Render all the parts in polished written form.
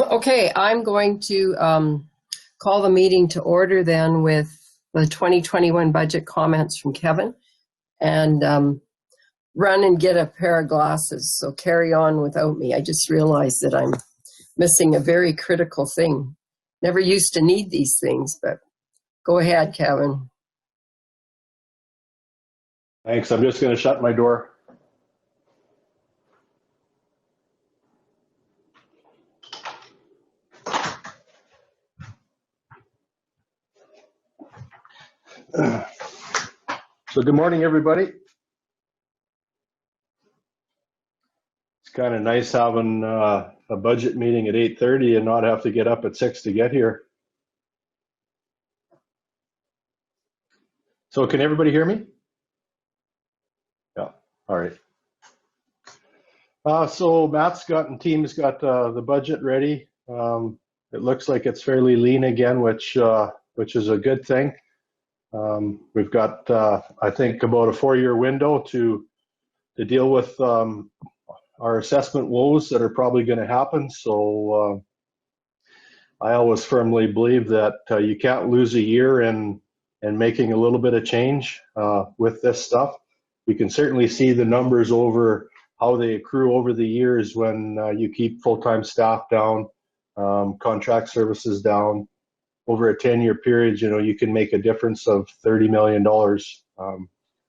Okay, I'm going to call the meeting to order then with the 2021 budget comments from Kevin, and run and get a pair of glasses, so carry on without me. I just realized that I'm missing a very critical thing. Never used to need these things, but go ahead, Kevin. Thanks. I'm just going to shut my door. So good morning, everybody. It's kind of nice having a budget meeting at 8:30 and not have to get up at 6 to get here. So can everybody hear me? Yeah, all right. So Matt's got team's got the budget ready. It looks like it's fairly lean again, which is a good thing. We've got, I think, about a 4-year window to deal with our assessment woes that are probably going to happen. So I always firmly believe that you can't lose a year in making a little bit of change with this stuff. You can certainly see the numbers over how they accrue over the years when you keep full-time staff down, contract services down. Over a 10-year period, you know, you can make a difference of $30 million.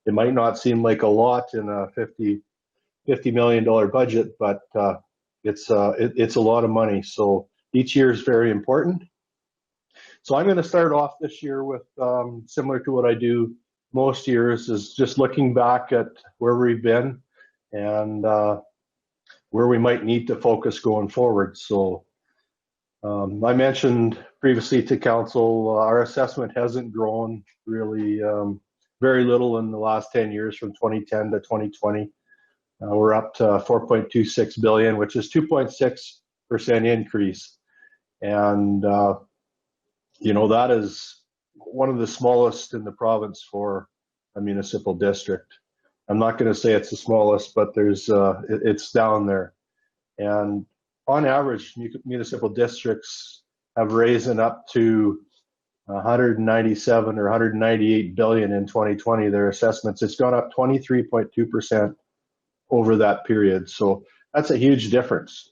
It might not seem like a lot in a $50 million budget, but it's a lot of money. So each year is very important. So I'm going to start off this year with similar to what I do most years, is just looking back at where we've been and where we might need to focus going forward. So I mentioned previously to council, our assessment hasn't grown really very little in the last 10 years from 2010 to 2020. We're up to 4.26 billion, which is 2.6% increase. And, you know, that is one of the smallest in the province for a municipal district. I'm not going to say it's the smallest, but there's it's down there. And on average, municipal districts have risen up to 197 or 198 billion in 2020, their assessments. It's gone up 23.2% over that period. So that's a huge difference.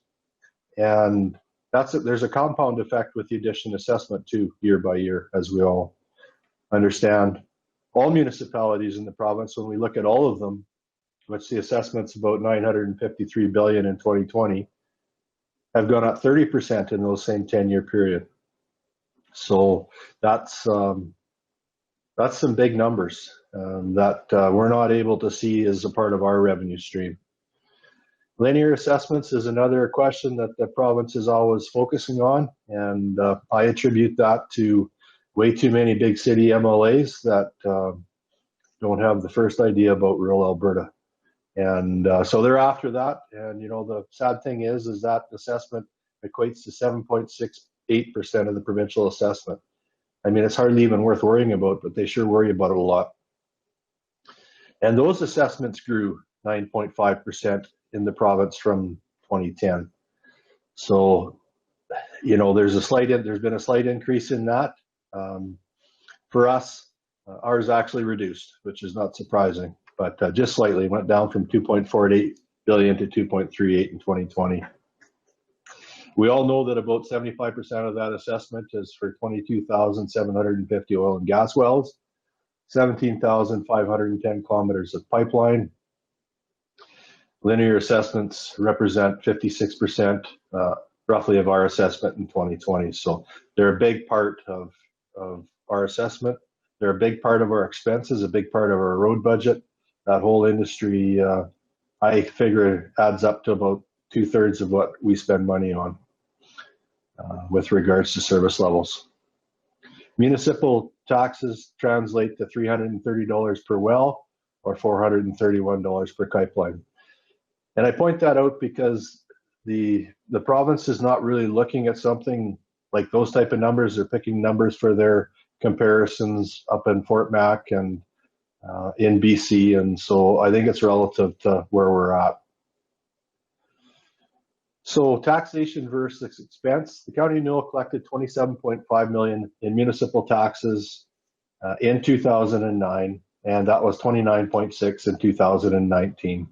And there's a compound effect with the addition assessment too, year by year, as we all understand. All municipalities in the province, when we look at all of them, which the assessment's about 953 billion in 2020, have gone up 30% in those same 10-year period. So that's some big numbers that we're not able to see as a part of our revenue stream. Linear assessments is another question that the province is always focusing on, and I attribute that to way too many big city MLAs that don't have the first idea about rural Alberta. And so they're after that. And, you know, the sad thing is that assessment equates to 7.68% of the provincial assessment. I mean, it's hardly even worth worrying about, but they sure worry about it a lot. And those assessments grew 9.5% in the province from 2010. So, you know, there's been a slight increase in that. For us, ours actually reduced, which is not surprising, but just slightly went down from 2.48 billion to 2.38 in 2020. We all know that about 75% of that assessment is for 22,750 oil and gas wells, 17,510 kilometers of pipeline. Linear assessments represent 56% roughly of our assessment in 2020. So they're a big part of our assessment. They're a big part of our expenses, a big part of our road budget. That whole industry, I figure, adds up to about 2/3 of what we spend money on with regards to service levels. Municipal taxes translate to $330 per well or $431 per pipeline. And I point that out because the province is not really looking at something like those type of numbers. They're picking numbers for their comparisons up in Fort Mac and in BC. And so I think it's relative to where we're at. So taxation versus expense. The County of Newell collected $27.5 million in municipal taxes in 2009, and that was 29.6 in 2019.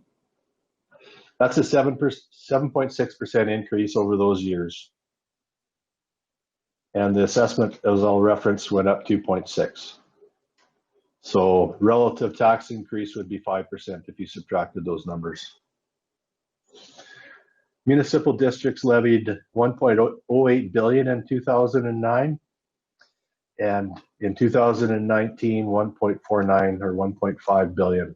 That's a 7.6% increase over those years. And the assessment, as I'll reference, went up 2.6. So relative tax increase would be 5% if you subtracted those numbers. Municipal districts levied $1.08 billion in 2009, and in 2019, 1.49 or 1.5 billion.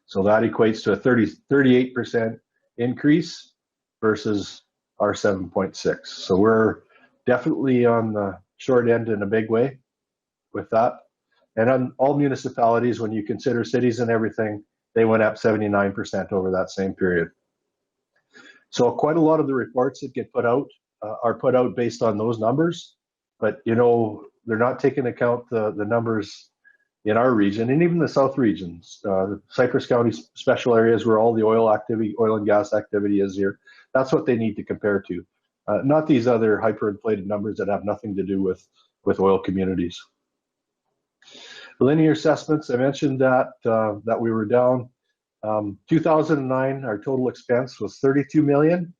So that equates to a 38% increase versus our 7.6. So we're definitely on the short end in a big way with that. And on all municipalities, when you consider cities and everything, they went up 79% over that same period. So quite a lot of the reports that get put out are put out based on those numbers, but you know, they're not taking account the numbers in our region and even the south regions, Cypress County special areas where all the oil and gas activity is here. That's what they need to compare to, not these other hyperinflated numbers that have nothing to do with oil communities. Linear assessments, I mentioned that that we were down. 2009, our total expense was $32 million,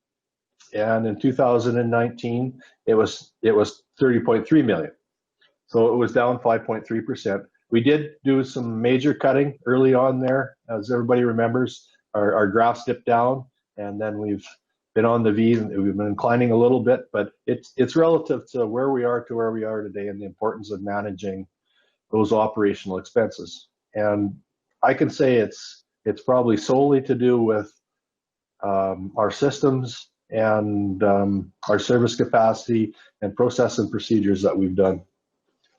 and in 2019, it was $30.3 million. So it was down 5.3%. We did do some major cutting early on there, as everybody remembers. Our graphs dipped down, and then we've been on the V, and we've been inclining a little bit, but it's relative to where we are today, and the importance of managing those operational expenses. And I can say it's probably solely to do with our systems and our service capacity and process and procedures that we've done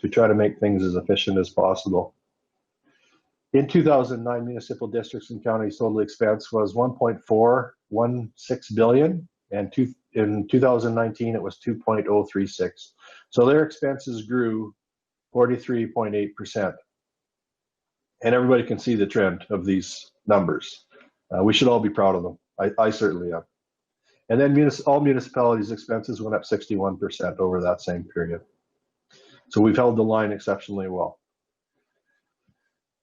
to try to make things as efficient as possible. In 2009, municipal districts and counties total expense was $1.416 billion, and in 2019 it was 2.036. So their expenses grew 43.8%. And everybody can see the trend of these numbers. We should all be proud of them. I certainly am. And then all municipalities' expenses went up 61% over that same period. So we've held the line exceptionally well.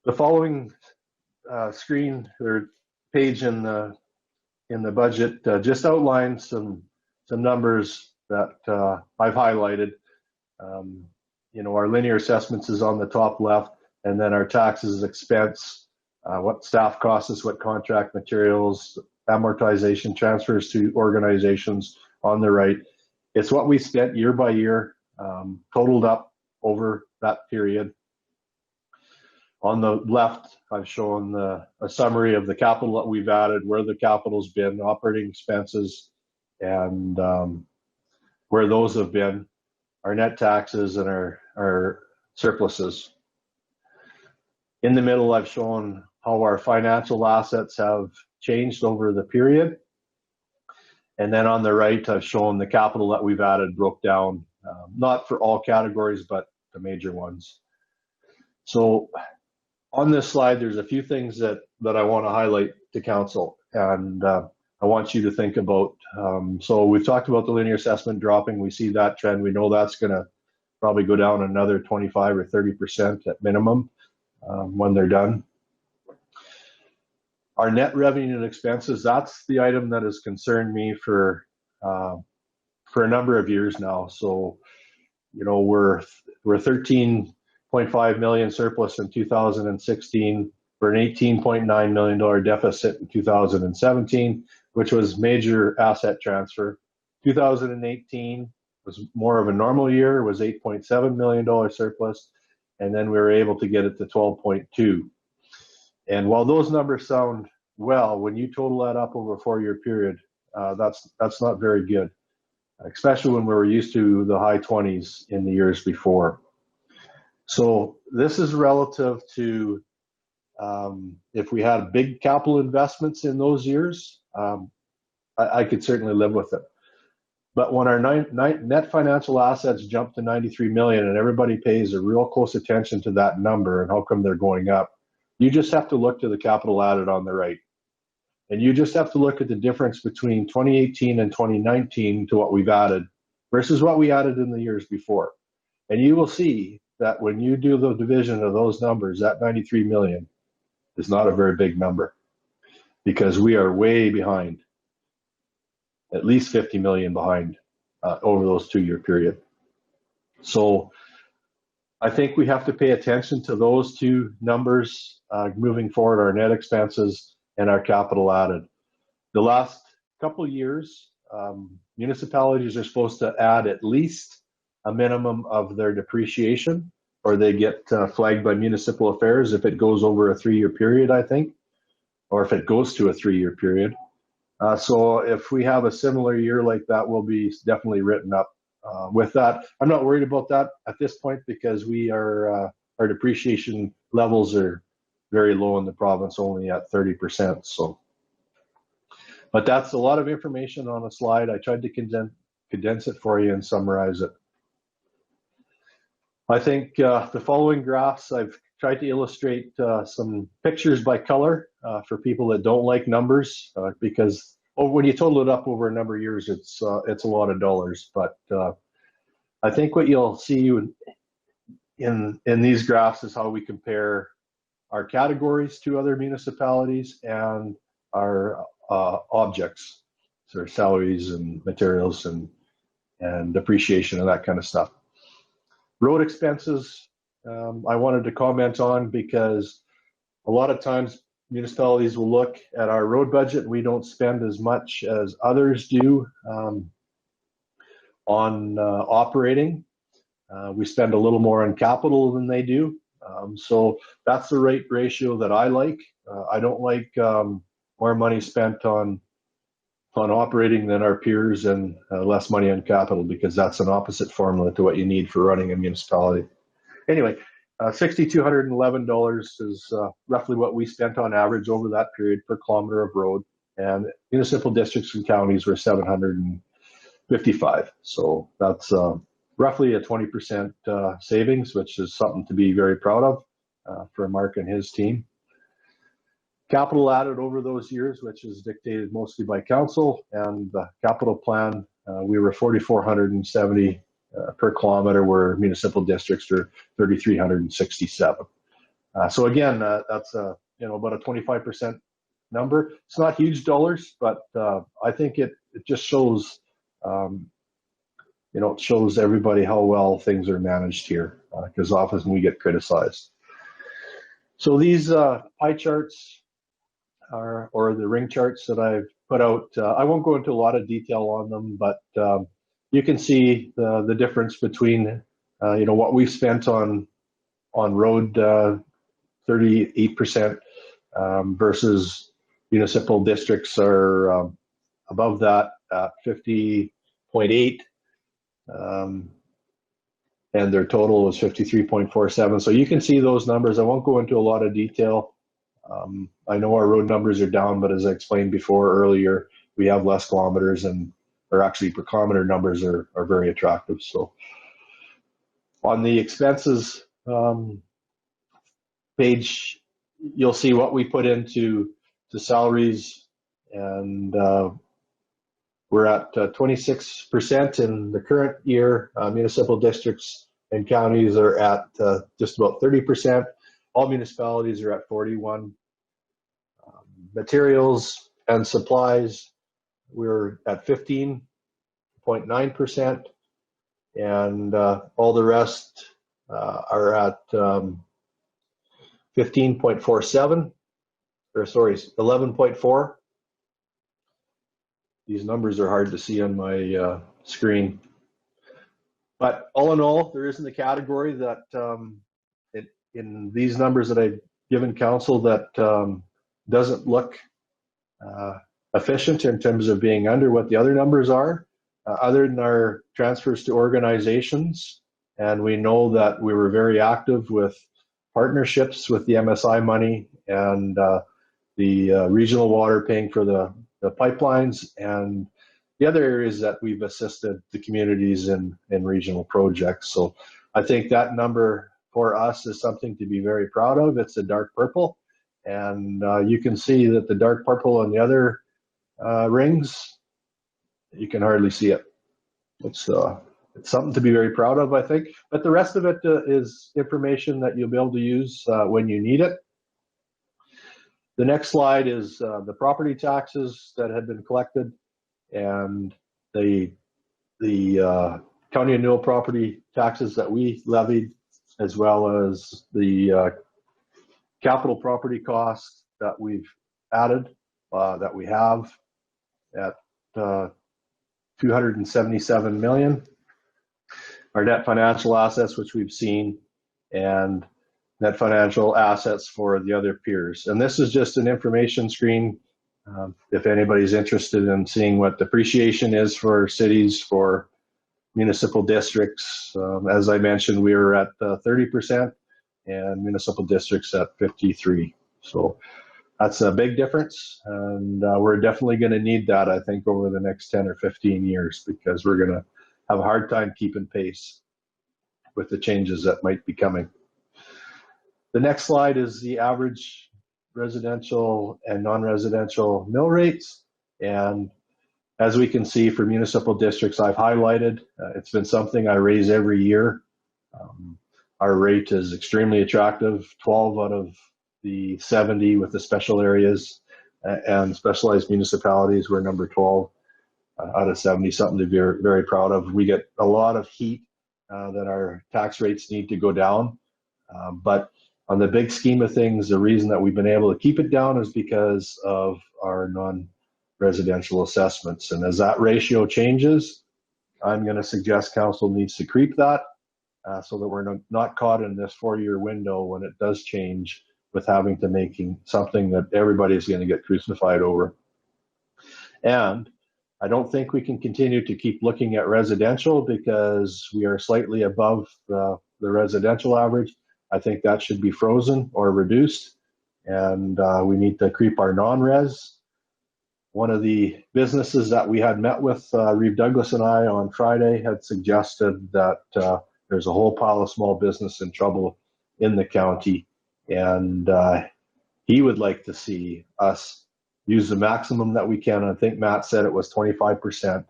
The following screen or page in the budget just outlines some numbers that I've highlighted. You know, our linear assessments is on the top left, and then our taxes expense, what staff costs us, what contract materials, amortization, transfers to organizations on the right. It's what we spent year by year, totaled up over that period. On the left, I've shown a summary of the capital that we've added, where the capital's been, operating expenses, and where those have been, our net taxes and our surpluses. In the middle, I've shown how our financial assets have changed over the period. And then on the right, I've shown the capital that we've added broke down, not for all categories, but the major ones. So on this slide, there's a few things that I want to highlight to council, and I want you to think about. So we've talked about the linear assessment dropping. We see that trend. We know that's going to probably go down another 25 or 30% at minimum when they're done. Our net revenue and expenses, that's the item that has concerned me for a number of years now. So, you know, we're 13.5 million surplus in 2016 for an $18.9 million deficit in 2017, which was major asset transfer. 2018 was more of a normal year, was $8.7 million surplus, and then we were able to get it to 12.2. And while those numbers sound well, when you total that up over a 4-year period, that's not very good, especially when we were used to the high 20s in the years before. So this is relative to if we had big capital investments in those years, I could certainly live with it. But when our net financial assets jump to 93 million and everybody pays a real close attention to that number and how come they're going up, you just have to look to the capital added on the right. And you just have to look at the difference between 2018 and 2019 to what we've added versus what we added in the years before. And you will see that when you do the division of those numbers, that 93 million is not a very big number, because we are way behind, at least 50 million behind over those 2-year period. So I think we have to pay attention to those two numbers moving forward, our net expenses and our capital added. The last couple years, municipalities are supposed to add at least a minimum of their depreciation, or they get flagged by municipal affairs if it goes over a 3-year period, I think, or if it goes to a 3-year period. So if we have a similar year like that, we'll be definitely written up with that. I'm not worried about that at this point, because we are our depreciation levels are very low in the province, only at 30%. So, but that's a lot of information on a slide. I tried to condense it for you and summarize it. I think the following graphs, I've tried to illustrate some pictures by color for people that don't like numbers, because when you total it up over a number of years, it's a lot of dollars. But I think what you'll see in these graphs is how we compare our categories to other municipalities and our objects, so salaries and materials and depreciation and that kind of stuff. Road expenses, I wanted to comment on, because a lot of times municipalities will look at our road budget. We don't spend as much as others do on operating. We spend a little more on capital than they do. So that's the right ratio that I like. I don't like more money spent on operating than our peers and less money on capital, because that's an opposite formula to what you need for running a municipality. Anyway, $6,211 is roughly what we spent on average over that period per kilometer of road, and municipal districts and counties were 755. So that's roughly a 20% savings, which is something to be very proud of for Mark and his team. Capital added over those years, which is dictated mostly by council, and the capital plan, we were 4,470 per kilometer, where municipal districts are 3,367. So again, that's about a 25% number. It's not huge dollars, but I think it just shows it shows everybody how well things are managed here, because often we get criticized. So these pie charts or the ring charts that I've put out, I won't go into a lot of detail on them, but you can see the difference between what we've spent on road, 38%, versus municipal districts are above that at 50.8, and their total was 53.47. So you can see those numbers. I won't go into a lot of detail. I know our road numbers are down, but as I explained before earlier, we have less kilometers, and or actually per kilometer numbers are very attractive. So on the expenses page, you'll see what we put into the salaries, and we're at 26% in the current year. Municipal districts and counties are at just about 30%. All municipalities are at 41%. Materials and supplies, we're at 15.9%, and all the rest are at 15.47, or sorry, 11.4. These numbers are hard to see on my screen. But all in all, there isn't a category that in these numbers that I've given council that doesn't look efficient in terms of being under what the other numbers are, other than our transfers to organizations. And we know that we were very active with partnerships with the MSI money and the regional water paying for the pipelines, and the other areas that we've assisted the communities in regional projects. So I think that number for us is something to be very proud of. It's a dark purple, And you can see that the dark purple on the other rings, you can hardly see it. It's something to be very proud of, I think. But the rest of it is information that you'll be able to use when you need it. The next slide is the property taxes that had been collected, and the county annual property taxes that we levied, as well as the capital property costs that we've added, that we have at 277 million. Our net financial assets, which we've seen, and net financial assets for the other peers. And this is just an information screen. If anybody's interested in seeing what depreciation is for cities, for municipal districts, as I mentioned, we were at 30% and municipal districts at 53%. So that's a big difference, and we're definitely going to need that, I think, over the next 10 or 15 years, because we're going to have a hard time keeping pace with the changes that might be coming. The next slide is the average residential and non-residential mill rates. And as we can see for municipal districts, I've highlighted, it's been something I raise every year. Our rate is extremely attractive. 12 out of the 70 with the special areas and specialized municipalities were number 12 out of 70, something to be very proud of. We get a lot of heat that our tax rates need to go down, but on the big scheme of things, the reason that we've been able to keep it down is because of our non-residential assessments. And as that ratio changes, I'm going to suggest council needs to creep that so that we're not caught in this 4-year window when it does change, with having to making something that everybody's going to get crucified over. And I don't think we can continue to keep looking at residential, because we are slightly above the residential average. I think that should be frozen or reduced, and we need to creep our non-res. One of the businesses that we had met with, Reeve Douglas and I, on Friday, had suggested that there's a whole pile of small business in trouble in the county, and he would like to see us use the maximum that we can. I think Matt said it was 25%,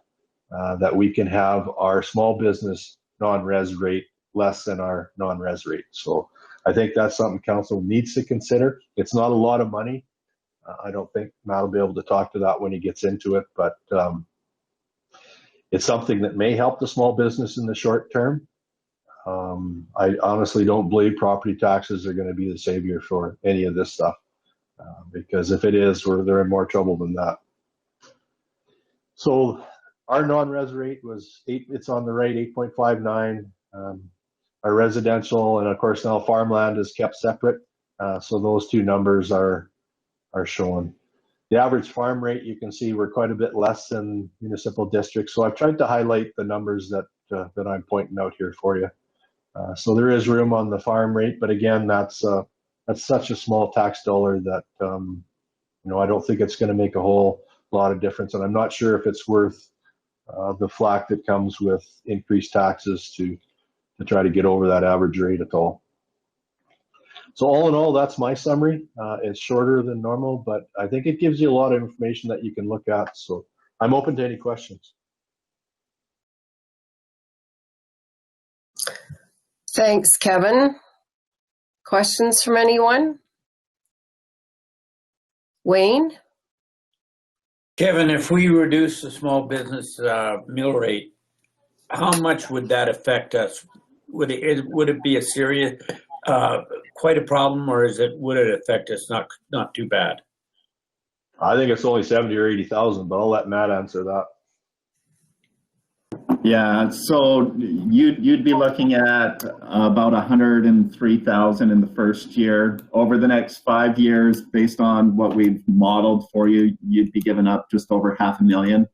that we can have our small business non-res rate less than our non-res rate. So I think that's something council needs to consider. It's not a lot of money. I don't think Matt will be able to talk to that when he gets into it, but it's something that may help the small business in the short term. I honestly don't believe property taxes are going to be the savior for any of this stuff, because if it is, they're in more trouble than that. So our non-res rate was it's on the right, 8.59. Our residential, and of course now farmland, is kept separate, so those two numbers are shown. The average farm rate, you can see we're quite a bit less than municipal districts, so I've tried to highlight the numbers that I'm pointing out here for you. So there is room on the farm rate, but again, that's such a small tax dollar that I don't think it's going to make a whole lot of difference, and I'm not sure if it's worth the flack that comes with increased taxes to try to get over that average rate at all. So all in all, that's my summary. It's shorter than normal, but I think it gives you a lot of information that you can look at. So I'm open to any questions. Thanks, Kevin. Questions from anyone? Wayne? Kevin, if we reduce the small business mill rate, how much would that affect us? Would it be a serious, quite a problem, or would it affect us not too bad? I think it's only 70 or 80,000, but I'll let Matt answer that. Yeah, so you'd be looking at about 103,000 in the first year. Over the next 5 years, based on what we've modeled for you, you'd be giving up just over $500,000.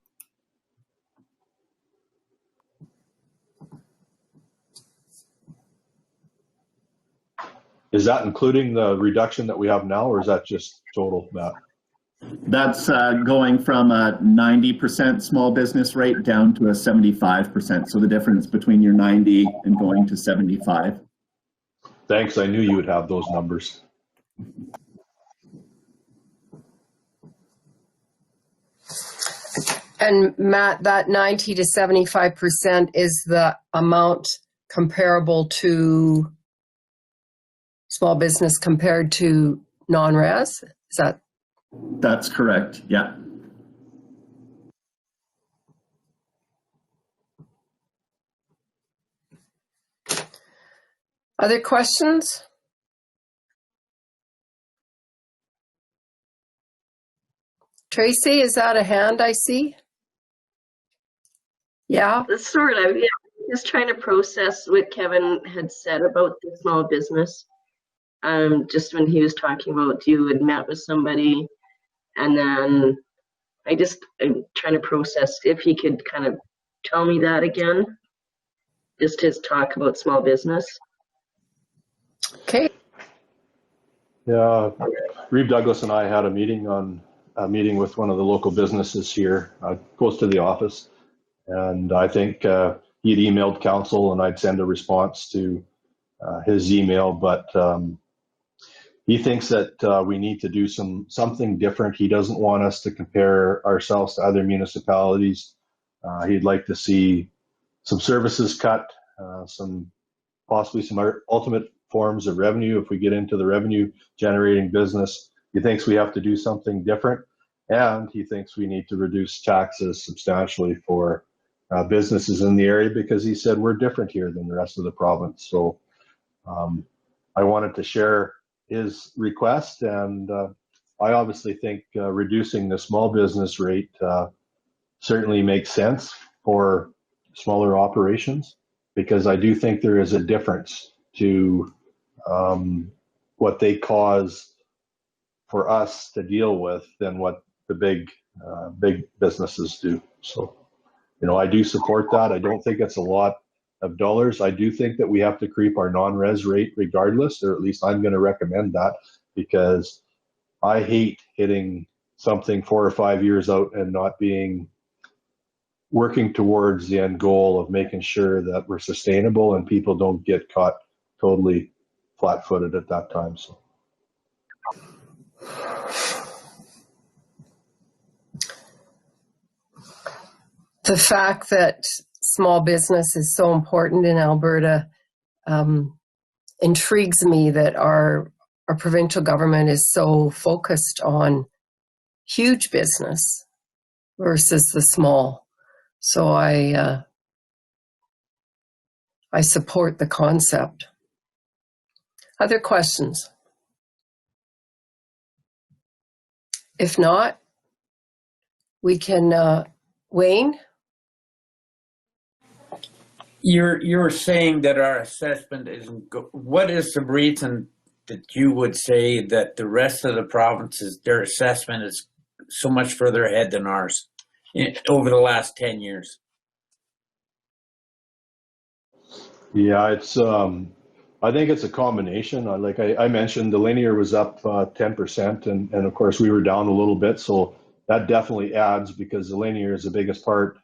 Is that including the reduction that we have now, or is that just total, Matt? That's going from a 90% small business rate down to a 75%. So the difference between your 90 and going to 75. Thanks. I knew you would have those numbers. And Matt, that 90 to 75% is the amount comparable to small business compared to non-res? Is that? That's correct, yeah. Other questions? Tracy, is that a hand I see? Yeah. Sort of, yeah. Just trying to process what Kevin had said about the small business. Just when he was talking about you had met with somebody, and then I'm trying to process if he could kind of tell me that again. Just his talk about small business. Okay. Yeah, Reeve Douglas and I had a meeting with one of the local businesses here, close to the office. And I think he'd emailed council and I'd send a response to his email, but he thinks that we need to do something different. He doesn't want us to compare ourselves to other municipalities. He'd like to see some services cut, possibly some ultimate forms of revenue if we get into the revenue generating business. He thinks we have to do something different, and he thinks we need to reduce taxes substantially for businesses in the area, because he said we're different here than the rest of the province. So I wanted to share his request, and I obviously think reducing the small business rate certainly makes sense for smaller operations, because I do think there is a difference to what they cause for us to deal with than what the big businesses do. So, I do support that. I don't think it's a lot of dollars. I do think that we have to creep our non-res rate regardless, or at least I'm going to recommend that, because I hate hitting something 4 or 5 years out and not working towards the end goal of making sure that we're sustainable and people don't get caught totally flat-footed at that time. So. The fact that small business is so important in Alberta intrigues me, that our provincial government is so focused on huge business versus the small. So I support the concept. Other questions? If not, we can, Wayne? You're saying that our assessment isn't good. What is the reason that you would say that the rest of the provinces, their assessment is so much further ahead than ours over the last 10 years? Yeah, it's I think it's a combination. Like I mentioned, the linear was up 10%, and of course we were down a little bit, so that definitely adds, because the linear is the biggest part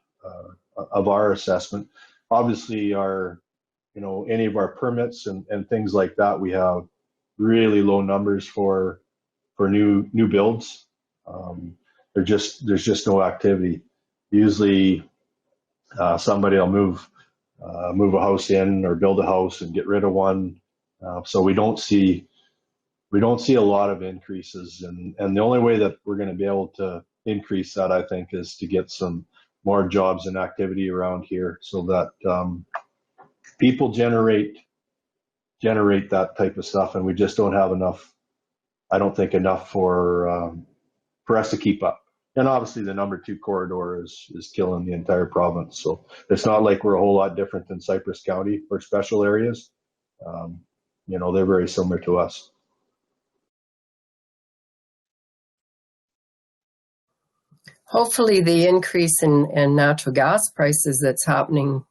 of our assessment. Obviously, any of our permits and things like that, we have really low numbers for new builds. There's just no activity. Usually, somebody will move a house in or build a house and get rid of one. So we don't see a lot of increases, and the only way that we're going to be able to increase that, I think, is to get some more jobs and activity around here, so that people generate that type of stuff, and we just don't have enough. I don't think enough for us to keep up. And obviously the number 2 corridor is killing the entire province. So it's not like we're a whole lot different than Cypress County or special areas. They're very similar to us. Hopefully the increase in natural gas prices that's happening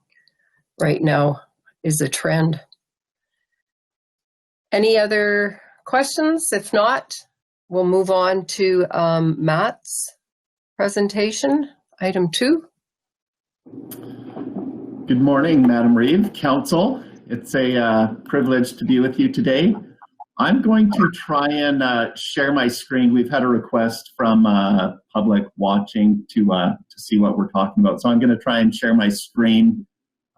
right now is a trend. Any other questions? If not, we'll move on to Matt's presentation, item 2. Good morning, Madam Reeve, Council. It's a privilege to be with you today. I'm going to try and share my screen. We've had a request from public watching to see what we're talking about. So I'm going to try and share my screen.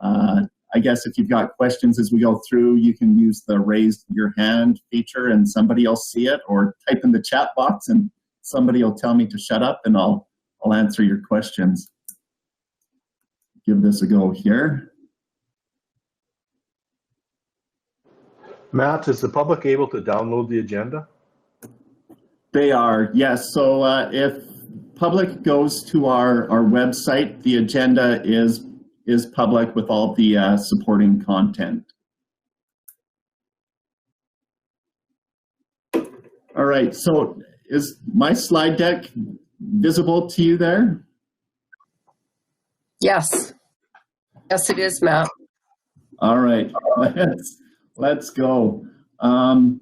I guess if you've got questions as we go through, you can use the raise your hand feature and somebody will see it, or type in the chat box and somebody will tell me to shut up and I'll answer your questions. Give this a go here. Matt, is the public able to download the agenda? They are, yes. So if public goes to our website, the agenda is public with all the supporting content. All right, so is my slide deck visible to you there? Yes. Yes, it is, Matt. All right, let's go. I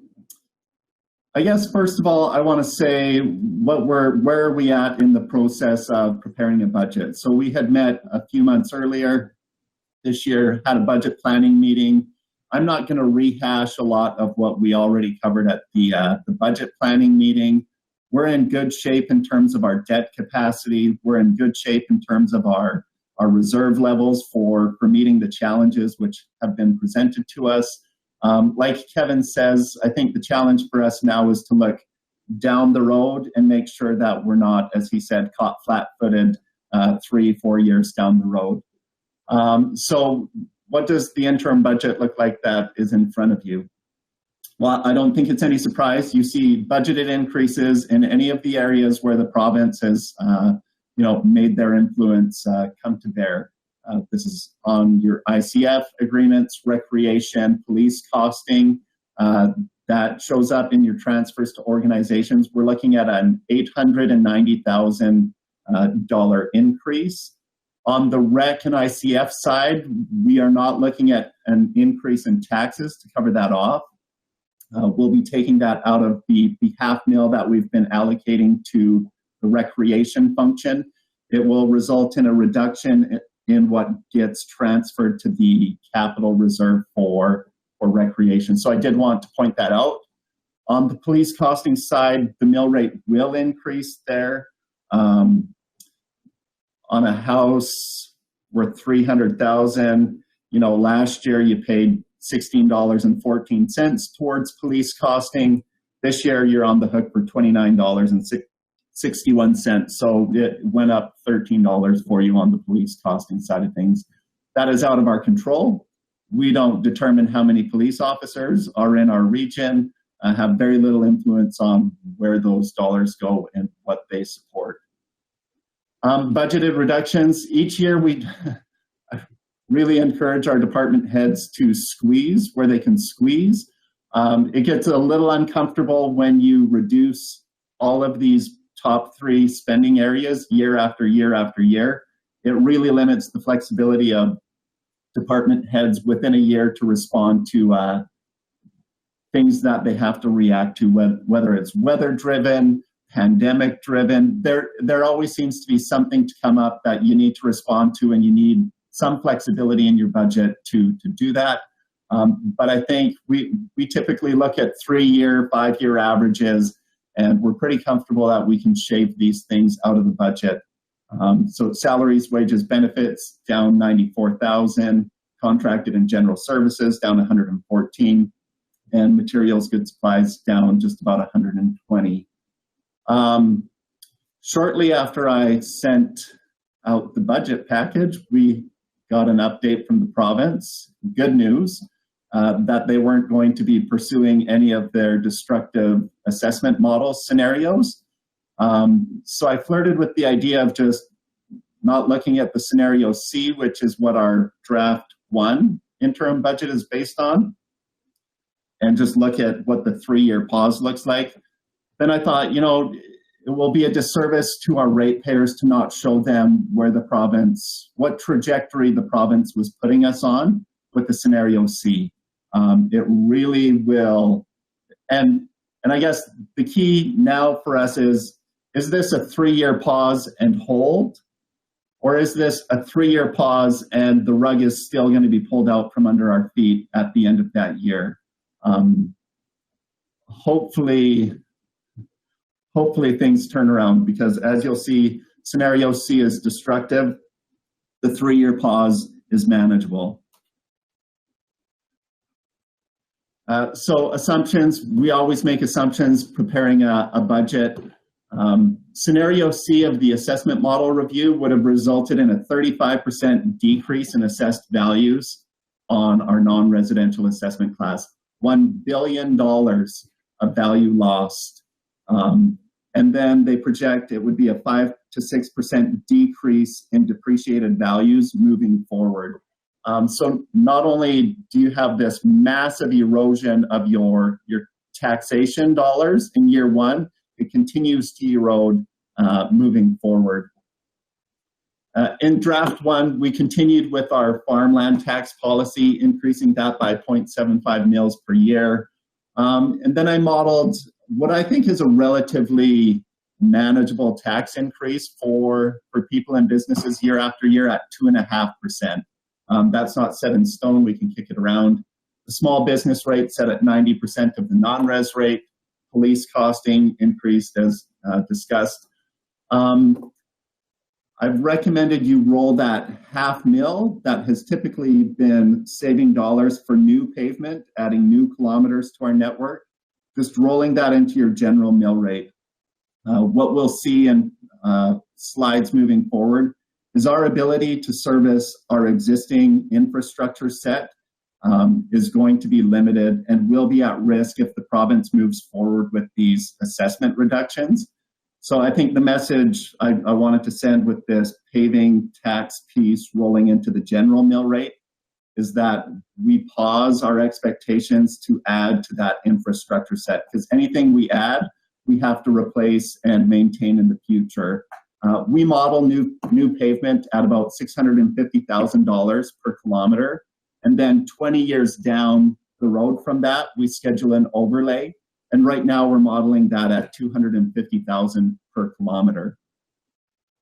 guess first of all, I want to say where are we at in the process of preparing a budget. So we had met a few months earlier this year, had a budget planning meeting. I'm not going to rehash a lot of what we already covered at the budget planning meeting. We're in good shape in terms of our debt capacity. We're in good shape in terms of our reserve levels for meeting the challenges which have been presented to us. Like Kevin says, I think the challenge for us now is to look down the road and make sure that we're not, as he said, caught flat-footed 3-4 years down the road. So what does the interim budget look like that is in front of you? Well, I don't think it's any surprise. You see budgeted increases in any of the areas where the province has made their influence come to bear. This is on your ICF agreements, recreation, police costing. That shows up in your transfers to organizations. We're looking at an $890,000 increase. On the rec and ICF side, we are not looking at an increase in taxes to cover that off. We'll be taking that out of the $500,000 that we've been allocating to the recreation function. It will result in a reduction in what gets transferred to the capital reserve for recreation. So I did want to point that out. On the police costing side, the mill rate will increase there. On a house worth $300,000, last year you paid $16.14 towards police costing. This year you're on the hook for $29.61. So it went up $13 for you on the police costing side of things. That is out of our control. We don't determine how many police officers are in our region, have very little influence on where those dollars go and what they support. Budgeted reductions. Each year we really encourage our department heads to squeeze where they can squeeze. It gets a little uncomfortable when you reduce all of these top 3 spending areas year after year after year. It really limits the flexibility of department heads within a year to respond to things that they have to react to, whether it's weather-driven, pandemic-driven. There always seems to be something to come up that you need to respond to, and you need some flexibility in your budget to do that. But I think we typically look at 3-year, 5-year averages, and we're pretty comfortable that we can shave these things out of the budget. So salaries, wages, benefits down 94,000, contracted and general services down 114, and materials, goods, supplies down just about 120. Shortly after I sent out the budget package, we got an update from the province. Good news, that they weren't going to be pursuing any of their destructive assessment model scenarios. So I flirted with the idea of just not looking at the scenario C, which is what our draft 1 interim budget is based on, and just look at what the 3-year pause looks like. Then I thought, it will be a disservice to our ratepayers to not show them where the province, what trajectory the province was putting us on with the scenario C. It really will, and I guess the key now for us is this a 3-year pause and hold, or is this a 3-year pause and the rug is still going to be pulled out from under our feet at the end of that year? hopefully things turn around, because as you'll see, scenario C is destructive. The 3-year pause is manageable. So assumptions, we always make assumptions preparing a budget. Scenario C of the assessment model review would have resulted in a 35% decrease in assessed values on our non-residential assessment class. $1 billion of value lost. And then they project it would be a 5 to 6% decrease in depreciated values moving forward. So not only do you have this massive erosion of your taxation dollars in year one, it continues to erode moving forward. In draft one, we continued with our farmland tax policy, increasing that by 0.75 mils per year. And then I modeled what I think is a relatively manageable tax increase for people and businesses year after year at 2.5%. That's not set in stone, we can kick it around. The small business rate set at 90% of the non-res rate. Police costing increased as discussed. I've recommended you roll that $0.5 mil that has typically been saving dollars for new pavement, adding new kilometers to our network, just rolling that into your general mill rate. What we'll see in slides moving forward is our ability to service our existing infrastructure set is going to be limited and will be at risk if the province moves forward with these assessment reductions. So I think the message I wanted to send with this paving tax piece rolling into the general mill rate is that we pause our expectations to add to that infrastructure set, because anything we add, we have to replace and maintain in the future. We model new pavement at about $650,000 per kilometer. And then 20 years down the road from that, we schedule an overlay. And right now we're modeling that at $250,000 per kilometer.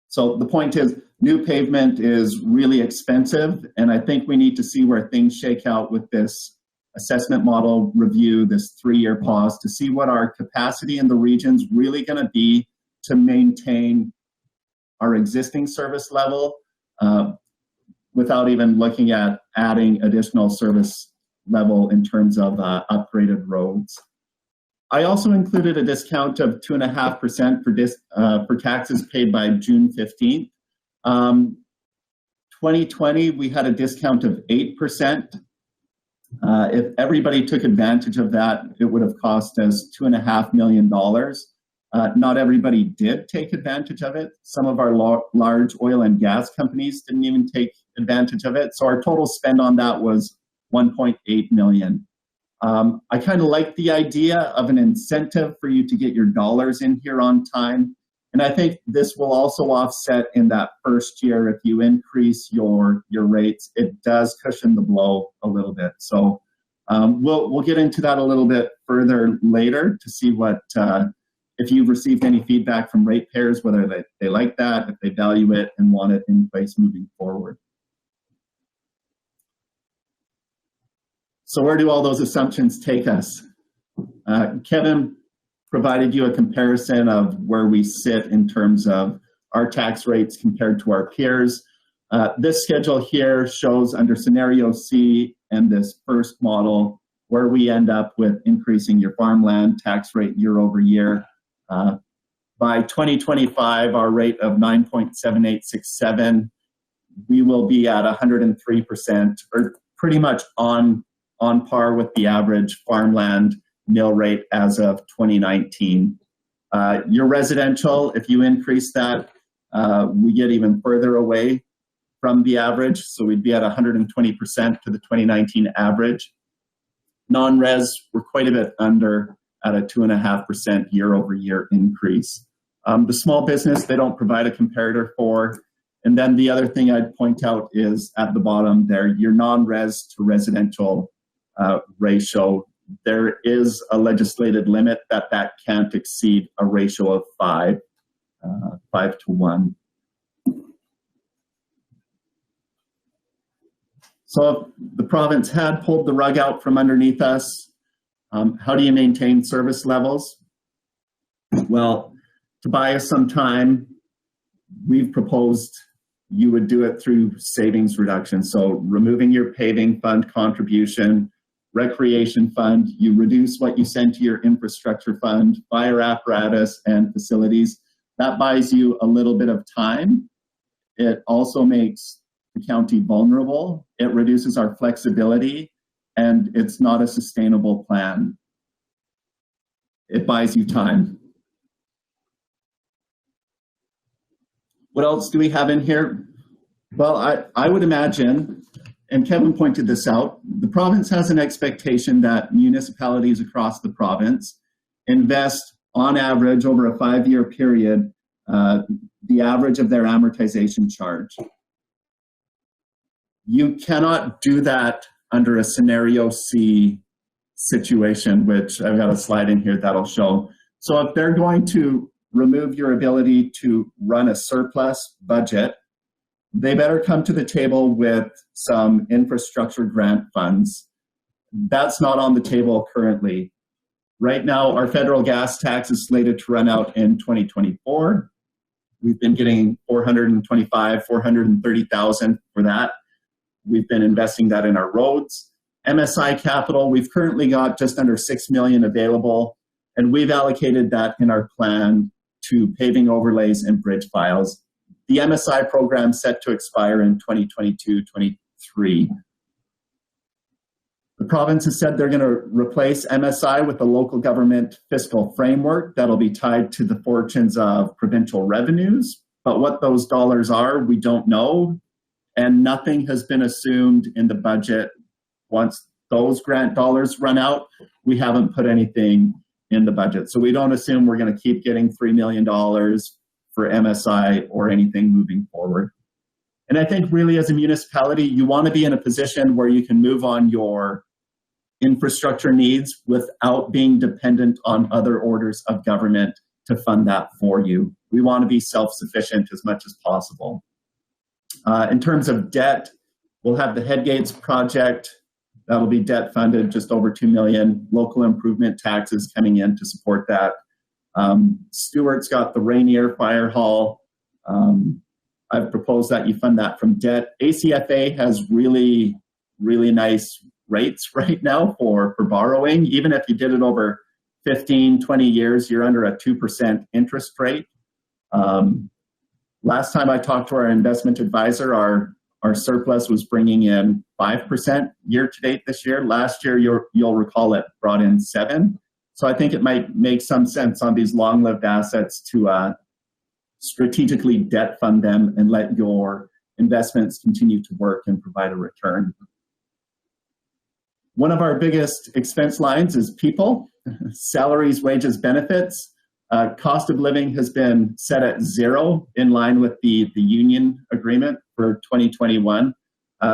So the point is, new pavement is really expensive. And I think we need to see where things shake out with this assessment model review, this 3-year pause, to see what our capacity in the region's really going to be to maintain our existing service level without even looking at adding additional service level in terms of upgraded roads. I also included a discount of 2.5% for taxes paid by June 15th. 2020, we had a discount of 8%. If everybody took advantage of that, it would have cost us $2.5 million. Not everybody did take advantage of it. Some of our large oil and gas companies didn't even take advantage of it. So our total spend on that was $1.8 million. I kind of like the idea of an incentive for you to get your dollars in here on time. And I think this will also offset in that first year. If you increase your rates, it does cushion the blow a little bit. So we'll get into that a little bit further later to see what, if you've received any feedback from ratepayers, whether they like that, if they value it and want it in place moving forward. So where do all those assumptions take us? Kevin provided you a comparison of where we sit in terms of our tax rates compared to our peers. This schedule here shows under scenario C and this first model where we end up with increasing your farmland tax rate year over year. By 2025, our rate of 9.7867, we will be at 103%, or pretty much on par with the average farmland mill rate as of 2019. Your residential, if you increase that, we get even further away from the average, so we'd be at 120% to the 2019 average. Non-res, we're quite a bit under at a 2.5% year-over-year increase. The small business, they don't provide a comparator for. And then the other thing I'd point out is at the bottom there, your non-res to residential ratio. There is a legislated limit that can't exceed a ratio of 5 to 1. So if the province had pulled the rug out from underneath us, How do you maintain service levels? Well, to buy us some time, we've proposed you would do it through savings reduction. So removing your paving fund contribution, recreation fund, you reduce what you send to your infrastructure fund, fire apparatus, and facilities. That buys you a little bit of time. It also makes the county vulnerable. It reduces our flexibility, and it's not a sustainable plan. It buys you time. What else do we have in here? Well, I would imagine, and Kevin pointed this out, the province has an expectation that municipalities across the province invest on average over a 5-year period, the average of their amortization charge. You cannot do that under a scenario C situation, which I've got a slide in here that'll show. So if they're going to remove your ability to run a surplus budget, they better come to the table with some infrastructure grant funds. That's not on the table currently. Right now, our federal gas tax is slated to run out in 2024. We've been getting $430,000 for that. We've been investing that in our roads. MSI capital, we've currently got just under $6 million available, and we've allocated that in our plan to paving overlays and bridge files. The MSI program set to expire in 2022-23. The province has said they're going to replace MSI with a local government fiscal framework that'll be tied to the fortunes of provincial revenues. But what those dollars are, we don't know. And nothing has been assumed in the budget. Once those grant dollars run out, we haven't put anything in the budget. So we don't assume we're going to keep getting $3 million for MSI or anything moving forward. And I think really as a municipality, you want to be in a position where you can move on your infrastructure needs without being dependent on other orders of government to fund that for you. We want to be self-sufficient as much as possible. In terms of debt, we'll have the Headgates project. That'll be debt funded, just over $2 million. Local improvement taxes coming in to support that. Stewart's got the Rainier Fire Hall. I've proposed that you fund that from debt. ACFA has really, really nice rates right now for borrowing. Even if you did it over 15, 20 years, you're under a 2% interest rate. Last time I talked to our investment advisor, our surplus was bringing in 5% year to date this year. Last year, you'll recall it brought in 7%. So I think it might make some sense on these long-lived assets to strategically debt fund them and let your investments continue to work and provide a return. One of our biggest expense lines is people, salaries, wages, benefits. Cost of living has been set at 0 in line with the union agreement for 2021.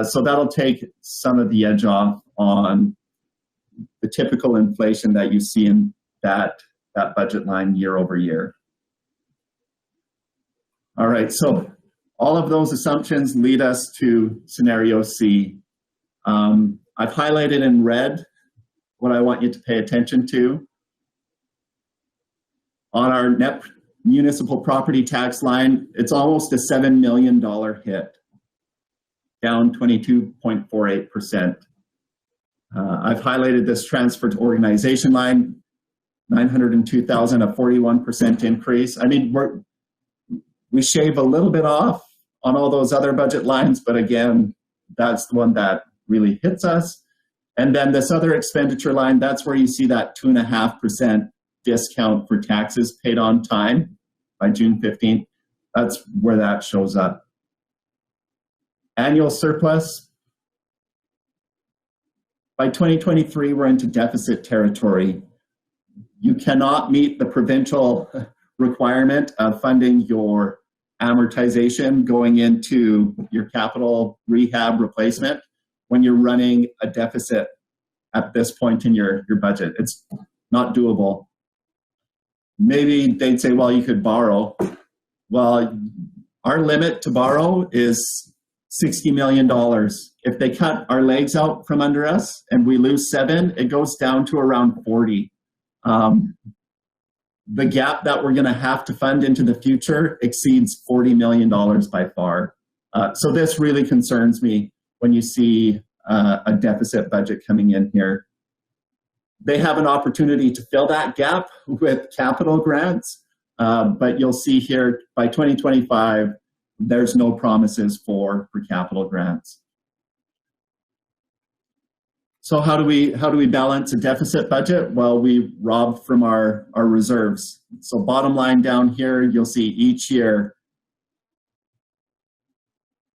So that'll take some of the edge off on the typical inflation that you see in that budget line year over year. All right, so all of those assumptions lead us to scenario C. I've highlighted in red what I want you to pay attention to. On our net municipal property tax line, it's almost a $7 million hit, down 22.48%. I've highlighted this transfer to organization line, $902,000, a 41% increase. I mean, we shave a little bit off on all those other budget lines, but again, that's the one that really hits us. And then this other expenditure line, that's where you see that 2.5% discount for taxes paid on time by June 15th. That's where that shows up. Annual surplus. By 2023, we're into deficit territory. You cannot meet the provincial requirement of funding your amortization going into your capital rehab replacement when you're running a deficit at this point in your budget. It's not doable. Maybe they'd say, well, you could borrow. Well, our limit to borrow is $60 million. If they cut our legs out from under us and we lose 7, it goes down to around 40. The gap that we're going to have to fund into the future exceeds $40 million by far. So this really concerns me when you see a deficit budget coming in here. They have an opportunity to fill that gap with capital grants, but you'll see here by 2025, there's no promises for capital grants. So how do we balance a deficit budget? Well, we rob from our reserves. So bottom line down here, you'll see each year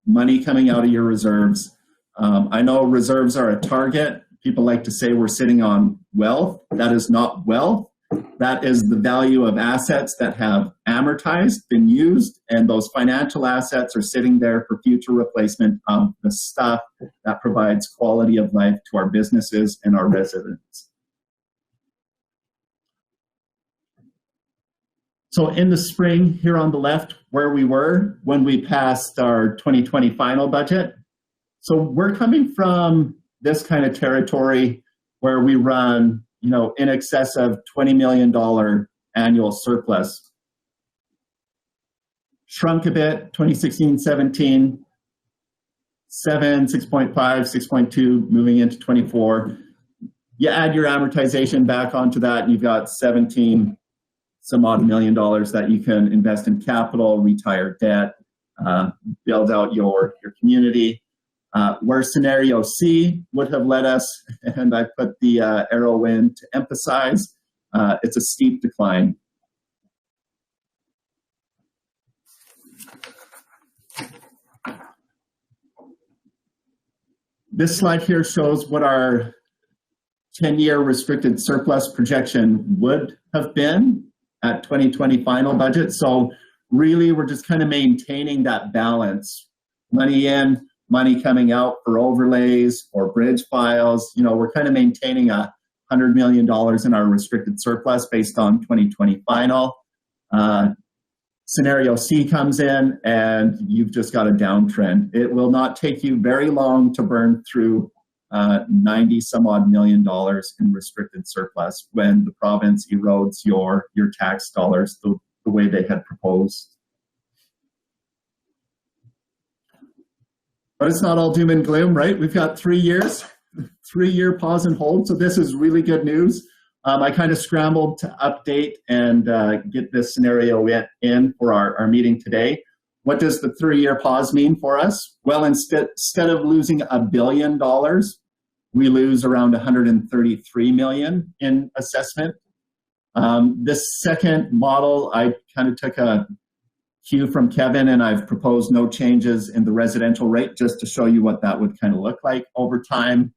money coming out of your reserves. I know reserves are a target. People like to say we're sitting on wealth. That is not wealth. That is the value of assets that have amortized, been used, and those financial assets are sitting there for future replacement of the stuff that provides quality of life to our businesses and our residents. So in the spring, here on the left, where we were when we passed our 2020 final budget. So we're coming from this kind of territory where we run, in excess of $20 million annual surplus. Shrunk a bit, 2016, 17, 7, 6.5, 6.2, moving into 24. You add your amortization back onto that, and you've got 17 some odd $1 million that you can invest in capital, retire debt, build out your community. Where scenario C would have led us, and I put the arrow in to emphasize, it's a steep decline. This slide here shows what our 10-year restricted surplus projection would have been at 2020 final budget. So really, we're just kind of maintaining that balance. Money in, money coming out for overlays or bridge files. We're kind of maintaining $100 million in our restricted surplus based on 2020 final. Scenario C comes in and you've just got a downtrend. It will not take you very long to burn through 90 some odd $1 million in restricted surplus when the province erodes your tax dollars the way they had proposed. But it's not all doom and gloom, right? We've got 3 years, 3-year pause and hold. So this is really good news. I kind of scrambled to update and get this scenario in for our meeting today. What does the 3-year pause mean for us? Well, instead of losing $1 billion, we lose around $133 million in assessment. This second model, I kind of took a cue from Kevin, and I've proposed no changes in the residential rate just to show you what that would kind of look like over time.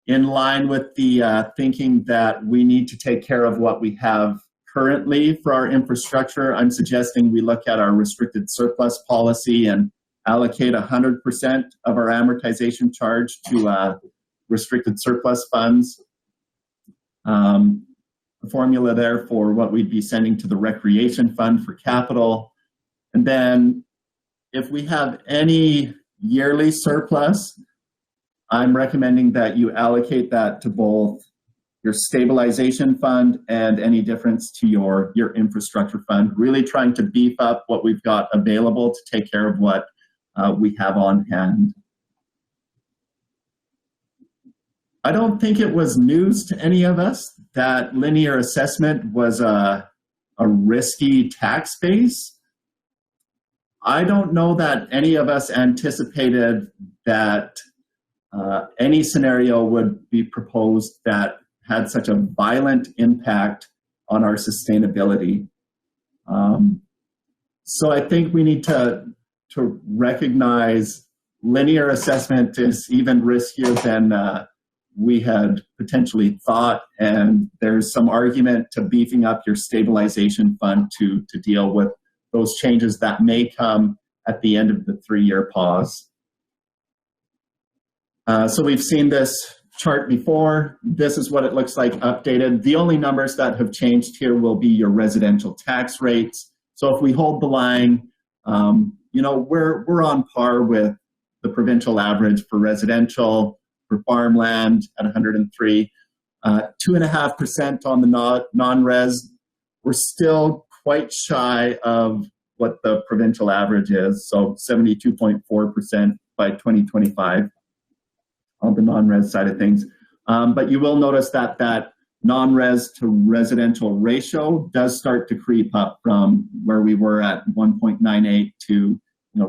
In line with the thinking that we need to take care of what we have currently for our infrastructure, I'm suggesting we look at our restricted surplus policy and allocate 100% of our amortization charge to restricted surplus funds. The formula there for what we'd be sending to the recreation fund for capital. And then if we have any yearly surplus, I'm recommending that you allocate that to both your stabilization fund and any difference to your infrastructure fund, really trying to beef up what we've got available to take care of what we have on hand. I don't think it was news to any of us that linear assessment was a risky tax base. I don't know that any of us anticipated that any scenario would be proposed that had such a violent impact on our sustainability. So I think we need to recognize linear assessment is even riskier than we had potentially thought, and there's some argument to beefing up your stabilization fund to deal with those changes that may come at the end of the 3-year pause. So we've seen this chart before. This is what it looks like updated. The only numbers that have changed here will be your residential tax rates. So if we hold the line, we're on par with the provincial average for residential, for farmland at 103, 2.5% on the non-res. We're still quite shy of what the provincial average is, so 72.4% by 2025 on the non-res side of things. But you will notice that that non-res to residential ratio does start to creep up from where we were at 1.98 to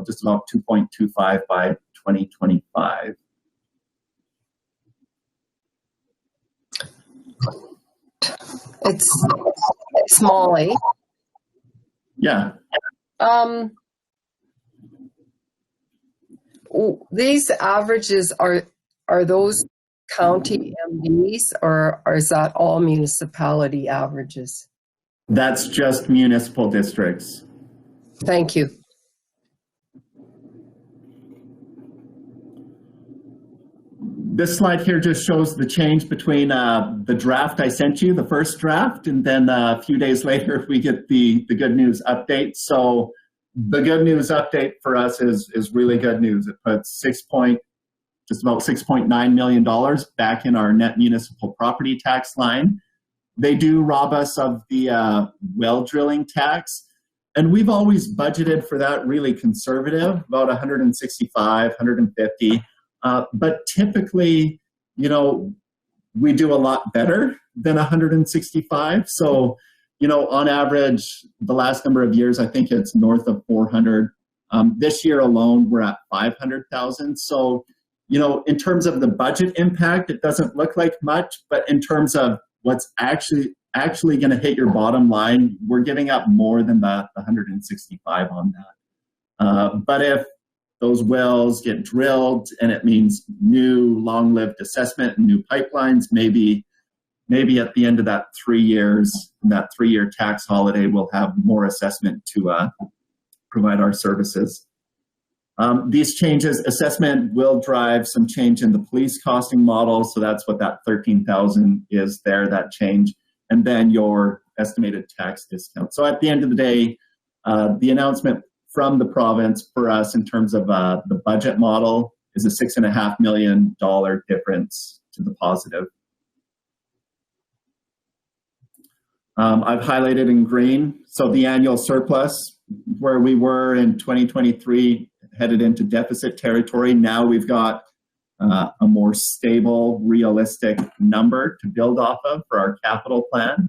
just about 2.25 by 2025. It's small, eh? Yeah. These averages are those county MDs, or is that all municipality averages? That's just municipal districts. Thank you. This slide here just shows the change between the draft I sent you, the first draft, and then a few days later we get the good news update. So the good news update for us is really good news. It puts just about $6.9 million back in our net municipal property tax line. They do rob us of the well drilling tax, and we've always budgeted for that really conservative, about 165, 150. But typically, we do a lot better than 165. So, on average, the last number of years, I think it's north of 400. This year alone, we're at 500,000. So, in terms of the budget impact, it doesn't look like much, but in terms of what's actually going to hit your bottom line, we're giving up more than the 165 on that. But if those wells get drilled and it means new long-lived assessment and new pipelines, maybe at the end of that 3 years, that 3-year tax holiday, we'll have more assessment to provide our services. These changes, assessment will drive some change in the police costing model. So that's what that 13,000 is there, that change. And then your estimated tax discount. So at the end of the day, the announcement from the province for us in terms of the budget model is a $6.5 million difference to the positive. I've highlighted in green. So the annual surplus, where we were in 2023, headed into deficit territory. Now we've got a more stable, realistic number to build off of for our capital plan.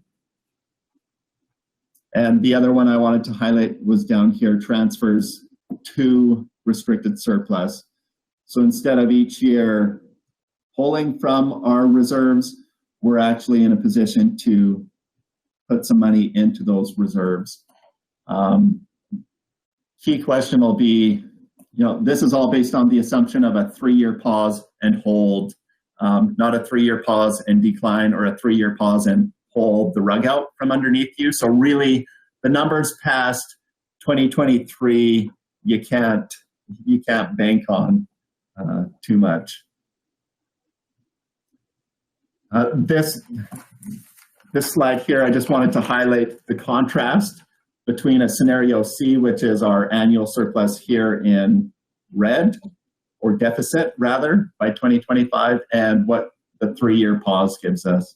And the other one I wanted to highlight was down here, transfers to restricted surplus. So instead of each year pulling from our reserves, we're actually in a position to put some money into those reserves. Key question will be, this is all based on the assumption of a 3-year pause and hold, not a 3-year pause and decline, or a 3-year pause and pull the rug out from underneath you. So really, the numbers past 2023, you can't bank on too much. This slide here, I just wanted to highlight the contrast between a scenario C, which is our annual surplus here in red, or deficit rather, by 2025, and what the 3-year pause gives us.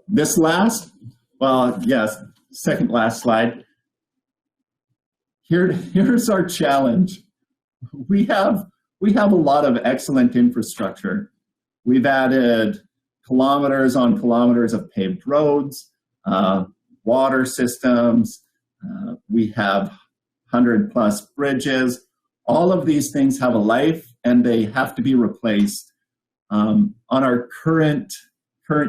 This last, second last slide. Here's our challenge. We have a lot of excellent infrastructure. We've added kilometers on kilometers of paved roads, water systems. We have 100+ bridges. All of these things have a life and they have to be replaced. On our current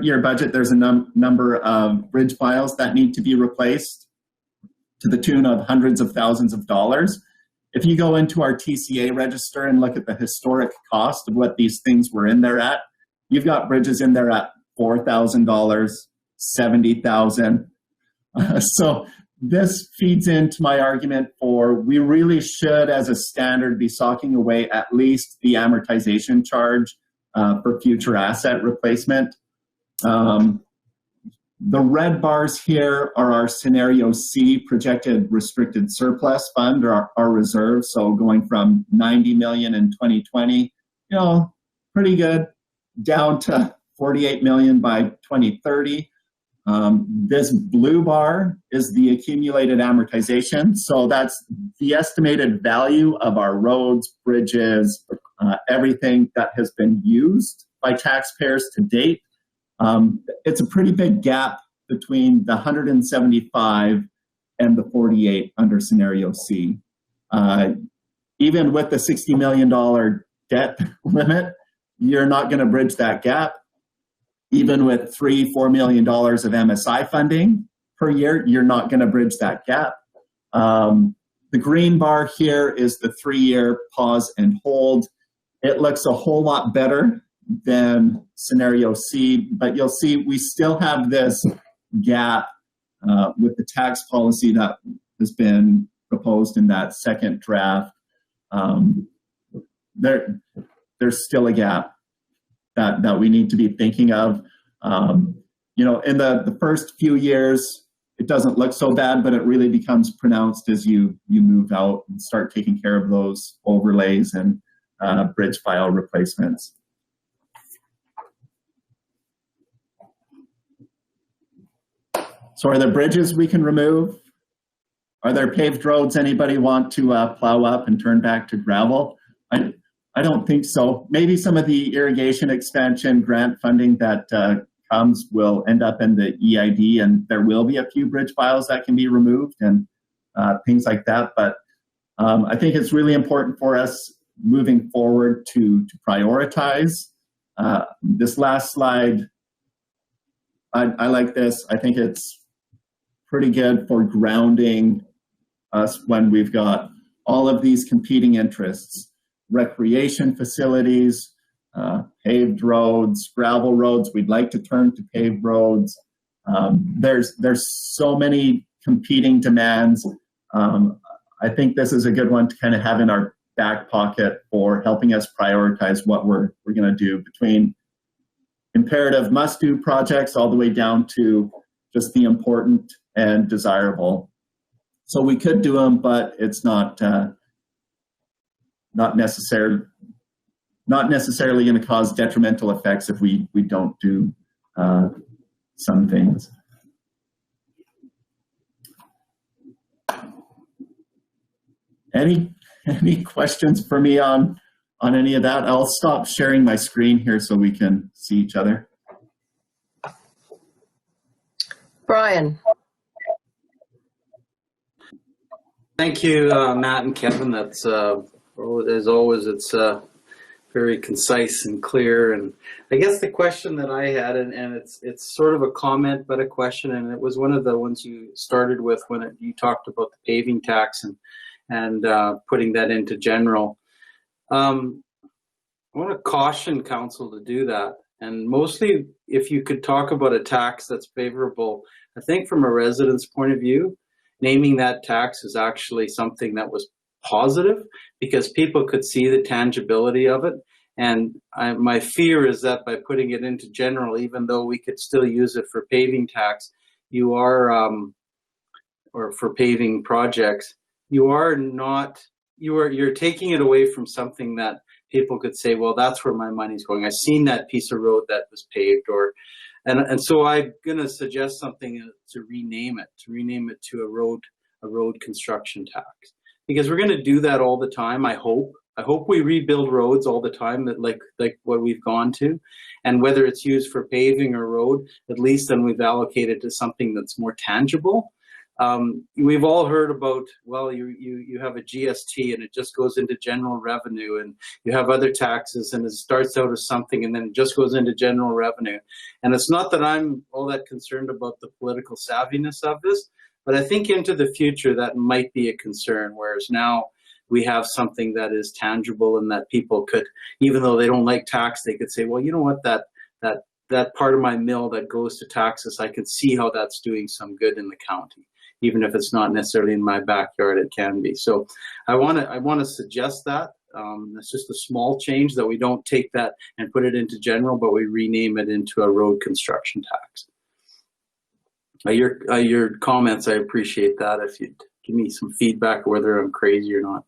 year budget, there's a number of bridge miles that need to be replaced to the tune of hundreds of thousands of dollars. If you go into our TCA register and look at the historic cost of what these things were in there at, you've got bridges in there at $4,000, $70,000. So this feeds into my argument for we really should, as a standard, be socking away at least the amortization charge for future asset replacement. The red bars here are our Scenario C projected restricted surplus fund, or our reserve. So going from 90 million in 2020, pretty good, down to 48 million by 2030. This blue bar is the accumulated amortization. So that's the estimated value of our roads, bridges, everything that has been used by taxpayers to date. It's a pretty big gap between the 175 and the 48 under Scenario C. Even with the $60 million debt limit, you're not going to bridge that gap. Even with $3-4 million of MSI funding per year, you're not going to bridge that gap. The green bar here is the 3-year pause and hold. It looks a whole lot better than Scenario C, but you'll see we still have this gap with the tax policy that has been proposed in that second draft. There's still a gap that we need to be thinking of. In the first few years, it doesn't look so bad, but it really becomes pronounced as you move out and start taking care of those overlays and bridge file replacements. So are there bridges we can remove? Are there paved roads anybody want to plow up and turn back to gravel? I don't think so. Maybe some of the irrigation expansion grant funding that comes will end up in the EID, and there will be a few bridge files that can be removed and things like that. But I think it's really important for us moving forward to prioritize. This last slide, I like this. I think it's pretty good for grounding us when we've got all of these competing interests: recreation facilities, paved roads, gravel roads. We'd like to turn to paved roads. There's so many competing demands. I think this is a good one to kind of have in our back pocket for helping us prioritize what we're going to do, between imperative must-do projects all the way down to just the important and desirable. So we could do them, but it's not necessarily going to cause detrimental effects if we don't do some things. Any questions for me on any of that? I'll stop sharing my screen here so we can see each other. Brian. Thank you, Matt and Kevin. That's as always, it's very concise and clear. And I guess the question that I had, and it's sort of a comment but a question, and it was one of the ones you started with when you talked about the paving tax and putting that into general. I want to caution council to do that. And mostly, if you could talk about a tax that's favorable, I think from a resident's point of view, naming that tax is actually something that was positive, because people could see the tangibility of it. And my fear is that by putting it into general, even though we could still use it for paving tax, you are, or for paving projects, you're taking it away from something that people could say, well, that's where my money's going. I've seen that piece of road that was paved, and so I'm gonna suggest something to rename it to a road construction tax, because we're gonna do that all the time. I hope we rebuild roads all the time, that like what we've gone to, and whether it's used for paving or road, at least then we've allocated to something that's more tangible. We've all heard about, well, you have a GST and it just goes into general revenue, and you have other taxes and it starts out as something and then it just goes into general revenue. And it's not that I'm all that concerned about the political savviness of this, but I think into the future that might be a concern, whereas now we have something that is tangible and that people could, even though they don't like tax, they could say, well, you know what, that part of my mill that goes to taxes, I can see how that's doing some good in the county. Even if it's not necessarily in my backyard, it can be. So I want to suggest that It's just a small change that we don't take that and put it into general, but we rename it into a road construction tax. Your comments, I appreciate that. If you'd give me some feedback whether I'm crazy or not.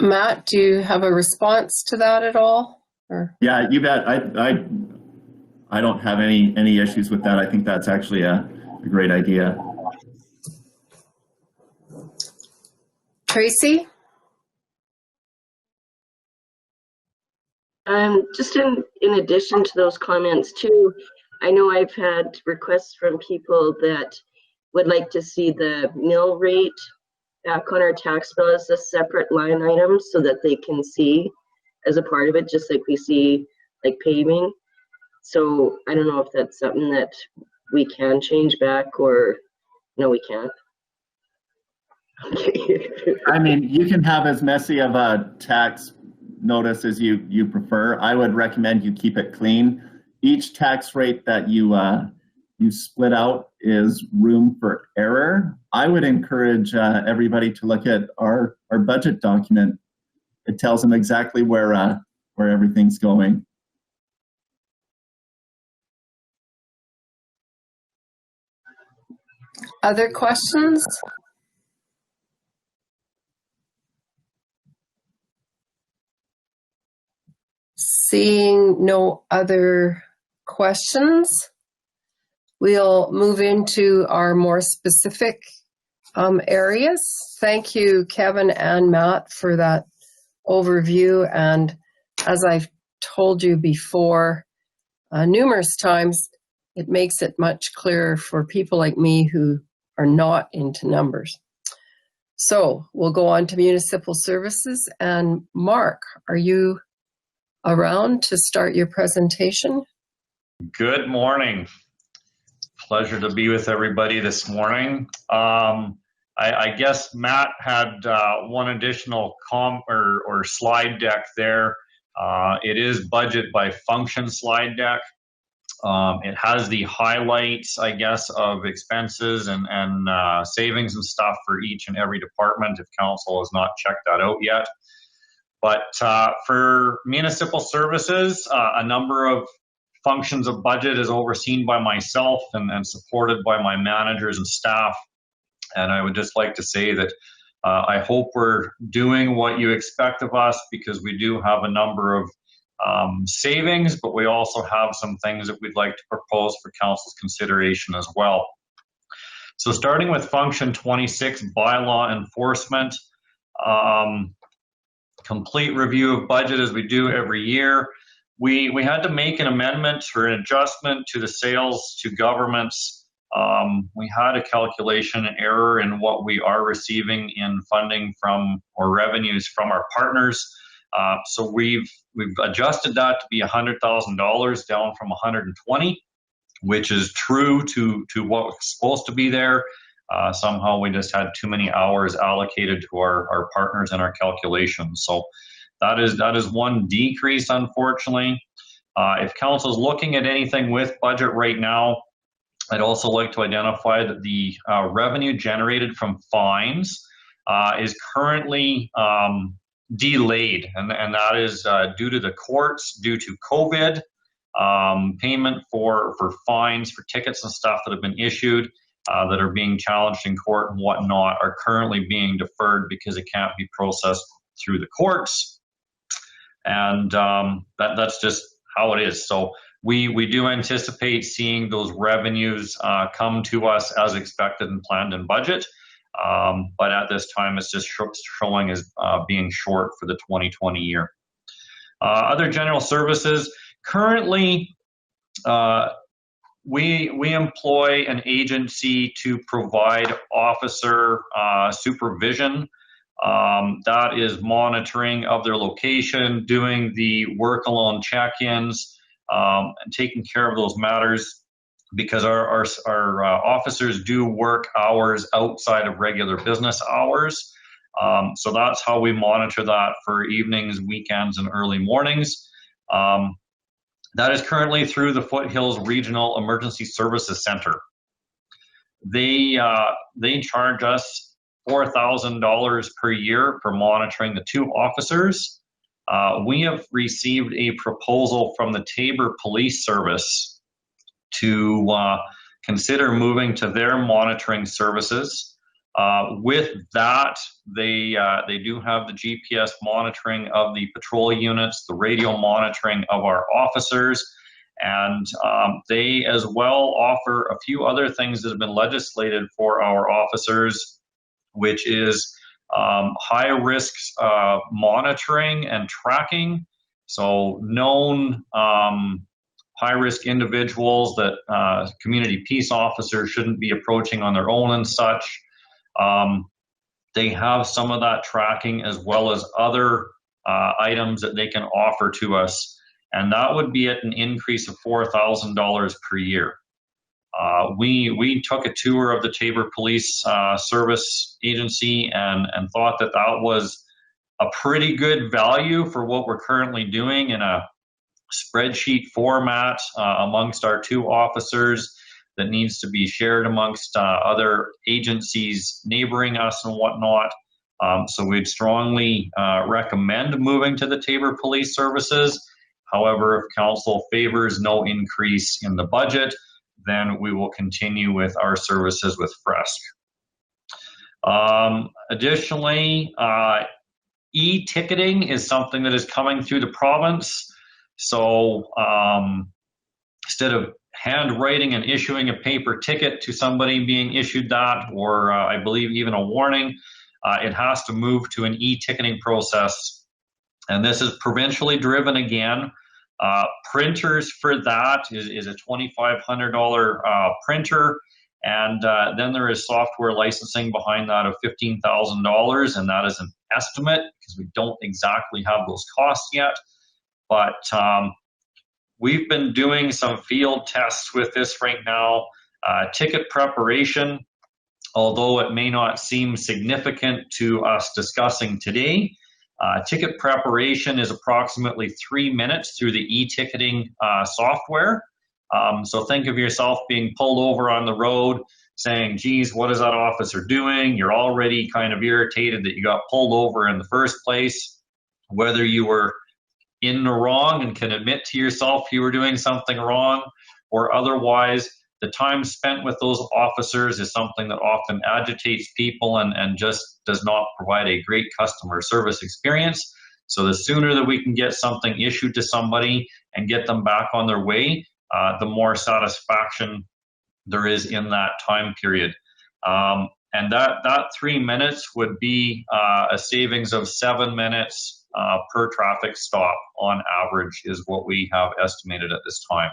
Matt, do you have a response to that at all? Or? Yeah, you bet. I don't have any issues with that. I think that's actually a great idea. Tracy? Just in addition to those comments too, I know I've had requests from people that would like to see the mill rate back on our tax bill as a separate line item so that they can see as a part of it, just like we see like paving. So I don't know if that's something that we can change back, or no, we can't. I mean, you can have as messy of a tax notice as you prefer. I would recommend you keep it clean. Each tax rate that you split out is room for error. I would encourage everybody to look at our budget document. It tells them exactly where everything's going. Other questions? Seeing no other questions, we'll move into our more specific areas. Thank you, Kevin and Matt, for that overview. And as I've told you before, numerous times, it makes it much clearer for people like me who are not into numbers. So we'll go on to municipal services. And Mark, are you around to start your presentation? Good morning. Pleasure to be with everybody this morning. I guess Matt had one additional or slide deck there. It is budget by function slide deck. It has the highlights, I guess, of expenses and savings and stuff for each and every department if council has not checked that out yet. But for municipal services, a number of functions of budget is overseen by myself and supported by my managers and staff. And I would just like to say that I hope we're doing what you expect of us, because we do have a number of savings, but we also have some things that we'd like to propose for council's consideration as well. So starting with function 26, bylaw enforcement. Complete review of budget as we do every year. We had to make an amendment or an adjustment to the sales to governments. We had a calculation error in what we are receiving in funding from or revenues from our partners. So we've adjusted that to be $100,000 down from 120, which is true to what was supposed to be there. Somehow we just had too many hours allocated to our partners in our calculations. So that is one decrease, unfortunately. If council is looking at anything with budget right now, I'd also like to identify that the revenue generated from fines is currently delayed, and that is due to the courts, due to COVID. Payment for fines for tickets and stuff that have been issued that are being challenged in court and whatnot are currently being deferred because it can't be processed through the courts. And that's just how it is. So we do anticipate seeing those revenues come to us as expected and planned in budget. But at this time, it's just showing as being short for the 2020 year. Other general services, currently, we employ an agency to provide officer supervision. That is monitoring of their location, doing the work alone check-ins, and taking care of those matters, because our officers do work hours outside of regular business hours. So that's how we monitor that for evenings, weekends, and early mornings. That is currently through the Foothills Regional Emergency Services Center. They charge us $4,000 per year for monitoring the 2 officers. We have received a proposal from the Taber Police Service to consider moving to their monitoring services. With that, they do have the GPS monitoring of the patrol units, the radio monitoring of our officers, and they as well offer a few other things that have been legislated for our officers, which is high risk monitoring and tracking. So known high risk individuals that community peace officers shouldn't be approaching on their own and such. They have some of that tracking as well as other items that they can offer to us. And that would be at an increase of $4,000 per year. We took a tour of the Taber Police Service Agency and thought that that was a pretty good value for what we're currently doing in a spreadsheet format amongst our 2 officers that needs to be shared amongst other agencies neighboring us and whatnot. So we'd strongly recommend moving to the Taber Police Services. However, if council favors no increase in the budget, then we will continue with our services with Fenske. Additionally, e-ticketing is something that is coming through the province. So instead of handwriting and issuing a paper ticket to somebody being issued that, or I believe even a warning, it has to move to an e-ticketing process. And this is provincially driven again. Printers for that is a $2,500 printer. And then there is software licensing behind that of $15,000. And that is an estimate because we don't exactly have those costs yet. But we've been doing some field tests with this right now. Ticket preparation, although it may not seem significant to us discussing today, ticket preparation is approximately 3 minutes through the e-ticketing software. So think of yourself being pulled over on the road saying, geez, what is that officer doing? You're already kind of irritated that you got pulled over in the first place, whether you were in the wrong and can admit to yourself you were doing something wrong, or otherwise the time spent with those officers is something that often agitates people and just does not provide a great customer service experience. So the sooner that we can get something issued to somebody and get them back on their way, the more satisfaction there is in that time period. And that 3 minutes would be a savings of 7 minutes per traffic stop on average is what we have estimated at this time.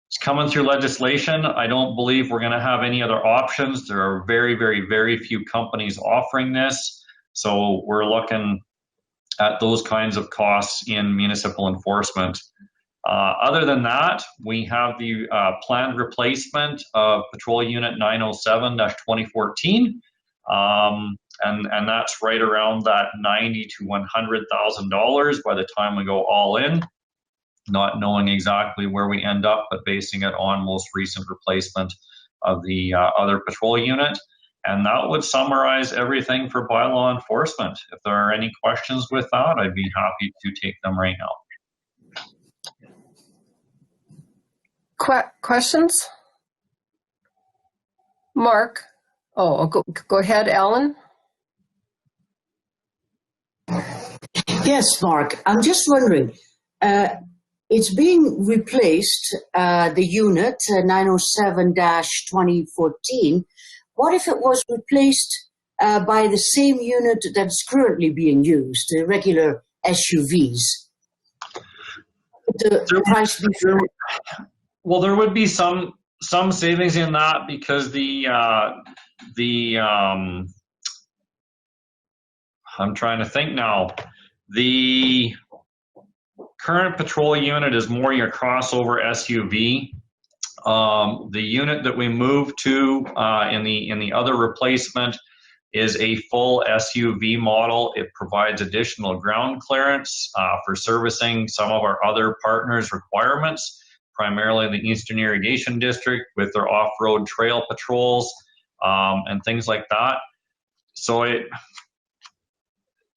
It's coming through legislation. I don't believe we're going to have any other options. There are very, very, very few companies offering this. So we're looking at those kinds of costs in municipal enforcement. Other than that, we have the planned replacement of Patrol Unit 907-2014. And that's right around that $90,000 to $100,000 by the time we go all in, not knowing exactly where we end up, but basing it on most recent replacement of the other patrol unit. And that would summarize everything for bylaw enforcement. If there are any questions with that, I'd be happy to take them right now. Questions? Mark? Oh, go ahead, Alan. Yes, Mark. I'm just wondering, it's being replaced, the unit 907-2014. What if it was replaced by the same unit that's currently being used, the regular SUVs? The price be fair? Well, there would be some savings in that because I'm trying to think now. The current patrol unit is more your crossover SUV. The unit that we moved to in the other replacement is a full SUV model. It provides additional ground clearance for servicing some of our other partners' requirements, primarily the Eastern Irrigation District with their off-road trail patrols and things like that. So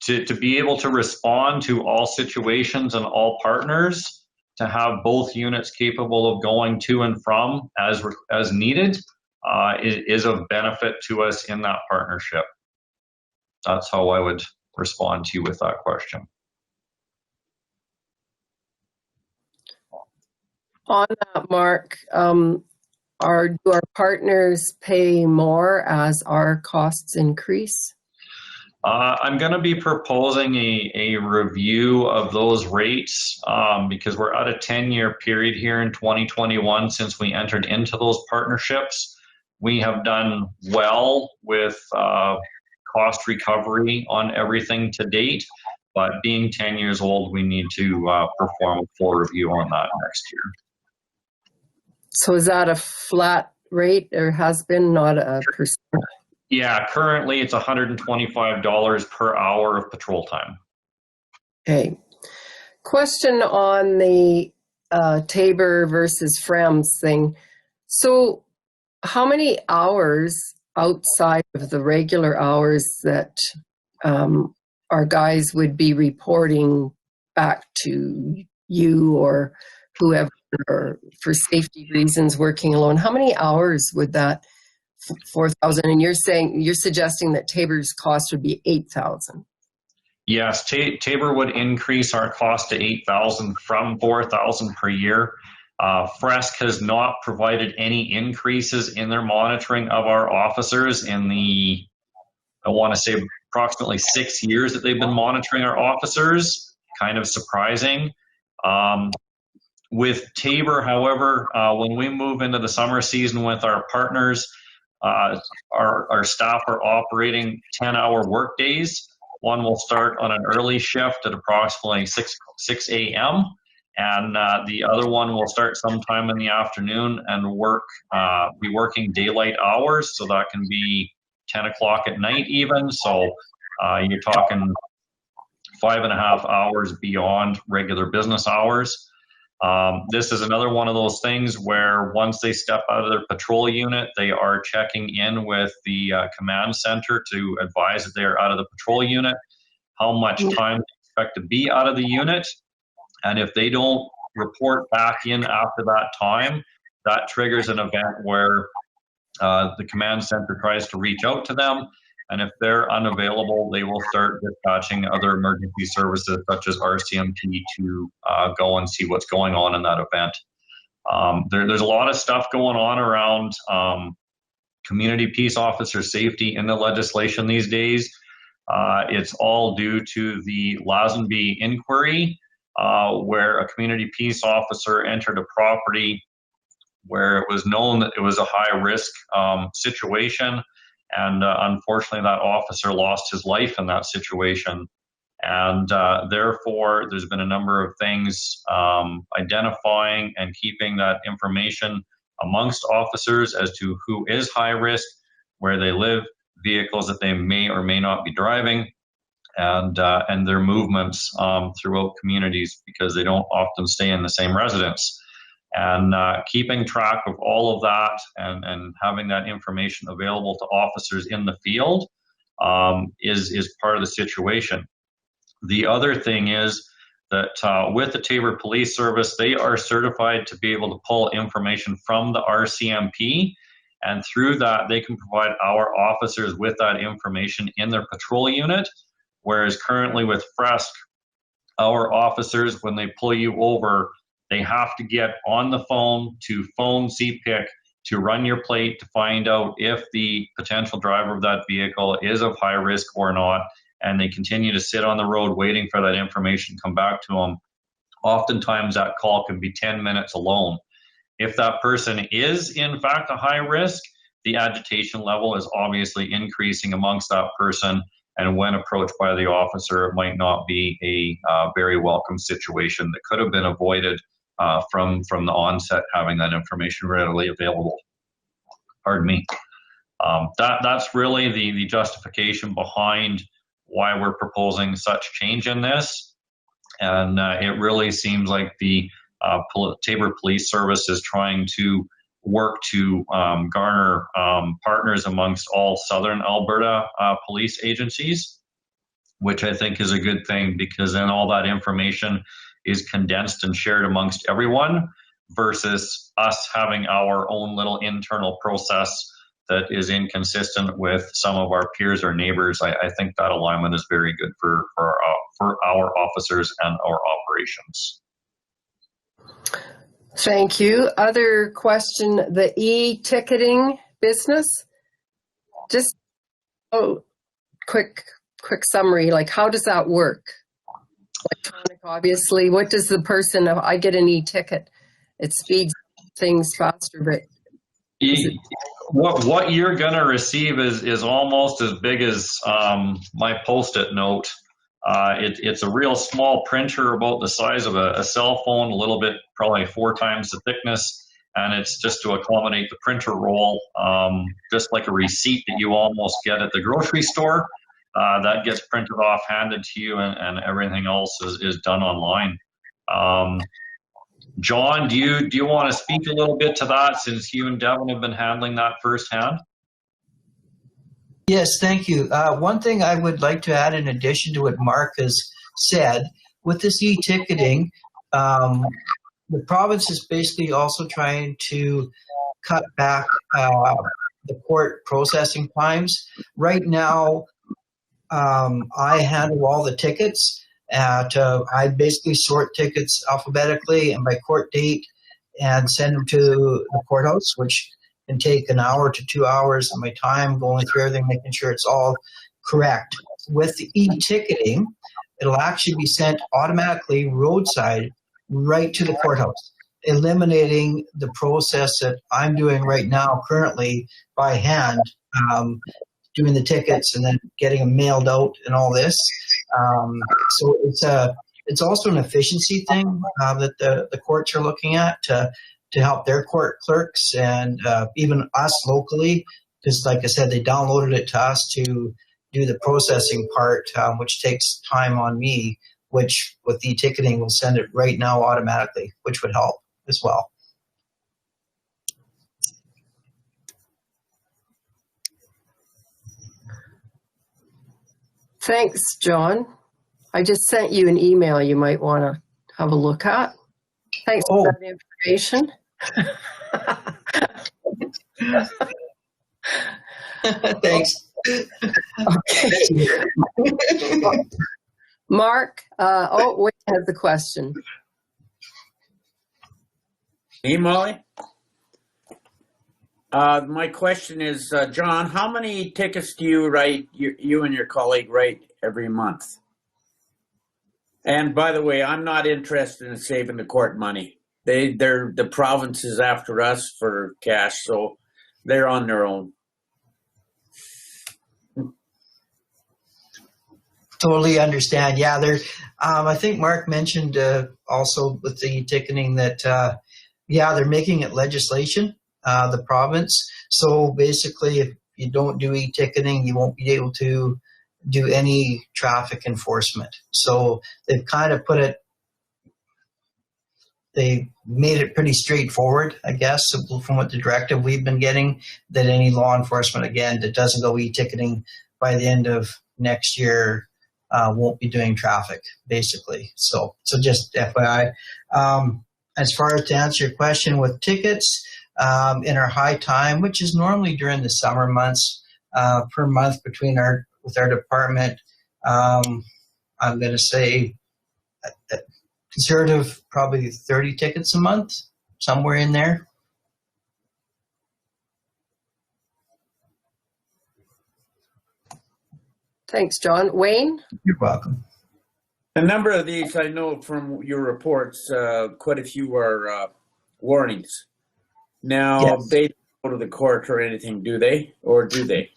to be able to respond to all situations and all partners, to have both units capable of going to and from as needed is of benefit to us in that partnership. That's how I would respond to you with that question. On that, Mark, do our partners pay more as our costs increase? I'm going to be proposing a review of those rates because we're at a 10-year period here in 2021 since we entered into those partnerships. We have done well with cost recovery on everything to date, but being 10 years old, we need to perform a full review on that next year. So is that a flat rate, or has been, not a percent? Yeah, currently it's $125 per hour of patrol time. Okay. Question on the Tabor versus Frems thing. So how many hours outside of the regular hours that our guys would be reporting back to you or whoever, or for safety reasons working alone, how many hours would that 4,000? And you're suggesting that Tabor's cost would be 8,000. Yes, Tabor would increase our cost to 8,000 from 4,000 per year. Fenske has not provided any increases in their monitoring of our officers in the, I want to say, approximately 6 years that they've been monitoring our officers. Kind of surprising. With Tabor, however, when we move into the summer season with our partners, our staff are operating 10-hour work days. One will start on an early shift at approximately 6 a.m. and the other one will start sometime in the afternoon and be working daylight hours, so that can be 10 o'clock at night even. So you're talking 5.5 hours beyond regular business hours. This is another one of those things where once they step out of their patrol unit, they are checking in with the command center to advise that they are out of the patrol unit, how much time they expect to be out of the unit. And if they don't report back in after that time, that triggers an event where the command center tries to reach out to them. And if they're unavailable, they will start dispatching other emergency services such as RCMP to go and see what's going on in that event. There's a lot of stuff going on around community peace officer safety in the legislation these days. It's all due to the Lazenby inquiry, where a community peace officer entered a property where it was known that it was a high-risk situation. And unfortunately, that officer lost his life in that situation. And therefore, there's been a number of things identifying and keeping that information amongst officers as to who is high risk, where they live, vehicles that they may or may not be driving, and their movements throughout communities, because they don't often stay in the same residence. And keeping track of all of that and having that information available to officers in the field is part of the situation. The other thing is that with the Tabor Police Service, they are certified to be able to pull information from the RCMP, and through that they can provide our officers with that information in their patrol unit, whereas currently with Fenske, our officers, when they pull you over, they have to get on the phone to phone CPIC to run your plate to find out if the potential driver of that vehicle is of high risk or not, and they continue to sit on the road waiting for that information to come back to them. Oftentimes that call can be 10 minutes alone. If that person is in fact a high risk, the agitation level is obviously increasing amongst that person, and when approached by the officer, it might not be a very welcome situation that could have been avoided from the onset, having that information readily available. Pardon me. That's really the justification behind why we're proposing such change in this. And it really seems like the Taber Police Service is trying to work to garner partners amongst all Southern Alberta police agencies, which I think is a good thing, because then all that information is condensed and shared amongst everyone, versus us having our own little internal process that is inconsistent with some of our peers or neighbors. I think that alignment is very good for our officers and our operations. Thank you. Other question, the e-ticketing business? Just quick summary, like how does that work? Electronic, obviously. What does the person, if I get an e-ticket, it speeds things faster, but what you're gonna receive is almost as big as my Post-it note. It's a real small printer, about the size of a cell phone, a little bit, probably 4 times the thickness, and it's just to accommodate the printer roll, just like a receipt that you almost get at the grocery store. That gets printed off, handed to you, and everything else is done online. John, do you want to speak a little bit to that, since you and Devin have been handling that firsthand? Yes, thank you. One thing I would like to add, in addition to what Mark has said, with this e-ticketing, the province is basically also trying to cut back the court processing times. Right now, I handle all the tickets. I basically sort tickets alphabetically and by court date and send them to the courthouse, which can take an hour to 2 hours of my time going through everything, making sure it's all correct. With the e-ticketing, it'll actually be sent automatically roadside right to the courthouse, eliminating the process that I'm doing right now currently by hand, doing the tickets and then getting them mailed out and all this. So it's also an efficiency thing that the courts are looking at to help their court clerks and even us locally, because like I said, they downloaded it to us to do the processing part, which takes time on me, which with e-ticketing will send it right now automatically, which would help as well. thanks, John. I just sent you an email you might want to have a look at. Thanks for that information. Thanks. Okay. Mark, Wayne has the question. Hey, Molly. My question is, John, how many tickets do you write, you and your colleague write every month? And by the way, I'm not interested in saving the court money. The province is after us for cash, so they're on their own. Totally understand. Yeah, I think Mark mentioned also with the ticketing that, yeah, they're making it legislation, the province. So basically, if you don't do e-ticketing, you won't be able to do any traffic enforcement. So they've kind of they made it pretty straightforward, I guess, from what the directive we've been getting, that any law enforcement, again, that doesn't go e-ticketing by the end of next year won't be doing traffic, basically. So just FYI. As far as to answer your question with tickets, in our high time, which is normally during the summer months, per month with our department, I'm going to say conservative, probably 30 tickets a month, somewhere in there. Thanks, John. Wayne? You're welcome. A number of these, I know from your reports, quite a few are warnings. Now, Yes. They don't go to the court or anything, do they? Or do they?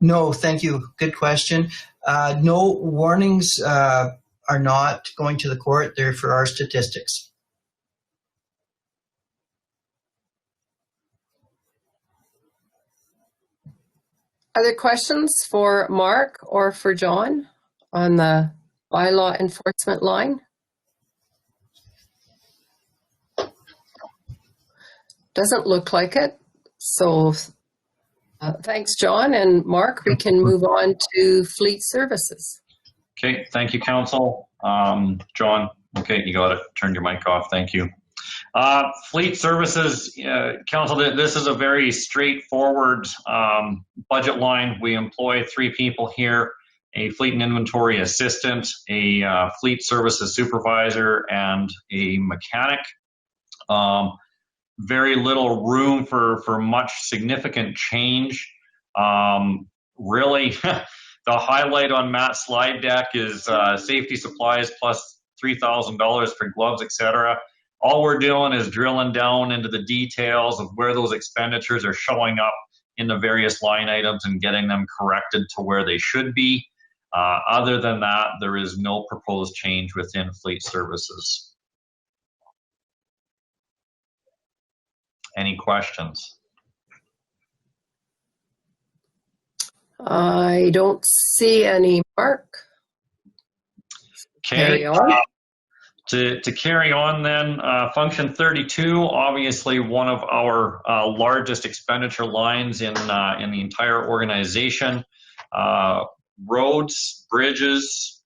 No, thank you. Good question. No, warnings are not going to the court. They're for our statistics. Other questions for Mark or for John on the bylaw enforcement line? Doesn't look like it. So thanks, John. And Mark, we can move on to fleet services. Okay, thank you, Council. John, okay, you got it. Turned your mic off. Thank you. Fleet services, Council, this is a very straightforward budget line. We employ 3 people here, a fleet and inventory assistant, a fleet services supervisor, and a mechanic. Very little room for much significant change. Really, the highlight on Matt's slide deck is safety supplies plus $3,000 for gloves, etc. All we're doing is drilling down into the details of where those expenditures are showing up in the various line items and getting them corrected to where they should be. Other than that, there is no proposed change within fleet services. Any questions? I don't see any, Mark. Okay. Carry on. To carry on then, function 32, obviously one of our largest expenditure lines in the entire organization. Roads, bridges,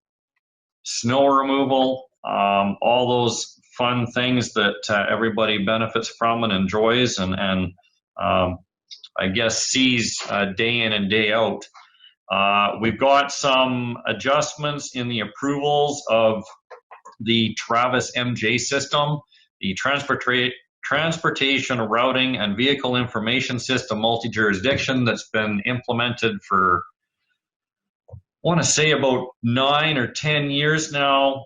snow removal, all those fun things that everybody benefits from and enjoys and I guess sees day in and day out. We've got some adjustments in the approvals of the Travis MJ system, the Transportation Routing and Vehicle Information System multi-jurisdiction that's been implemented for, I want to say, about 9 or 10 years now.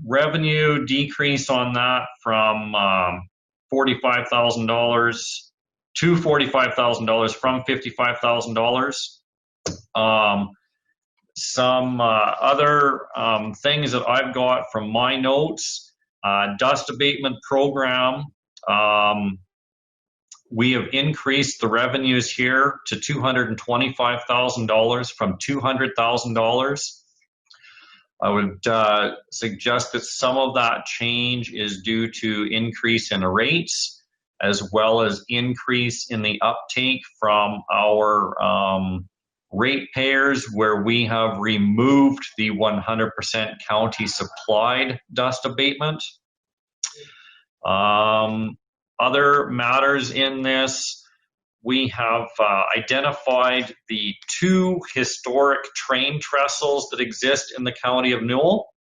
Revenue decrease on that from $45,000 to $45,000 from $55,000. Some other things that I've got from my notes, dust abatement program. We have increased the revenues here to $225,000 from $200,000. I would suggest that some of that change is due to increase in rates, as well as increase in the uptake from our ratepayers, where we have removed the 100% county supplied dust abatement. Other matters in this, we have identified the 2 historic train trestles that exist in the county of Newell.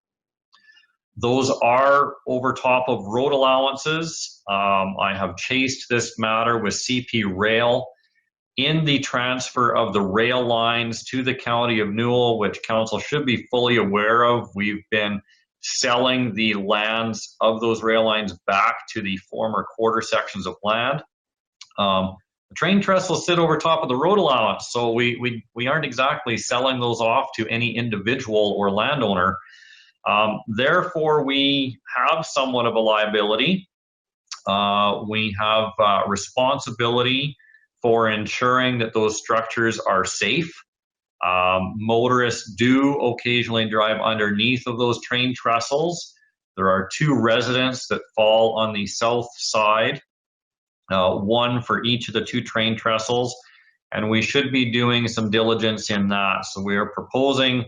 Those are over top of road allowances. I have chased this matter with CP Rail in the transfer of the rail lines to the county of Newell, which council should be fully aware of. We've been selling the lands of those rail lines back to the former quarter sections of land. The train trestles sit over top of the road allowance, so we aren't exactly selling those off to any individual or landowner. Therefore, we have somewhat of a liability. We have responsibility for ensuring that those structures are safe. Motorists do occasionally drive underneath of those train trestles. There are 2 residents that fall on the south side, 1 for each of the 2 train trestles, and we should be doing some diligence in that. So we are proposing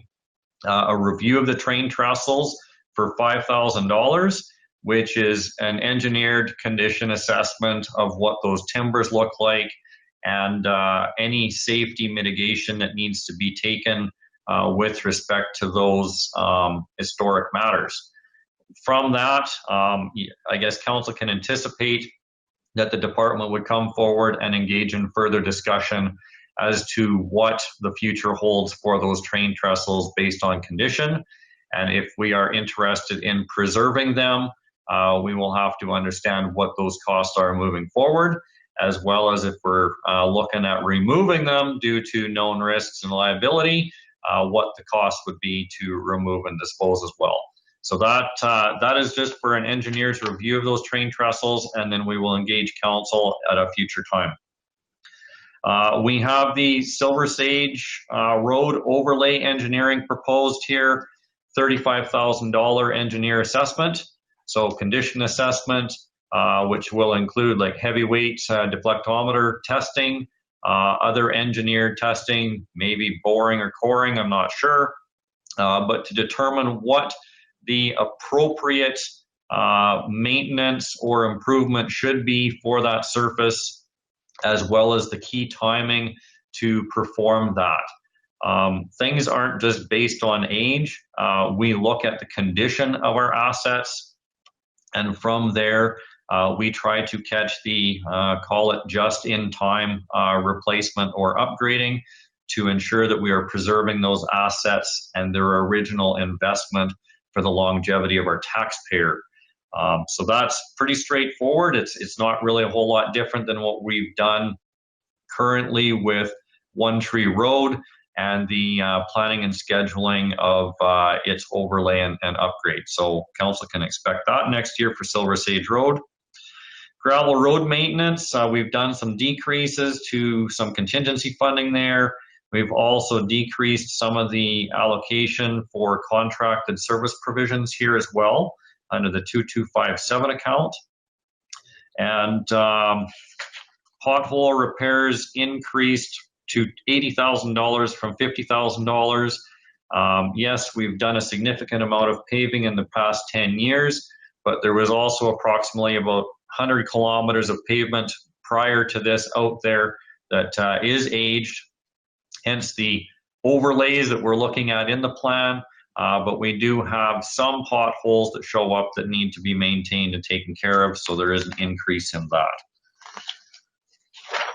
a review of the train trestles for $5,000, which is an engineered condition assessment of what those timbers look like and any safety mitigation that needs to be taken with respect to those historic matters. From that, I guess council can anticipate that the department would come forward and engage in further discussion as to what the future holds for those train trestles based on condition. And if we are interested in preserving them, we will have to understand what those costs are moving forward, as well as if we're looking at removing them due to known risks and liability, what the cost would be to remove and dispose as well. So that is just for an engineer's review of those train trestles, and then we will engage council at a future time. We have the Silver Sage Road overlay engineering proposed here, $35,000 engineer assessment. So condition assessment, which will include like heavyweight deflectometer testing, other engineered testing, maybe boring or coring, I'm not sure, but to determine what the appropriate maintenance or improvement should be for that surface, as well as the key timing to perform that. Things aren't just based on age. We look at the condition of our assets, and from there, we try to catch the, call it just-in-time replacement or upgrading to ensure that we are preserving those assets and their original investment for the longevity of our taxpayer. So that's pretty straightforward. It's not really a whole lot different than what we've done currently with One Tree Road and the planning and scheduling of its overlay and upgrade. So council can expect that next year for Silver Sage Road. Gravel road maintenance, we've done some decreases to some contingency funding there. We've also decreased some of the allocation for contracted service provisions here as well under the 2257 account. And pothole repairs increased to $80,000 from $50,000. Yes, we've done a significant amount of paving in the past 10 years, but there was also approximately about 100 kilometers of pavement prior to this out there that is aged, hence the overlays that we're looking at in the plan. But we do have some potholes that show up that need to be maintained and taken care of, so there is an increase in that.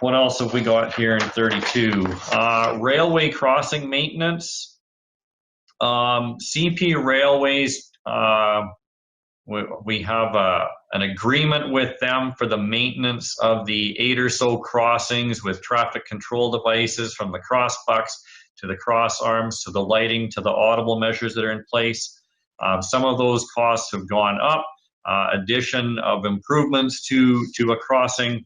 What else have we got here in 32? Railway crossing maintenance. CP Railways, we have an agreement with them for the maintenance of the 8 or so crossings with traffic control devices, from the crossbucks to the cross arms to the lighting to the audible measures that are in place. Some of those costs have gone up. Addition of improvements to a crossing,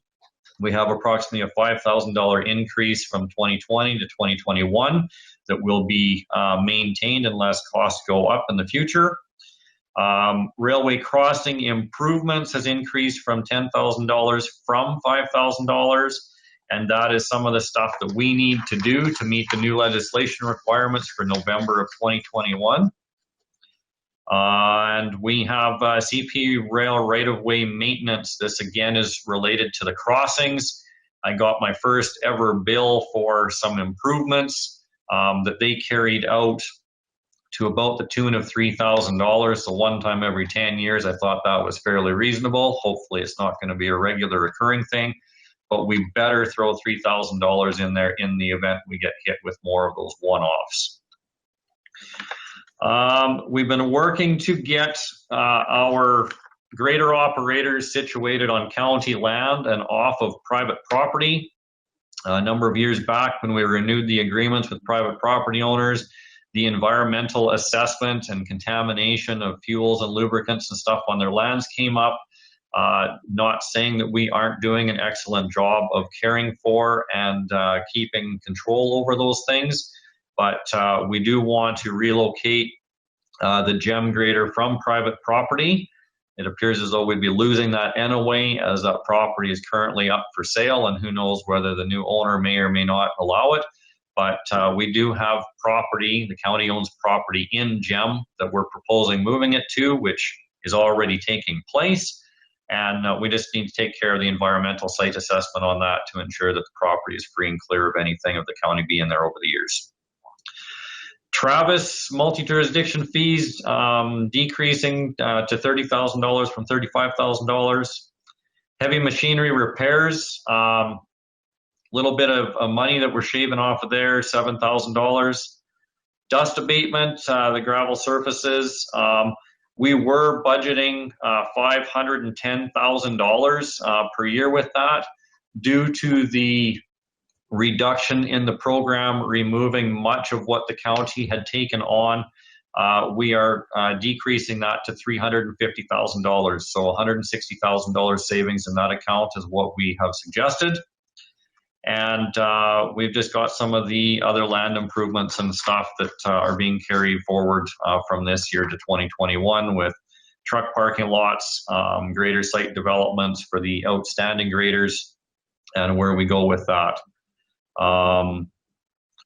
we have approximately a $5,000 increase from 2020 to 2021 that will be maintained unless costs go up in the future. Railway crossing improvements has increased from $10,000 from $5,000, and that is some of the stuff that we need to do to meet the new legislation requirements for November of 2021. And we have CP Rail right-of-way maintenance. This again is related to the crossings. I got my first ever bill for some improvements that they carried out to about the tune of $3,000. So one time every 10 years, I thought that was fairly reasonable. Hopefully it's not going to be a regular recurring thing, but we better throw $3,000 in there in the event we get hit with more of those one-offs. We've been working to get our grader operators situated on county land and off of private property. A number of years back when we renewed the agreements with private property owners, the environmental assessment and contamination of fuels and lubricants and stuff on their lands came up. Not saying that we aren't doing an excellent job of caring for and keeping control over those things, but we do want to relocate the gem grader from private property. It appears as though we'd be losing that anyway, as that property is currently up for sale, and who knows whether the new owner may or may not allow it. But we do have property, the county owns property in GEM that we're proposing moving it to, which is already taking place. And we just need to take care of the environmental site assessment on that to ensure that the property is free and clear of anything of the county being there over the years. Travis multi-jurisdiction fees decreasing to $30,000 from $35,000. Heavy machinery repairs, little bit of money that we're shaving off of there, $7,000. Dust abatement, the gravel surfaces, we were budgeting $510,000 per year with that. Due to the reduction in the program, removing much of what the county had taken on, we are decreasing that to $350,000. So $160,000 savings in that account is what we have suggested. And we've just got some of the other land improvements and stuff that are being carried forward from this year to 2021 with truck parking lots, grader site developments for the outstanding graders, and where we go with that.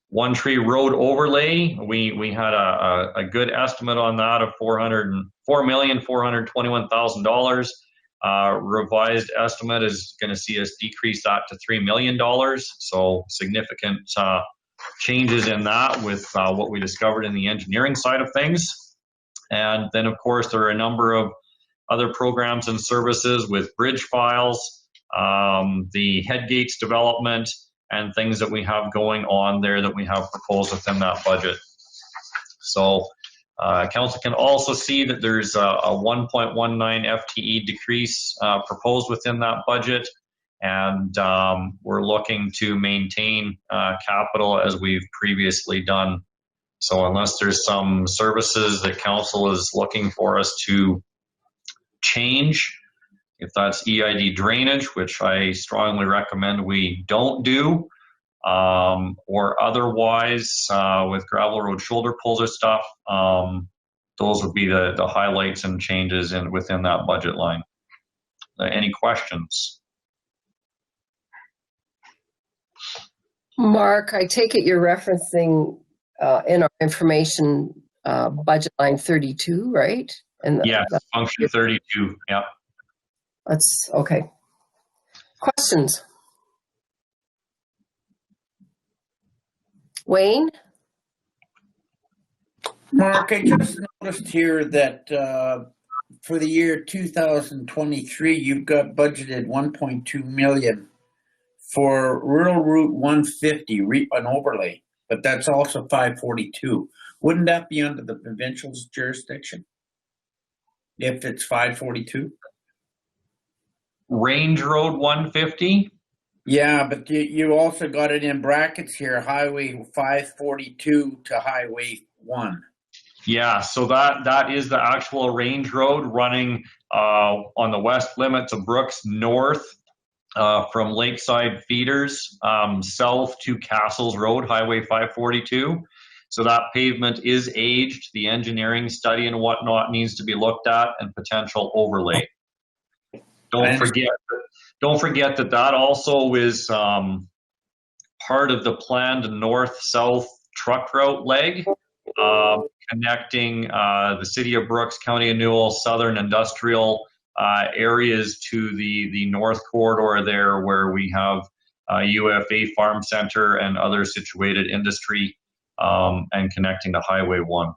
One Tree Road overlay, we had a good estimate on that of $4,421,000. Revised estimate is going to see us decrease that to $3 million. So significant changes in that with what we discovered in the engineering side of things. And then, of course, there are a number of other programs and services with bridge files, the headgates development, and things that we have going on there that we have proposed within that budget. So council can also see that there's a 1.19 FTE decrease proposed within that budget, and we're looking to maintain capital as we've previously done. So unless there's some services that council is looking for us to change, if that's EID drainage, which I strongly recommend we don't do, or otherwise with gravel road shoulder pulls stuff, those would be the highlights and changes within that budget line. Any questions? Mark, I take it you're referencing in our information budget line 32, right? And yes, function 32, yeah. That's okay. Questions? Wayne? Mark, I just noticed here that for the year 2023, you've got budgeted 1.2 million for Rural Route 150, an overlay, but that's also 542. Wouldn't that be under the provincial's jurisdiction if it's 542? Range Road 150? Yeah, but you also got it in brackets here, Highway 542 to Highway 1. Yeah, So that is the actual range road running on the west limits of Brooks north from Lakeside Feeders south to Castles Road, Highway 542. So that pavement is aged. The engineering study and whatnot needs to be looked at, and potential overlay. Don't forget that also is part of the planned north-south truck route leg connecting the city of Brooks, County of Newell, southern industrial areas to the north corridor there, where we have UFA Farm Center and other situated industry, and connecting to Highway 1.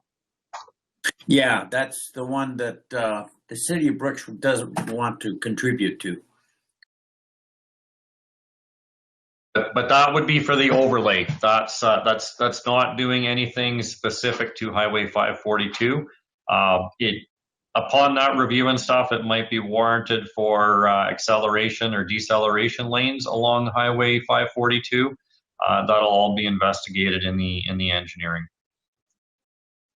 Yeah, that's the one that the city of Brooks doesn't want to contribute to. But that would be for the overlay. That's not doing anything specific to Highway 542. Upon that review and stuff, it might be warranted for acceleration or deceleration lanes along Highway 542. That'll all be investigated in the engineering.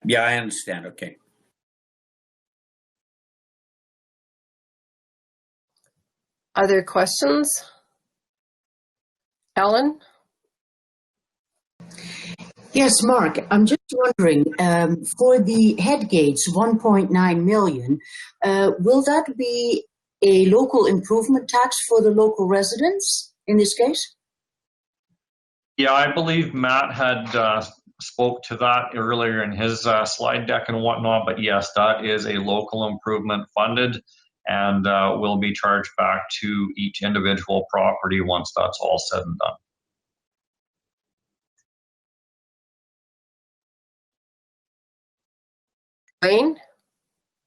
Yeah, I understand. Okay. Other questions? Ellen? Yes, Mark, I'm just wondering, for the headgates, 1.9 million, will that be a local improvement tax for the local residents in this case? Yeah, I believe Matt had spoke to that earlier in his slide deck and whatnot, but yes, that is a local improvement funded and will be charged back to each individual property once that's all said and done.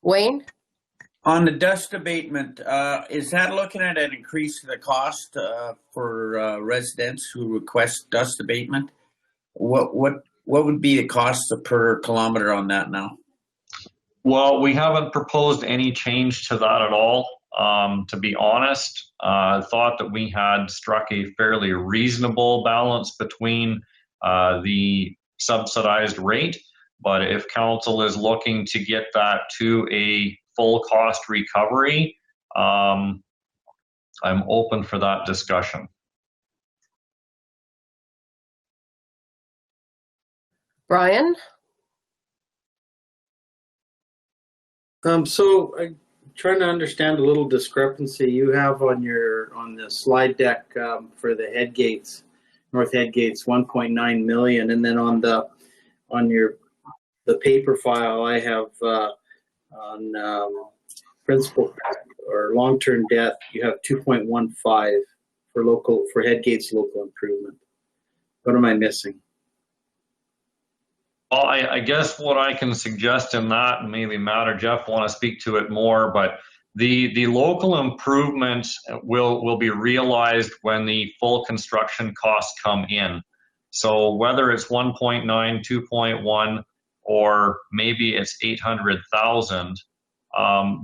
Wayne? On the dust abatement, is that looking at an increase in the cost for residents who request dust abatement? What would be the cost per kilometer on that now? Well, we haven't proposed any change to that at all. To be honest, I thought that we had struck a fairly reasonable balance between the subsidized rate. But if council is looking to get that to a full cost recovery, I'm open for that discussion. Brian? So I'm trying to understand a little discrepancy you have on the slide deck for the head gates, north head gates, 1.9 million, and then on the paper file I have on principal or long-term debt, you have 2.15 for head gates local improvement. What am I missing? Well, I guess what I can suggest in that, and maybe Matt or Jeff want to speak to it more, but the local improvements will be realized when the full construction costs come in. So whether it's 1.9, 2.1, or maybe it's 800,000,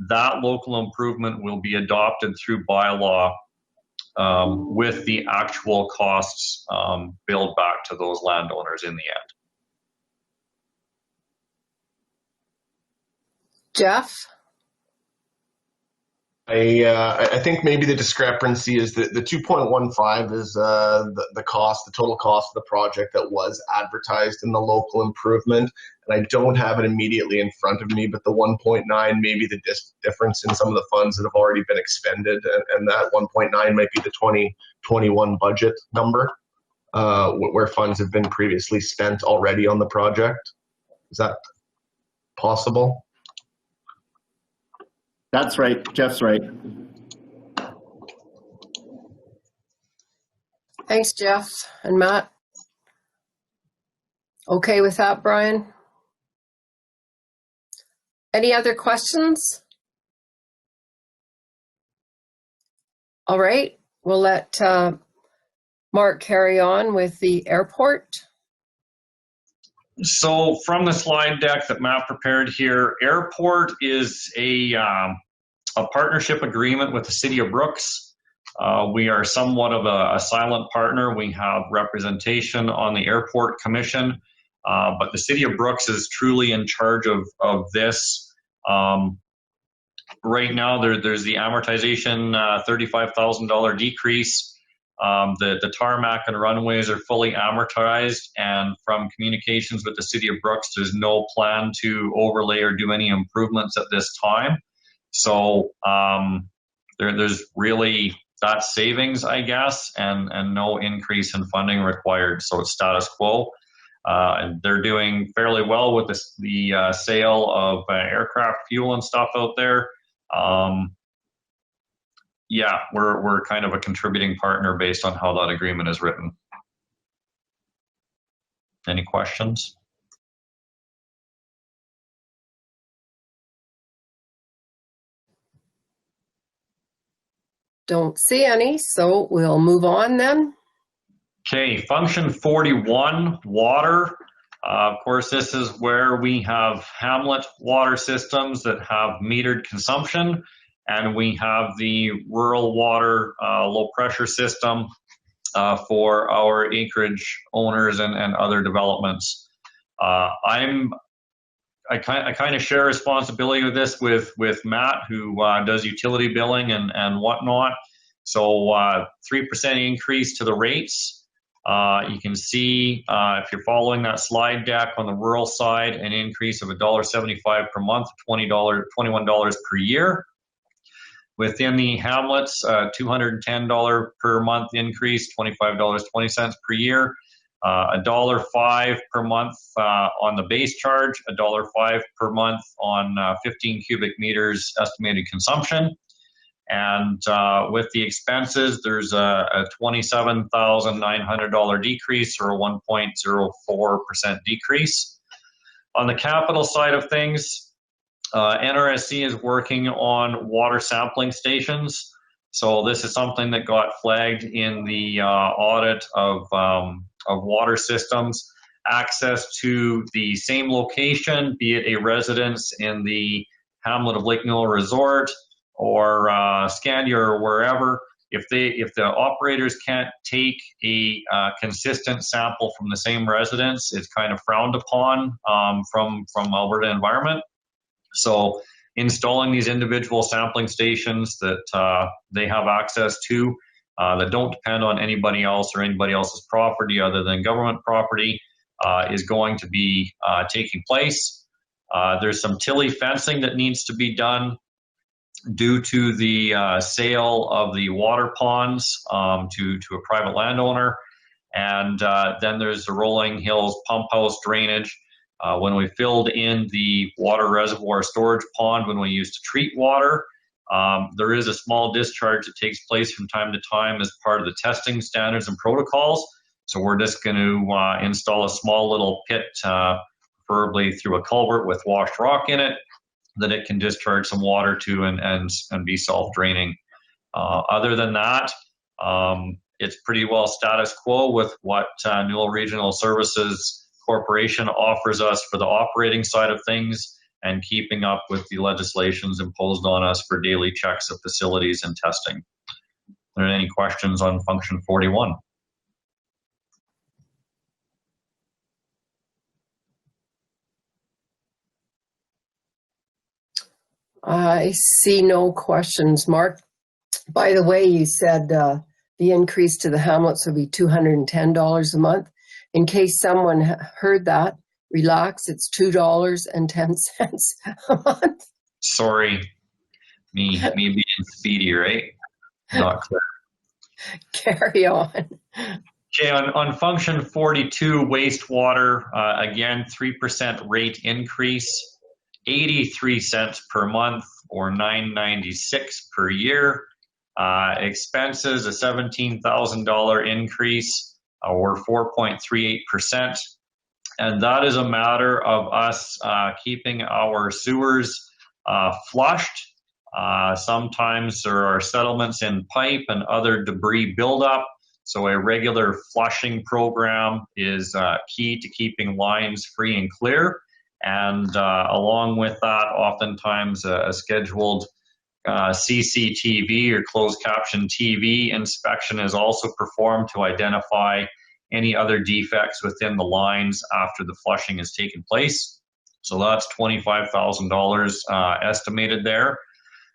that local improvement will be adopted through bylaw with the actual costs billed back to those landowners in the end. Jeff? I think maybe the discrepancy is that the 2.15 is the cost, the total cost of the project that was advertised in the local improvement. And I don't have it immediately in front of me, but the 1.9 may be the difference in some of the funds that have already been expended. And that 1.9 might be the 2021 budget number, where funds have been previously spent already on the project. Is that possible? That's right. Jeff's right. Thanks, Jeff and Matt. Okay with that, Brian? Any other questions? All right, we'll let Mark carry on with the airport. So from the slide deck that Matt prepared here, airport is a partnership agreement with the City of Brooks. We are somewhat of a silent partner. We have representation on the airport commission, but the City of Brooks is truly in charge of this. Right now, there's the amortization $35,000 decrease. The tarmac and runways are fully amortized, and from communications with the City of Brooks, there's no plan to overlay or do any improvements at this time. So there's really that savings, I guess, and no increase in funding required. So it's status quo. And they're doing fairly well with the sale of aircraft fuel and stuff out there. Yeah, we're kind of a contributing partner based on how that agreement is written. Any questions? Don't see any, so we'll move on then. Okay, function 41, water. Of course, this is where we have hamlet water systems that have metered consumption, and we have the rural water low pressure system for our acreage owners and other developments. I kind of share responsibility with this with Matt, who does utility billing and whatnot. So 3% increase to the rates. You can see if you're following that slide deck on the rural side, an increase of $1.75 per month, $21 per year. Within the hamlets, $210 per month increase, $25.20 per year. $1.05 per month on the base charge, $1.05 per month on 15 cubic meters estimated consumption. And with the expenses, there's a $27,900 decrease, or a 1.04% decrease. On the capital side of things, NRSC is working on water sampling stations. So this is something that got flagged in the audit of water systems. Access to the same location, be it a residence in the hamlet of Lake Newell Resort or Scandia or wherever, if the operators can't take a consistent sample from the same residence, it's kind of frowned upon from Alberta Environment. So installing these individual sampling stations that they have access to that don't depend on anybody else or anybody else's property other than government property is going to be taking place. There's some tilly fencing that needs to be done due to the sale of the water ponds to a private landowner. And then there's the Rolling Hills pump house drainage. When we filled in the water reservoir storage pond when we used to treat water, there is a small discharge that takes place from time to time as part of the testing standards and protocols. So we're just going to install a small little pit, preferably through a culvert with washed rock in it, that it can discharge some water to and be self-draining. Other than that, it's pretty well status quo with what Newell Regional Services Corporation offers us for the operating side of things, and keeping up with the legislations imposed on us for daily checks of facilities and testing. Are there any questions on function 41? I see no questions, Mark. By the way, you said the increase to the hamlets will be $210 a month. In case someone heard that, relax, it's $2.10 a month. Sorry, me being speedy, right? Not clear. Carry on. Okay, on function 42, wastewater, again, 3% rate increase, 83 cents per month or $9.96 per year. Expenses, a $17,000 increase or 4.38%. And that is a matter of us keeping our sewers flushed. Sometimes there are settlements in pipe and other debris buildup. So a regular flushing program is key to keeping lines free and clear. And along with that, oftentimes a scheduled CCTV or closed caption TV inspection is also performed to identify any other defects within the lines after the flushing has taken place. So that's $25,000 estimated there.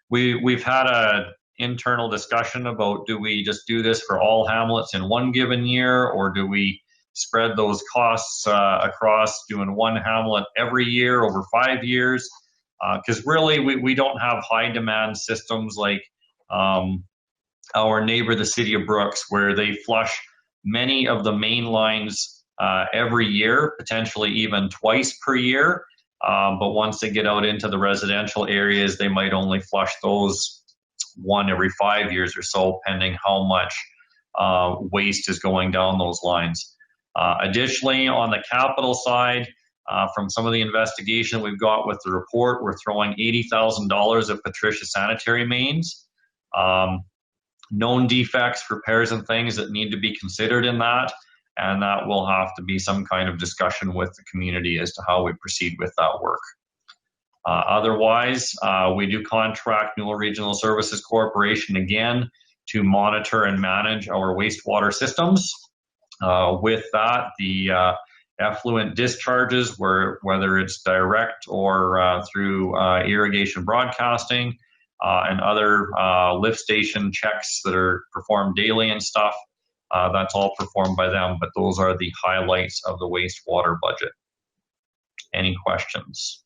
We've had an internal discussion about, do we just do this for all hamlets in one given year, or do we spread those costs across doing one hamlet every year over 5 years? Because really we don't have high demand systems like our neighbor, the city of Brooks, where they flush many of the main lines every year, potentially even twice per year. But once they get out into the residential areas, they might only flush those one every 5 years or so, pending how much waste is going down those lines. Additionally, on the capital side, from some of the investigation we've got with the report, we're throwing $80,000 at Patricia sanitary mains. Known defects, repairs and things that need to be considered in that, and that will have to be some kind of discussion with the community as to how we proceed with that work. Otherwise, we do contract Newell Regional Services Corporation again to monitor and manage our wastewater systems. With that, the effluent discharges, whether it's direct or through irrigation broadcasting, and other lift station checks that are performed daily and stuff, that's all performed by them, but those are the highlights of the wastewater budget. Any questions?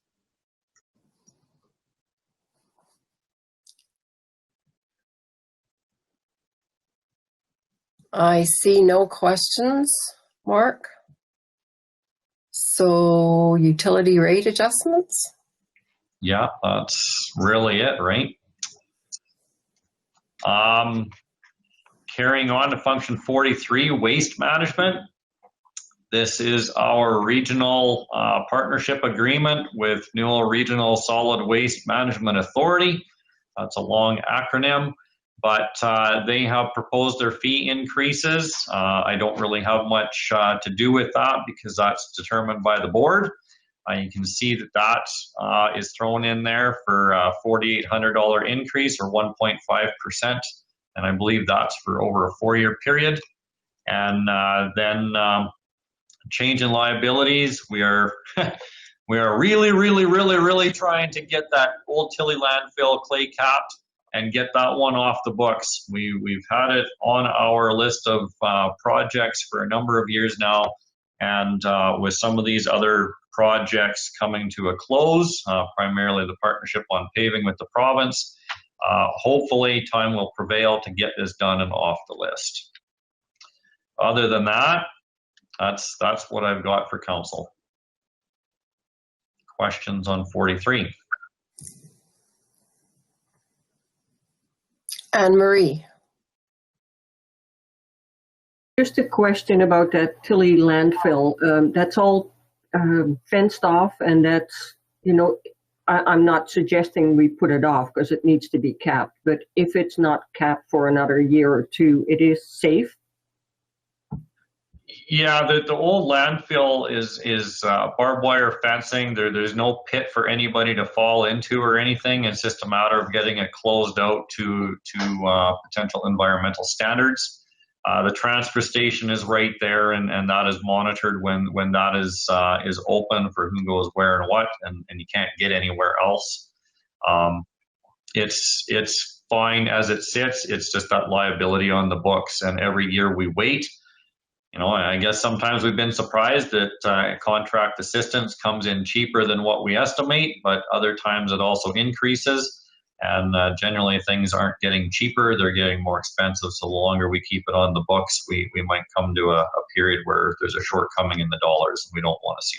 I see no questions, Mark. So utility rate adjustments? Yeah, that's really it, right? Carrying on to function 43, waste management. This is our regional partnership agreement with Newell Regional Solid Waste Management Authority. That's a long acronym, but they have proposed their fee increases. I don't really have much to do with that because that's determined by the board. You can see that that is thrown in there for a $4,800 increase or 1.5%. And I believe that's for over a 4-year period. And then change in liabilities, we are really trying to get that old Tilly landfill clay capped and get that one off the books. We've had it on our list of projects for a number of years now, And with some of these other projects coming to a close, primarily the partnership on paving with the province, hopefully time will prevail to get this done and off the list. Other than that, that's what I've got for council. Questions on 43? Anne-Marie. Just a question about that Tilly landfill. That's all fenced off, and that's, you know, I'm not suggesting we put it off because it needs to be capped, but if it's not capped for another year or two, it is safe? Yeah, the old landfill is barbed wire fencing. There's no pit for anybody to fall into or anything. It's just a matter of getting it closed out to potential environmental standards. The transfer station is right there, and that is monitored when that is open for who goes where and what, and you can't get anywhere else. It's fine as it sits. It's just that liability on the books, and every year we wait. You know, I guess sometimes we've been surprised that contract assistance comes in cheaper than what we estimate, but other times it also increases. And generally things aren't getting cheaper, they're getting more expensive. So the longer we keep it on the books, we might come to a period where there's a shortcoming in the dollars, and we don't want to see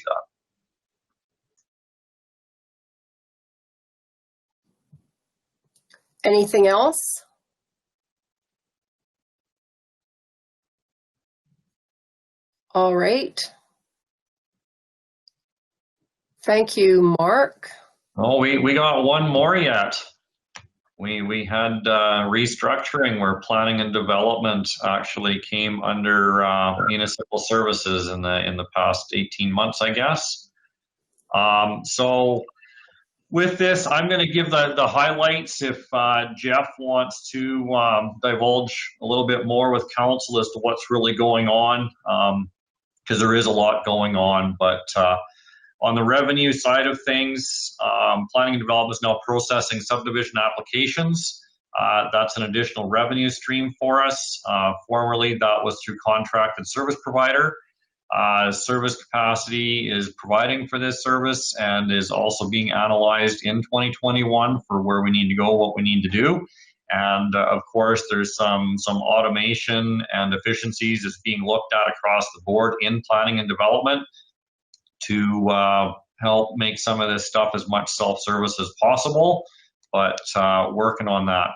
that. Anything else? All right. Thank you, Mark. Oh, we got one more yet. We had restructuring where planning and development actually came under municipal services in the past 18 months, I guess. So with this, I'm going to give the highlights if Jeff wants to divulge a little bit more with council as to what's really going on, because there is a lot going on. But on the revenue side of things, planning and development is now processing subdivision applications. That's an additional revenue stream for us. Formerly, that was through contracted service provider. Service capacity is providing for this service and is also being analyzed in 2021 for where we need to go, what we need to do. And of course, there's some automation and efficiencies that's being looked at across the board in planning and development to help make some of this stuff as much self-service as possible, but working on that.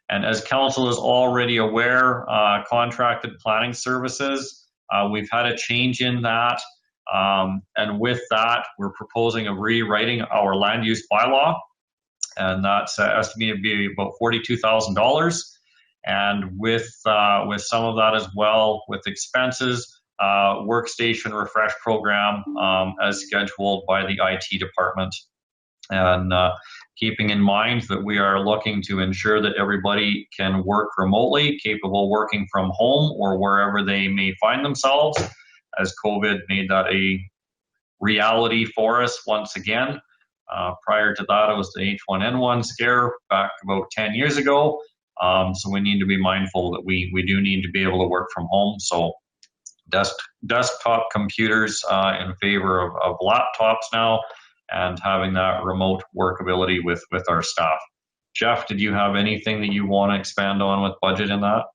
And as council is already aware, contracted planning services, we've had a change in that. And with that, we're proposing of rewriting our land use bylaw, and that's estimated to be about $42,000. And with some of that as well, with expenses, workstation refresh program as scheduled by the IT department. And keeping in mind that we are looking to ensure that everybody can work remotely, capable of working from home or wherever they may find themselves, as COVID made that a reality for us once again. Prior to that, it was the H1N1 scare back about 10 years ago. So we need to be mindful that we do need to be able to work from home. So desktop computers in favor of laptops now, and having that remote workability with our staff. Jeff, did you have anything that you want to expand on with budget in that?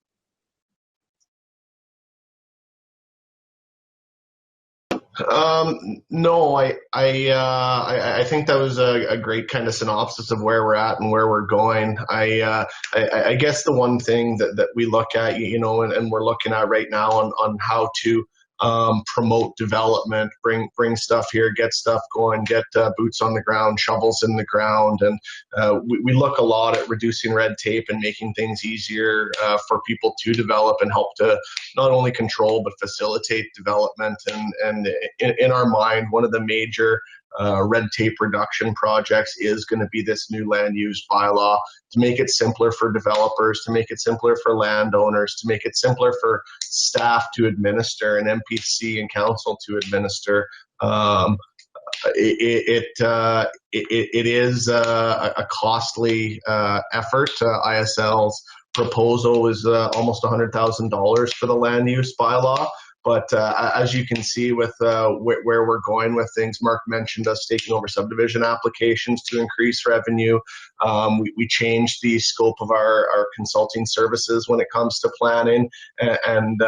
No, I think that was a great kind of synopsis of where we're at and where we're going. I guess the one thing that we look at, you know, and we're looking at right now on how to promote development, bring stuff here, get stuff going, get boots on the ground, shovels in the ground, and we look a lot at reducing red tape and making things easier for people to develop and help to not only control but facilitate development. And in our mind, one of the major red tape reduction projects is going to be this new land use bylaw, to make it simpler for developers, to make it simpler for landowners, to make it simpler for staff to administer and MPC and council to administer. It is a costly effort. ISL's proposal is almost $100,000 for the land use bylaw. But as you can see with where we're going with things, Mark mentioned us taking over subdivision applications to increase revenue. We changed the scope of our consulting services when it comes to planning, and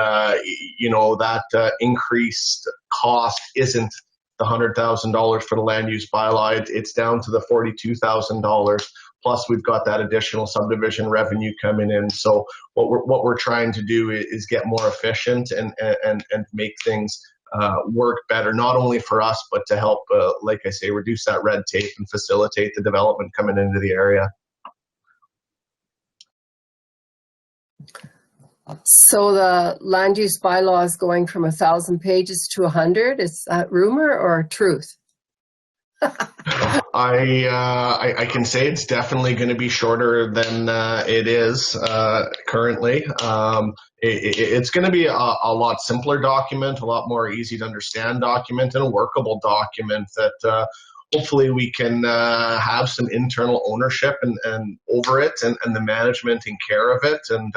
you know, that increased cost isn't the $100,000 for the land use bylaw. It's down to the $42,000. Plus, we've got that additional subdivision revenue coming in. So what we're trying to do is get more efficient and make things work better, not only for us, but to help, like I say, reduce that red tape and facilitate the development coming into the area. So the land use bylaw is going from 1,000 pages to 100. Is that rumor or truth? I can say it's definitely going to be shorter than it is currently. It's going to be a lot simpler document, a lot more easy to understand document, and a workable document that hopefully we can have some internal ownership and over it, and the management and care of it. And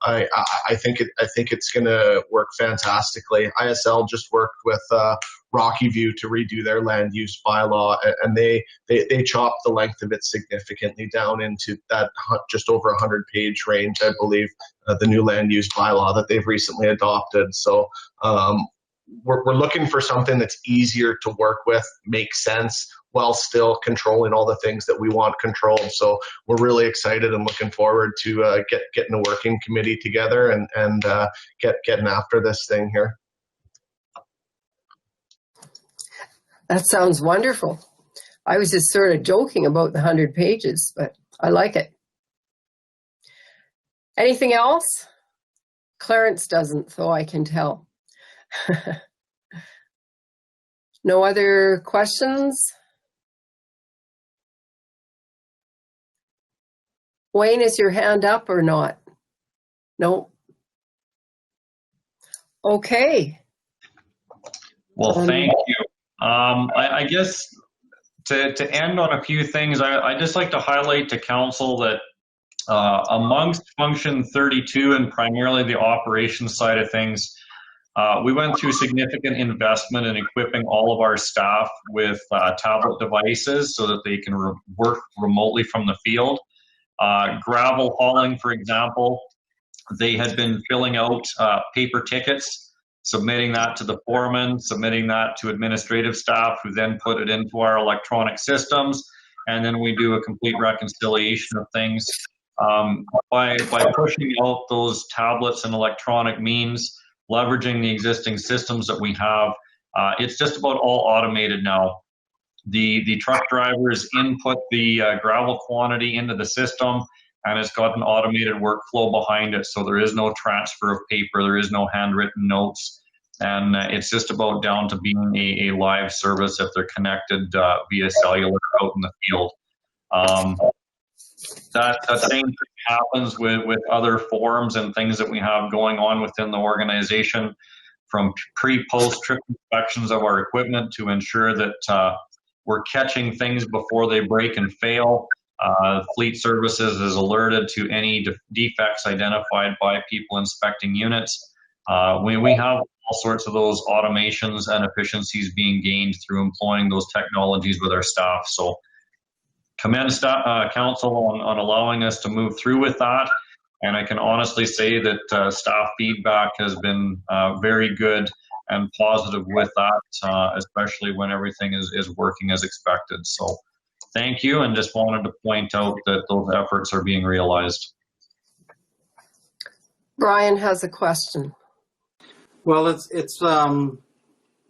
I think it's going to work fantastically. ISL just worked with Rocky View to redo their land use bylaw, and they chopped the length of it significantly down into that just over 100-page range, I believe, the new land use bylaw that they've recently adopted. So we're looking for something that's easier to work with, makes sense, while still controlling all the things that we want controlled. So we're really excited and looking forward to getting a working committee together and getting after this thing here. That sounds wonderful. I was just sort of joking about the 100 pages, but I like it. Anything else? Clarence doesn't, though, I can tell. No other questions? Wayne, is your hand up or not? No. Okay. Well, thank you. I guess to end on a few things, I'd just like to highlight to council that amongst Function 32 and primarily the operations side of things, we went through significant investment in equipping all of our staff with tablet devices so that they can work remotely from the field. Gravel hauling, for example, they had been filling out paper tickets, submitting that to the foreman, submitting that to administrative staff, who then put it into our electronic systems, and then we do a complete reconciliation of things. By pushing out those tablets and electronic means, leveraging the existing systems that we have, it's just about all automated now. The truck drivers input the gravel quantity into the system, and it's got an automated workflow behind it. So there is no transfer of paper, there is no handwritten notes, and it's just about down to being a live service if they're connected via cellular out in the field. That same thing happens with other forums and things that we have going on within the organization, from pre-post trip inspections of our equipment to ensure that we're catching things before they break and fail. Fleet Services is alerted to any defects identified by people inspecting units. We have all sorts of those automations and efficiencies being gained through employing those technologies with our staff. So commend council on allowing us to move through with that. And I can honestly say that staff feedback has been very good and positive with that, especially when everything is working as expected. So thank you, and just wanted to point out that those efforts are being realized. Brian has a question. Well, it's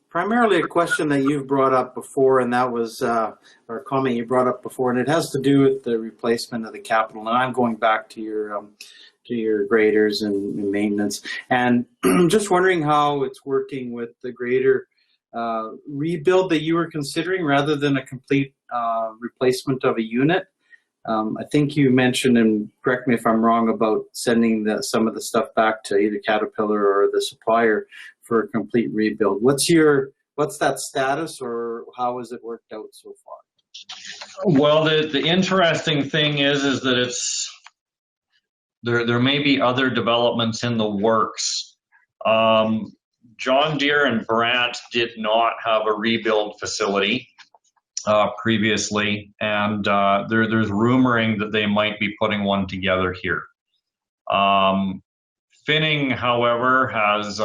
primarily a question that you've brought up before, and that was or a comment you brought up before, and it has to do with the replacement of the capital. And I'm going back to your graders and maintenance, and just wondering how it's working with the grader rebuild that you were considering rather than a complete replacement of a unit. I think you mentioned, and correct me if I'm wrong, about sending some of the stuff back to either Caterpillar or the supplier for a complete rebuild. What's that status, or how has it worked out so far? Well, the interesting thing is that there may be other developments in the works. John Deere and Brandt did not have a rebuild facility previously, and there's rumoring that they might be putting one together here. Finning, however, has,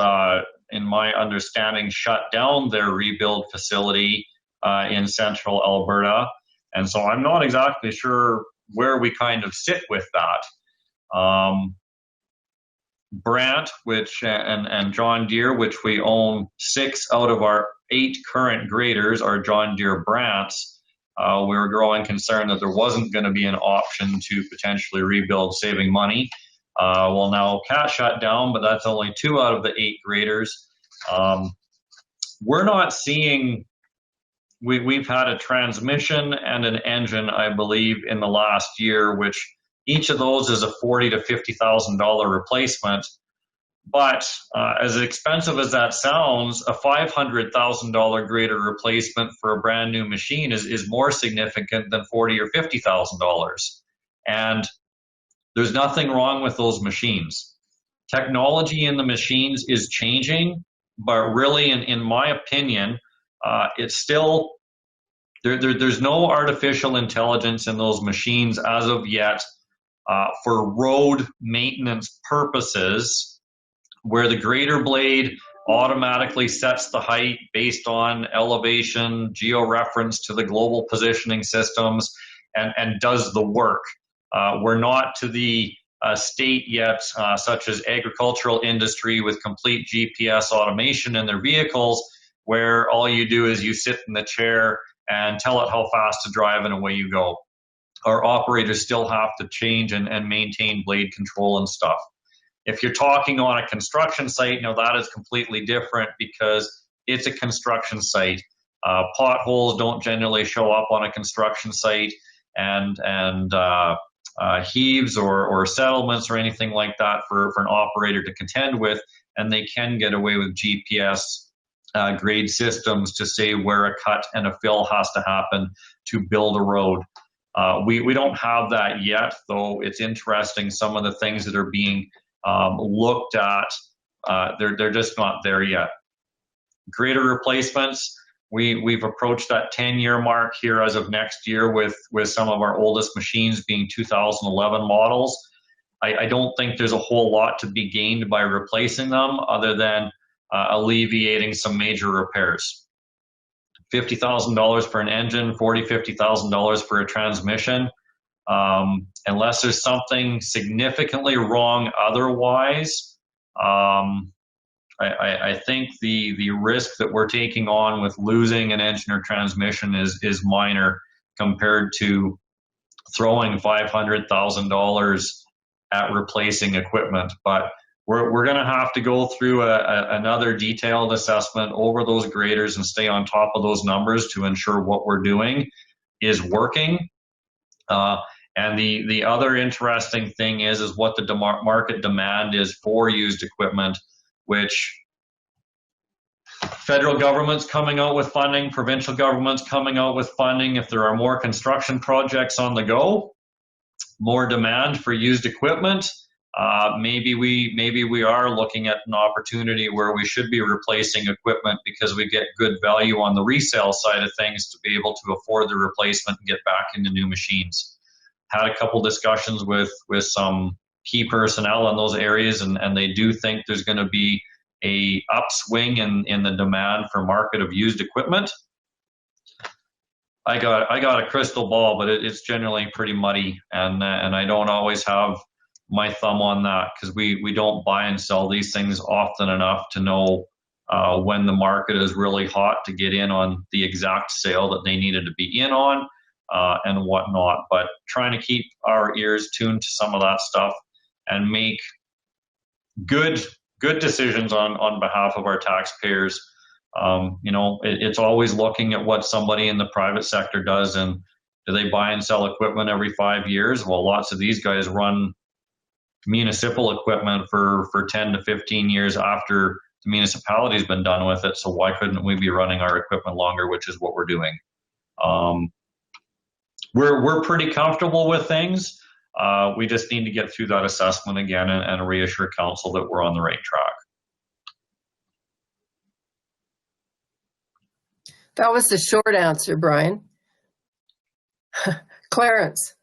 in my understanding, shut down their rebuild facility in central Alberta, and so I'm not exactly sure where we kind of sit with that. Brandt, and John Deere, which we own 6 out of our 8 current graders are John Deere Brandts. We were growing concerned that there wasn't going to be an option to potentially rebuild, saving money. Well, now Cat shut down, but that's only 2 out of the 8 graders. We're not seeing. We've had a transmission and an engine, I believe, in the last year, which each of those is a $40,000 to $50,000 replacement. But as expensive as that sounds, a $500,000 grader replacement for a brand new machine is more significant than $40,000 or $50,000. And there's nothing wrong with those machines. Technology in the machines is changing, but really, in my opinion, it's still, there's no artificial intelligence in those machines as of yet for road maintenance purposes, where the grader blade automatically sets the height based on elevation, georeference to the global positioning systems, and does the work. We're not to the state yet, such as agricultural industry with complete GPS automation in their vehicles, where all you do is you sit in the chair and tell it how fast to drive and away you go. Our operators still have to change and maintain blade control and stuff. If you're talking on a construction site, now that is completely different because it's a construction site. Potholes don't generally show up on a construction site, and heaves or settlements or anything like that for an operator to contend with, and they can get away with GPS grade systems to say where a cut and a fill has to happen to build a road. We don't have that yet, though it's interesting some of the things that are being looked at, they're just not there yet. Grader replacements, we've approached that 10-year mark here as of next year with some of our oldest machines being 2011 models. I don't think there's a whole lot to be gained by replacing them other than alleviating some major repairs. $50,000 for an engine, $40,000, $50,000 for a transmission. Unless there's something significantly wrong otherwise, I think the risk that we're taking on with losing an engine or transmission is minor compared to throwing $500,000 at replacing equipment. But we're going to have to go through another detailed assessment over those graders and stay on top of those numbers to ensure what we're doing is working. And the other interesting thing is what the market demand is for used equipment, which federal government's coming out with funding, provincial government's coming out with funding. If there are more construction projects on the go, more demand for used equipment, maybe we are looking at an opportunity where we should be replacing equipment because we get good value on the resale side of things to be able to afford the replacement and get back into new machines. Had a couple discussions with some key personnel in those areas, and they do think there's going to be a upswing in the demand for market of used equipment. I got a crystal ball, but it's generally pretty muddy, and I don't always have my thumb on that because we don't buy and sell these things often enough to know when the market is really hot to get in on the exact sale that they needed to be in on. And whatnot, but trying to keep our ears tuned to some of that stuff and make good decisions on behalf of our taxpayers. It's always looking at what somebody in the private sector does, and do they buy and sell equipment every 5 years? Well, lots of these guys run municipal equipment for 10 to 15 years after the municipality's been done with it, so why couldn't we be running our equipment longer, which is what we're doing. We're pretty comfortable with things. We just need to get through that assessment again and reassure council that we're on the right track. That was the short answer, Brian. Clarence.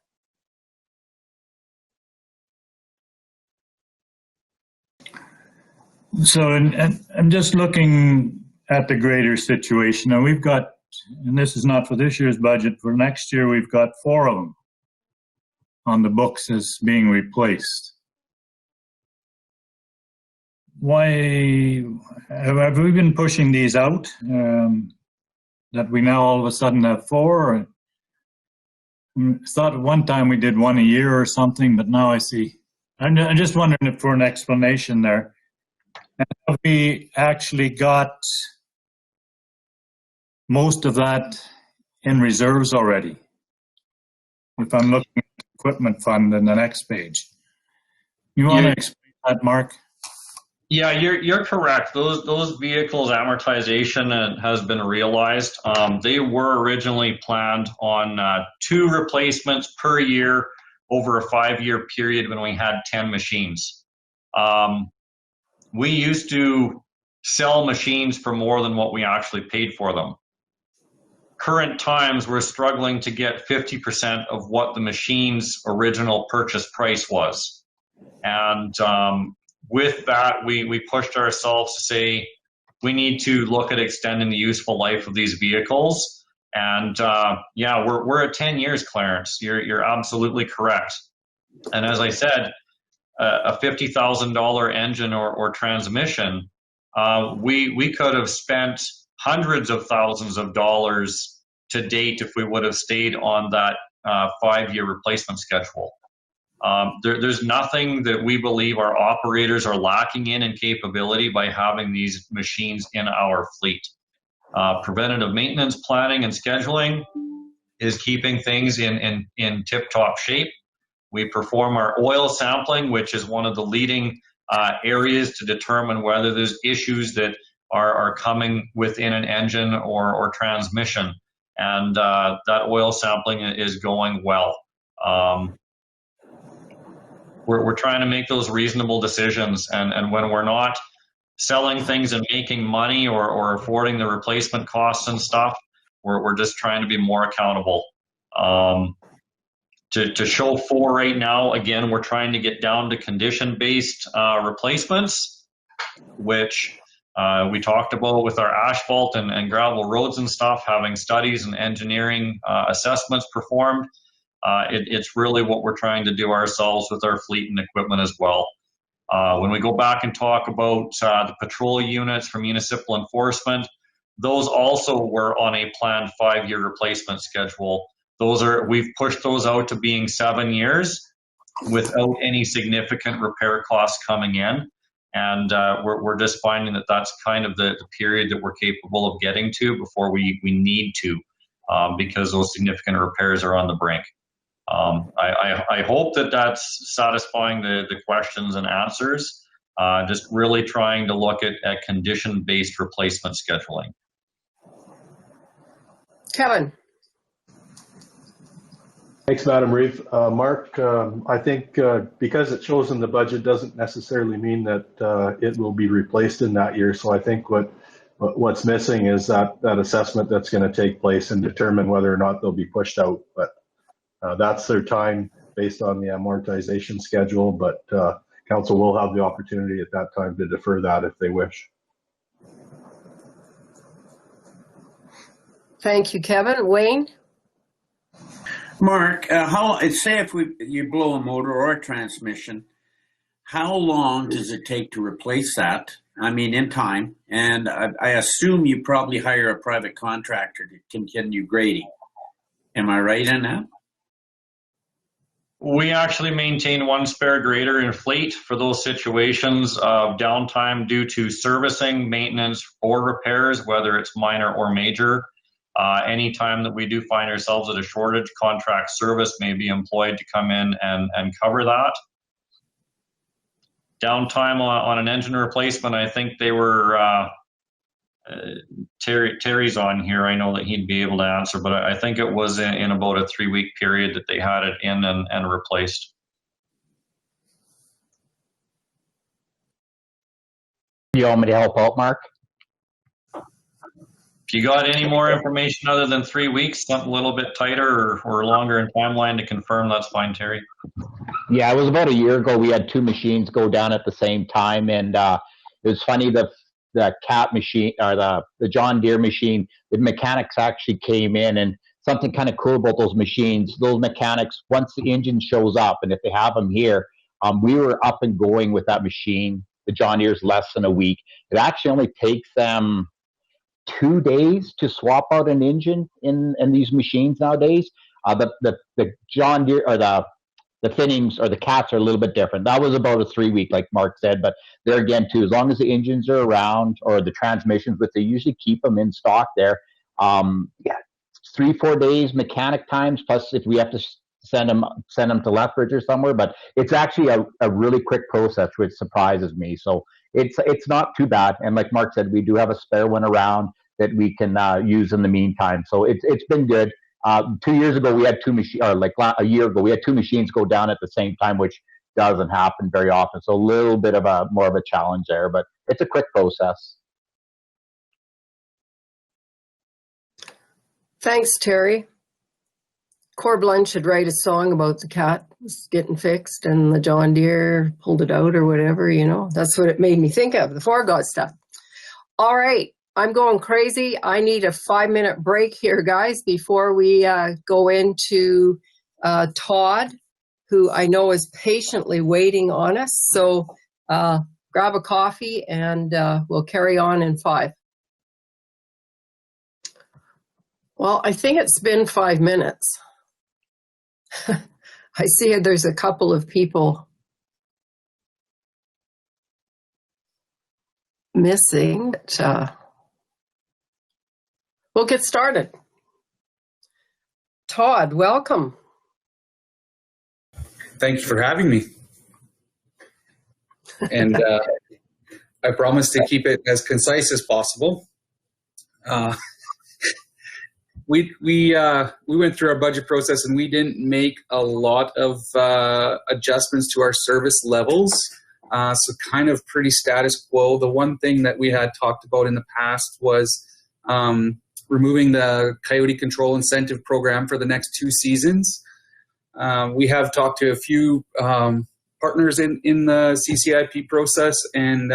So, and I'm just looking at the greater situation. Now we've got, and this is not for this year's budget, for next year we've got 4 of them on the books as being replaced. Why have we been pushing these out? That we now all of a sudden have 4? I thought at one time we did 1 a year or something, but now I see. I'm just wondering if for an explanation there. Have we actually got most of that in reserves already? If I'm looking at the equipment fund in the next page. You want to explain that, Mark? Yeah, you're correct. Those vehicles amortization has been realized. They were originally planned on 2 replacements per year over a 5-year period when we had 10 machines. We used to sell machines for more than what we actually paid for them. Current times, we're struggling to get 50% of what the machine's original purchase price was. And with that, we pushed ourselves to say, we need to look at extending the useful life of these vehicles. And yeah, we're at 10 years, Clarence. You're absolutely correct. And as I said, a $50,000 engine or transmission, we could have spent hundreds of thousands of dollars to date if we would have stayed on that 5-year replacement schedule. There's nothing that we believe our operators are lacking in capability by having these machines in our fleet. Preventative maintenance planning and scheduling is keeping things in tip-top shape. We perform our oil sampling, which is one of the leading areas to determine whether there's issues that are coming within an engine or transmission. And that oil sampling is going well. We're trying to make those reasonable decisions. And when we're not selling things and making money or affording the replacement costs and stuff, we're just trying to be more accountable. To show 4 right now, again, we're trying to get down to condition-based replacements, which we talked about with our asphalt and gravel roads and stuff, having studies and engineering assessments performed. It's really what we're trying to do ourselves with our fleet and equipment as well. When we go back and talk about the patrol units for municipal enforcement, those also were on a planned 5-year replacement schedule. We've pushed those out to being 7 years without any significant repair costs coming in. And we're just finding that that's kind of the period that we're capable of getting to before we need to, because those significant repairs are on the brink. I hope that that's satisfying the questions and answers. Just really trying to look at condition-based replacement scheduling. Kevin. Thanks, Madam Reeve. Mark, I think because it shows in the budget doesn't necessarily mean that it will be replaced in that year. So I think what's missing is that assessment that's going to take place and determine whether or not they'll be pushed out. But that's their time based on the amortization schedule. But council will have the opportunity at that time to defer that if they wish. Thank you, Kevin. Wayne? Mark, say if you blow a motor or a transmission, how long does it take to replace that? I mean, in time. And I assume you probably hire a private contractor to continue grading. Am I right in that? We actually maintain 1 spare grader in fleet for those situations of downtime due to servicing, maintenance, or repairs, whether it's minor or major. Anytime that we do find ourselves at a shortage, contract service may be employed to come in and cover that. Downtime on an engine replacement, I think they were, Terry's on here. I know that he'd be able to answer, but I think it was in about a 3-week period that they had it in and replaced. You want me to help out, Mark? If you got any more information other than 3 weeks, something a little bit tighter or longer in timeline to confirm, that's fine, Terry. Yeah, it was about a year ago. We had 2 machines go down at the same time, and it was funny. The Cat machine or the John Deere machine, the mechanics actually came in, and something kind of cool about those machines. Those mechanics, once the engine shows up, and if they have them here, we were up and going with that machine. The John Deere's less than a week. It actually only takes them 2 days to swap out an engine in these machines nowadays. The John Deere or the Finnings or the Cats are a little bit different. That was about a 3 week, like Mark said, but there again too, as long as the engines are around or the transmissions, but they usually keep them in stock there. 3-4 days mechanic times, plus if we have to send them to Lethbridge or somewhere, but it's actually a really quick process, which surprises me. So it's not too bad. And like Mark said, we do have a spare one around that we can use in the meantime. So it's been good. 2 years ago, we had 2 machines, or like a year ago, we had 2 machines go down at the same time, which doesn't happen very often. So a little bit of more of a challenge there, but it's a quick process. Thanks, Terry. Corbelin should write a song about the Cat getting fixed and the John Deere pulled it out or whatever, you know. That's what it made me think of, the For God stuff. All right, I'm going crazy. I need a 5-minute break here, guys, before we go into Todd, who I know is patiently waiting on us. So grab a coffee and we'll carry on in 5. Well, I think it's been 5 minutes. I see there's a couple of people missing. But, we'll get started. Todd, welcome. Thank you for having me. And I promise to keep it as concise as possible. We went through our budget process and we didn't make a lot of adjustments to our service levels. So kind of pretty status quo. The one thing that we had talked about in the past was removing the coyote control incentive program for the next 2 seasons. We have talked to a few partners in the CCIP process, and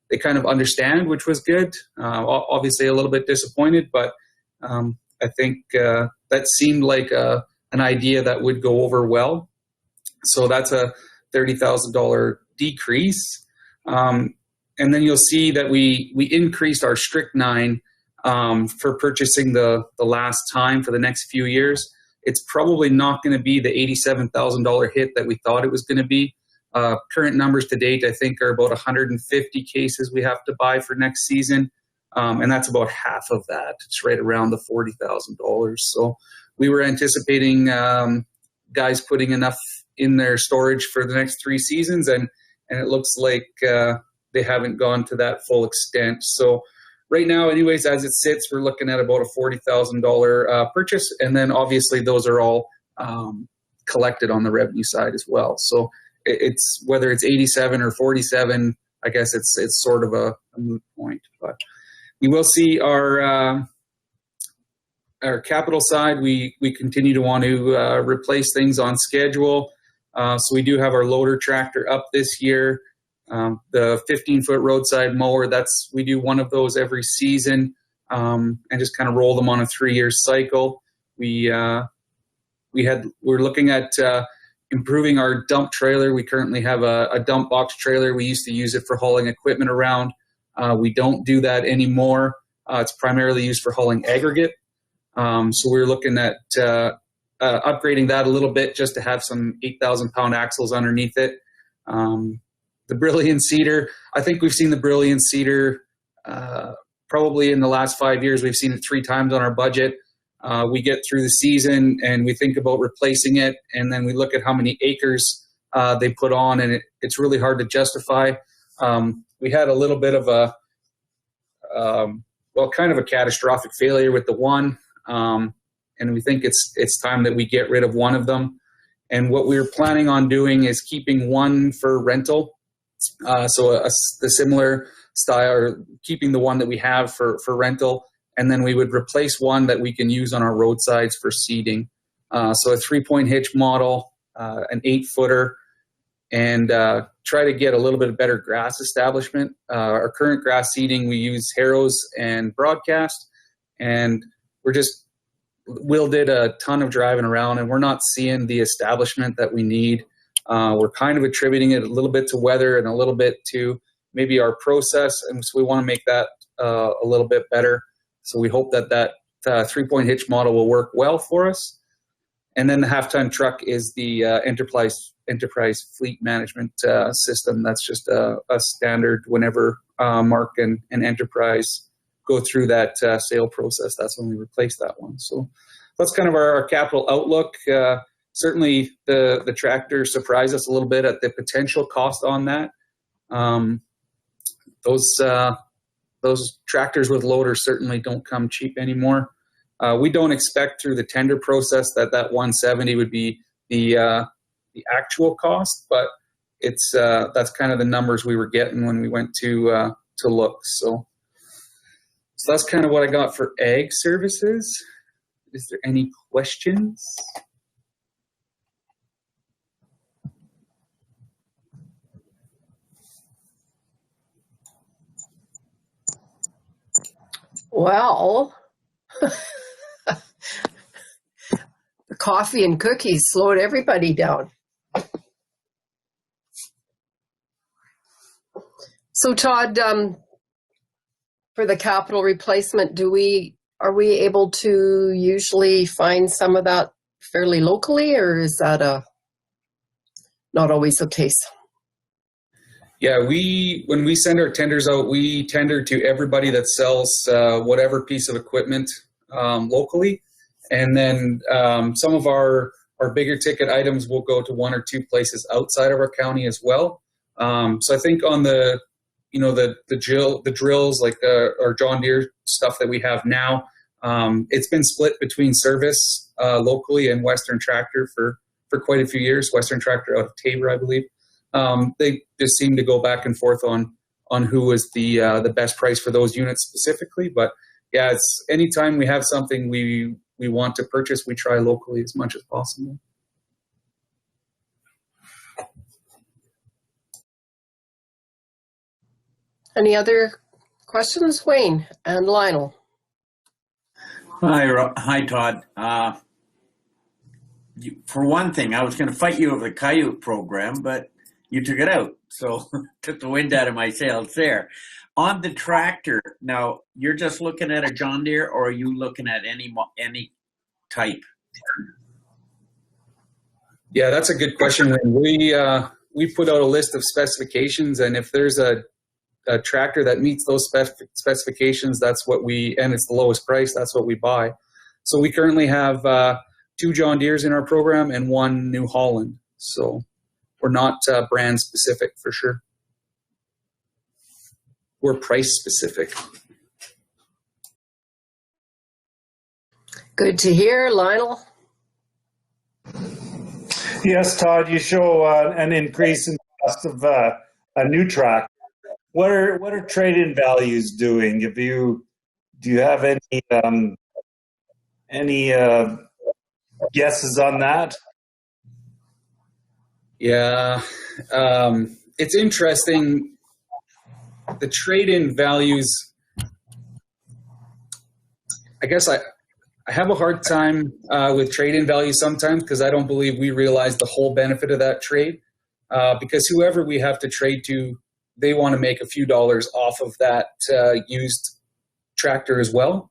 they kind of understand, which was good. Obviously a little bit disappointed, but I think that seemed like an idea that would go over well. So that's a $30,000 decrease. And then you'll see that we increased our strychnine for purchasing the last time for the next few years. It's probably not going to be the $87,000 hit that we thought it was going to be. Current numbers to date, I think, are about 150 cases we have to buy for next season. And that's about half of that. It's right around the $40,000. So we were anticipating guys putting enough in their storage for the next 3 seasons, and it looks like they haven't gone to that full extent. So right now, anyways, as it sits, we're looking at about a $40,000 purchase, and then obviously those are all collected on the revenue side as well. So it's whether it's 87 or 47, I guess it's sort of a moot point. But you will see our capital side. We continue to want to replace things on schedule. So we do have our loader tractor up this year. The 15-foot roadside mower, we do one of those every season, and just kind of roll them on a 3-year cycle. We're looking at improving our dump trailer. We currently have a dump box trailer. We used to use it for hauling equipment around. We don't do that anymore. It's primarily used for hauling aggregate. So we're looking at upgrading that a little bit just to have some 8,000-pound axles underneath it. The Brilliant Seeder, I think we've seen the Brilliant Seeder probably in the last 5 years. We've seen it 3 times on our budget. We get through the season and we think about replacing it, and then we look at how many acres they put on, and it's really hard to justify. We had a little bit of kind of a catastrophic failure with the one, and we think it's time that we get rid of one of them. And what we're planning on doing is keeping one for rental. So the similar style, or keeping the one that we have for rental, and then we would replace one that we can use on our roadsides for seeding. So a 3-point hitch model, an 8-footer, and try to get a little bit of better grass establishment. Our current grass seeding, we use harrows and broadcast, and Will did a ton of driving around, and we're not seeing the establishment that we need. We're kind of attributing it a little bit to weather and a little bit to maybe our process, and so we want to make that a little bit better. So we hope that 3-point hitch model will work well for us. And then the half-ton truck is the enterprise fleet management system. That's just a standard whenever Mark and Enterprise go through that sale process. That's when we replace that one. So that's kind of our capital outlook. Certainly the tractor surprised us a little bit at the potential cost on that. Those tractors with loaders certainly don't come cheap anymore. We don't expect through the tender process that 170 would be the actual cost, but that's kind of the numbers we were getting when we went to look. So that's kind of what I got for ag services. Is there any questions? Well, the coffee and cookies slowed everybody down. So Todd, for the capital replacement, are we able to usually find some of that fairly locally, or is that not always the case? Yeah, when we send our tenders out, we tender to everybody that sells whatever piece of equipment locally. And then some of our bigger ticket items will go to 1 or 2 places outside of our county as well. So I think on the drills, like our John Deere stuff that we have now, it's been split between service locally and Western Tractor for quite a few years. Western Tractor out of Tabor, I believe. They just seem to go back and forth on who is the best price for those units specifically. But yeah, it's anytime we have something we want to purchase, we try locally as much as possible. Any other questions, Wayne and Lionel? Hi, Todd. For one thing, I was going to fight you over the Coyote program, but you took it out, so took the wind out of my sails there. On the tractor, now you're just looking at a John Deere, or are you looking at any type? Yeah, that's a good question. We put out a list of specifications, and if there's a tractor that meets those specifications, that's what and it's the lowest price, that's what we buy. So we currently have 2 John Deeres in our program and 1 New Holland. So we're not brand specific for sure. We're price specific. Good to hear, Lionel. Yes, Todd, you show an increase in the cost of a new tractor. What are trade-in values doing? Do you have any guesses on that? Yeah, it's interesting. The trade-in values, I guess I have a hard time with trade-in values sometimes because I don't believe we realize the whole benefit of that trade. Because whoever we have to trade to, they want to make a few dollars off of that used tractor as well.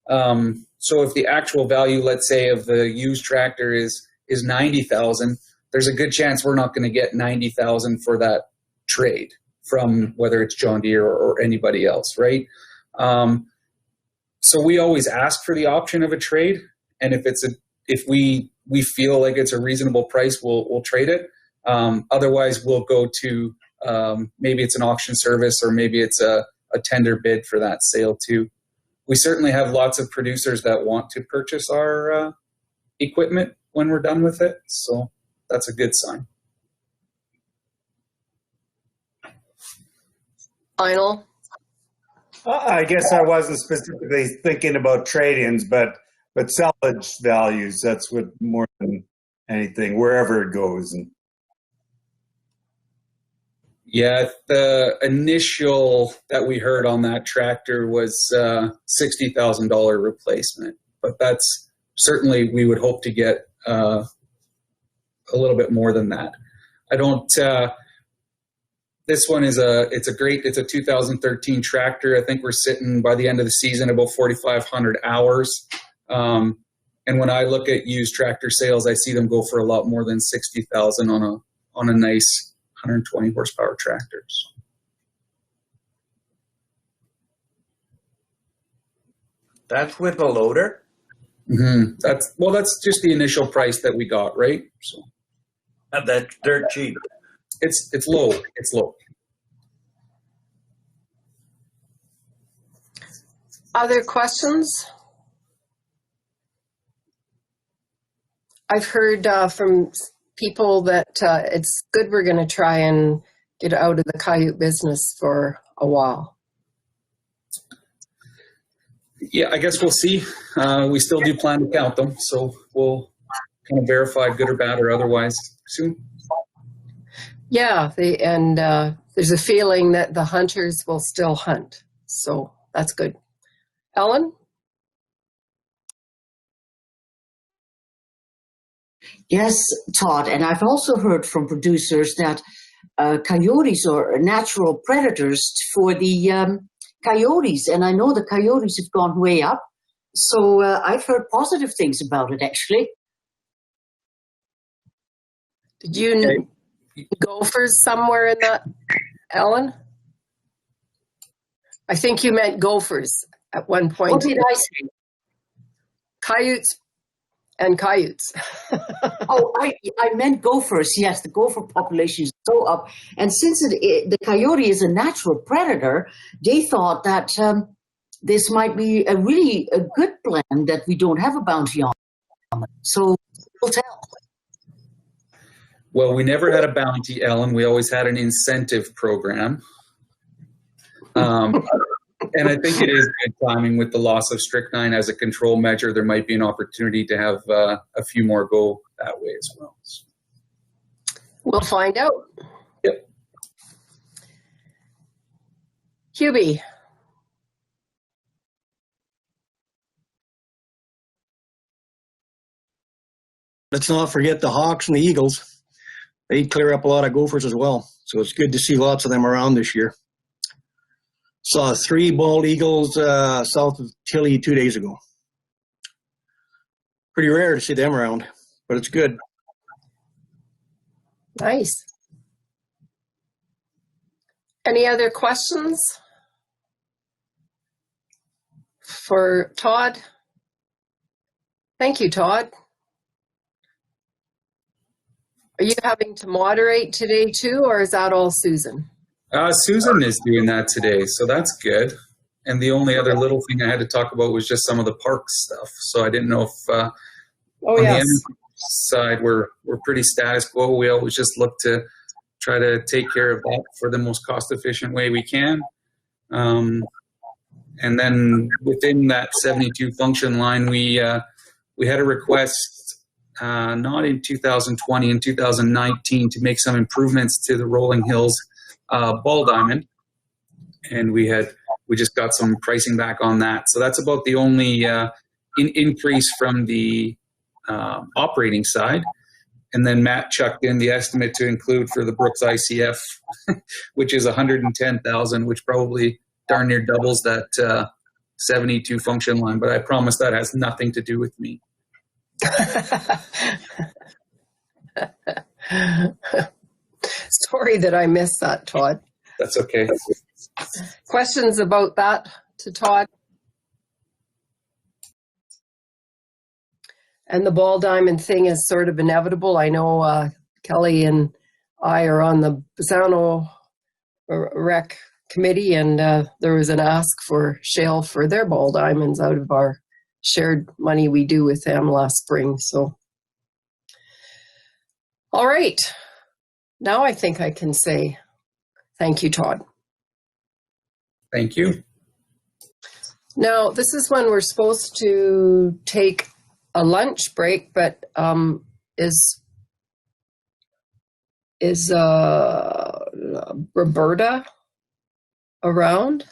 So if the actual value, let's say, of the used tractor is $90,000, there's a good chance we're not going to get $90,000 for that trade from whether it's John Deere or anybody else, right? So we always ask for the option of a trade, and if we feel like it's a reasonable price, we'll trade it. Otherwise, we'll go to maybe it's an auction service or maybe it's a tender bid for that sale too. We certainly have lots of producers that want to purchase our equipment when we're done with it, so that's a good sign. Lionel? I guess I wasn't specifically thinking about trade-ins, but salvage values, that's what more than anything, wherever it goes. And Yeah, the initial that we heard on that tractor was $60,000 replacement, but that's certainly we would hope to get a little bit more than that. I don't. This one is it's a 2013 tractor. I think we're sitting by the end of the season about 4,500 hours. And when I look at used tractor sales, I see them go for a lot more than 60,000 on a nice 120 horsepower tractors. That's with a loader? Mm-hmm. That's just the initial price that we got, right? So That's dirt cheap. it's low. It's low. Other questions? I've heard from people that it's good we're going to try and get out of the coyote business for a while. Yeah, I guess we'll see. We still do plan to count them, so we'll kind of verify good or bad or otherwise soon. Yeah, there's a feeling that the hunters will still hunt, so that's good. Ellen? Yes, Todd, and I've also heard from producers that coyotes are natural predators for the coyotes, and I know the coyotes have gone way up, so I've heard positive things about it, actually. Did you know gophers somewhere in that, Ellen? I think you meant gophers at one point. What did I say? Coyotes and coyotes. Oh, I meant gophers. Yes, the gopher population is so up. And since the coyote is a natural predator, they thought that this might be a good plan that we don't have a bounty on it. So we'll tell. Well, we never had a bounty, Ellen. We always had an incentive program. And I think it is good timing with the loss of strychnine as a control measure. There might be an opportunity to have a few more go that way as well. We'll find out. Yep. Hubie. Let's not forget the Hawks and the Eagles. They clear up a lot of gophers as well. So it's good to see lots of them around this year. Saw 3 bald eagles south of Tilly 2 days ago. Pretty rare to see them around, but it's good. Nice. Any other questions for Todd? Thank you, Todd. Are you having to moderate today too, or is that all Susan? Susan is doing that today, so that's good. And the only other little thing I had to talk about was just some of the park stuff. So I didn't know if on the energy side we're pretty status quo. We always just look to try to take care of that for the most cost-efficient way we can. And then within that 72 function line, we had a request not in 2020, in 2019 to make some improvements to the Rolling Hills ball diamond, and we just got some pricing back on that. So that's about the only increase from the operating side. And then Matt chucked in the estimate to include for the Brooks ICF, which is 110,000, which probably darn near doubles that 72 function line. But I promise that has nothing to do with me. Sorry that I missed that, Todd. That's okay. Questions about that to Todd? And the ball diamond thing is sort of inevitable. I know Kelly and I are on the Pisano Rec committee, and there was an ask for shale for their ball diamonds out of our shared money we do with them last spring. So, all right. Now I think I can say thank you, Todd. Thank you. Now, this is when we're supposed to take a lunch break, but is Roberta around?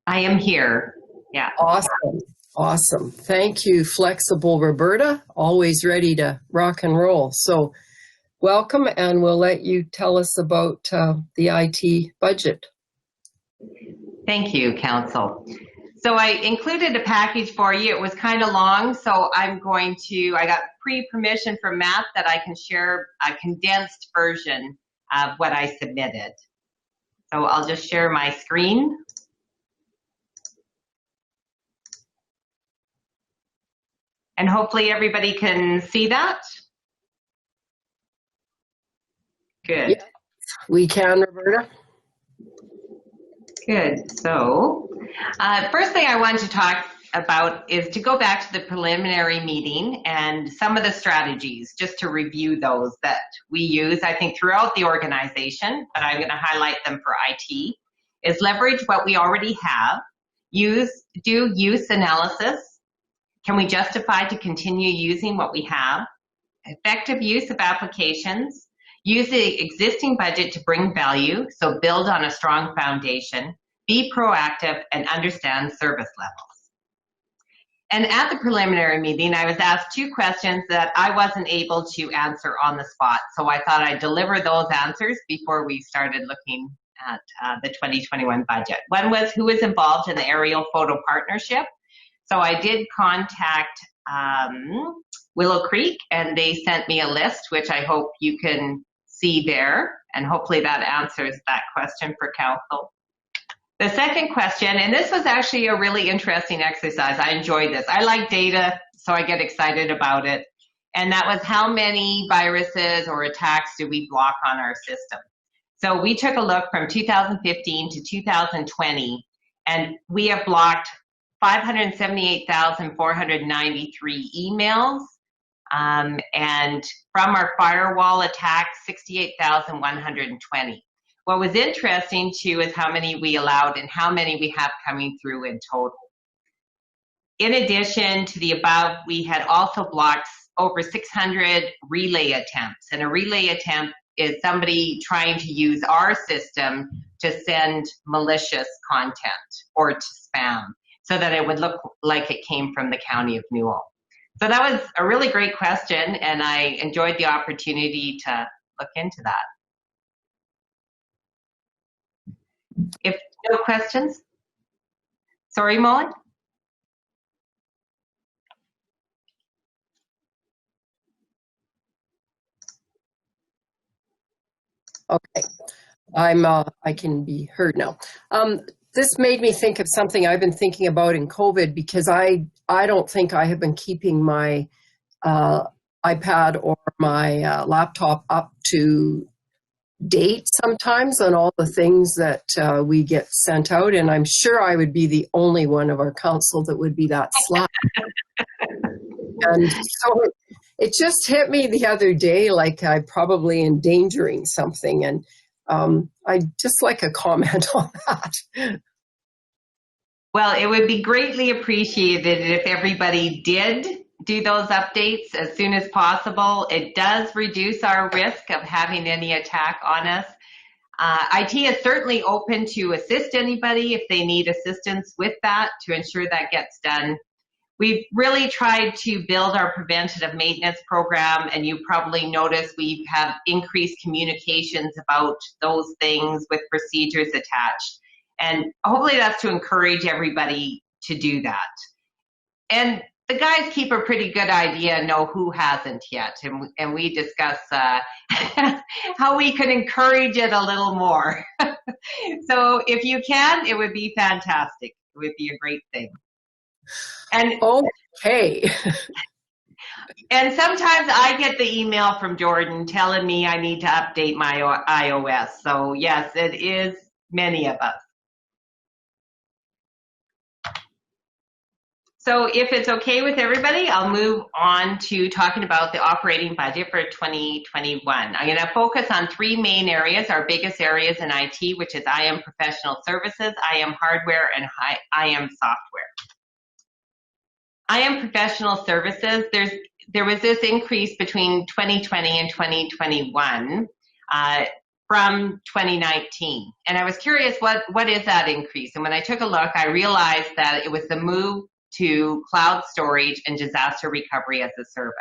I am here. Yeah. Awesome. Awesome. Thank you, flexible Roberta, always ready to rock and roll. So welcome, and we'll let you tell us about the IT budget. Thank you, Council. So I included a package for you. It was kind of long, so I got pre-permission from Matt that I can share a condensed version of what I submitted. So I'll just share my screen. And hopefully everybody can see that. Good. Yeah, we can, Roberta. Good. So first thing I wanted to talk about is to go back to the preliminary meeting and some of the strategies, just to review those that we use, I think, throughout the organization, but I'm going to highlight them for IT, is leverage what we already have, do use analysis. Can we justify to continue using what we have? Effective use of applications. Use the existing budget to bring value, so build on a strong foundation, be proactive, and understand service levels. And at the preliminary meeting, I was asked 2 questions that I wasn't able to answer on the spot, so I thought I'd deliver those answers before we started looking at the 2021 budget. One was, who was involved in the aerial photo partnership? So I did contact Willow Creek, and they sent me a list, which I hope you can see there, and hopefully that answers that question for Council. The second question, and this was actually a really interesting exercise. I enjoyed this. I like data, so I get excited about it. And that was, how many viruses or attacks do we block on our system? So we took a look from 2015 to 2020, and we have blocked 578,493 emails. And from our firewall attacks, 68,120. What was interesting too is how many we allowed and how many we have coming through in total. In addition to the above, we had also blocked over 600 relay attempts. And a relay attempt is somebody trying to use our system to send malicious content or to spam, so that it would look like it came from the County of Newell. So that was a really great question, and I enjoyed the opportunity to look into that. If no questions? Sorry, Mullen? Okay, I can be heard now. This made me think of something I've been thinking about in COVID, because I don't think I have been keeping my iPad or my laptop up to date sometimes on all the things that we get sent out, and I'm sure I would be the only one of our council that would be that slack. And so it just hit me the other day like I'm probably endangering something, and I'd just like a comment on that. Well, it would be greatly appreciated if everybody did do those updates as soon as possible. It does reduce our risk of having any attack on us. IT is certainly open to assist anybody if they need assistance with that to ensure that gets done. We've really tried to build our preventative maintenance program, and you probably noticed we have increased communications about those things with procedures attached. And hopefully that's to encourage everybody to do that. And the guys keep a pretty good idea, know who hasn't yet, and we discuss how we can encourage it a little more. So if you can, it would be fantastic. It would be a great thing. And okay. And sometimes I get the email from Jordan telling me I need to update my iOS. So yes, it is many of us. So if it's okay with everybody, I'll move on to talking about the operating budget for 2021. I'm going to focus on 3 main areas, our biggest areas in IT, which is IM professional services, IM hardware, and IM software. IM professional services, there was this increase between 2020 and 2021 from 2019. And I was curious, what is that increase? And when I took a look, I realized that it was the move to cloud storage and disaster recovery as a service.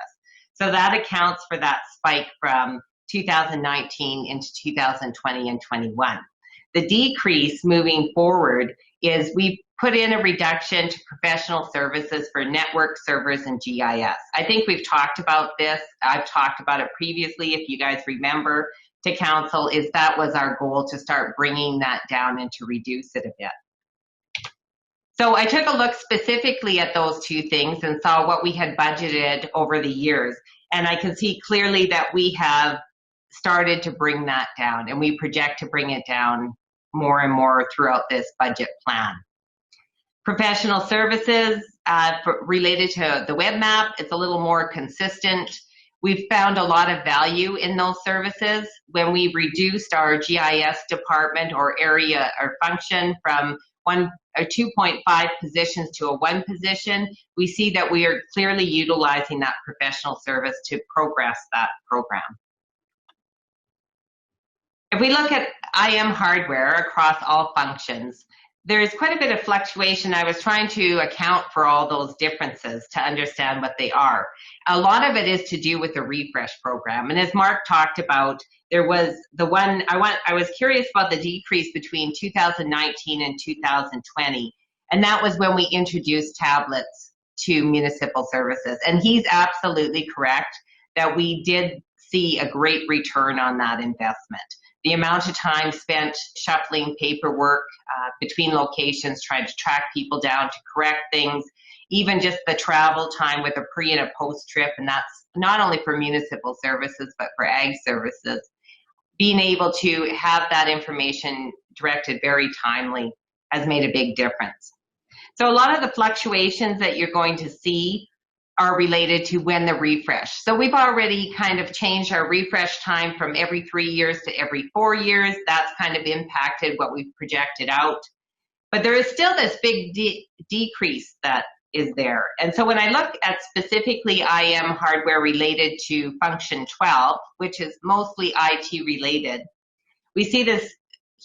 So that accounts for that spike from 2019 into 2020 and 21. The decrease moving forward is we put in a reduction to professional services for network servers and GIS. I think we've talked about this. I've talked about it previously, if you guys remember, to council, is that was our goal, to start bringing that down and to reduce it a bit. So I took a look specifically at those two things and saw what we had budgeted over the years. And I can see clearly that we have started to bring that down, and we project to bring it down more and more throughout this budget plan. Professional services related to the web map, it's a little more consistent. We've found a lot of value in those services. When we reduced our GIS department or area or function from 2.5 positions to a 1 position, we see that we are clearly utilizing that professional service to progress that program. If we look at IM hardware across all functions, there's quite a bit of fluctuation. I was trying to account for all those differences to understand what they are. A lot of it is to do with the refresh program. And as Mark talked about, there was the one, I was curious about the decrease between 2019 and 2020. And that was when we introduced tablets to municipal services. And he's absolutely correct that we did see a great return on that investment. The amount of time spent shuffling paperwork between locations, trying to track people down to correct things, even just the travel time with a pre and a post trip, and that's not only for municipal services, but for ag services. Being able to have that information directed very timely has made a big difference. So a lot of the fluctuations that you're going to see are related to when the refresh. So we've already kind of changed our refresh time from every 3 years to every 4 years. That's kind of impacted what we've projected out. But there is still this big decrease that is there. And so when I look at specifically IM hardware related to function 12, which is mostly IT related, we see this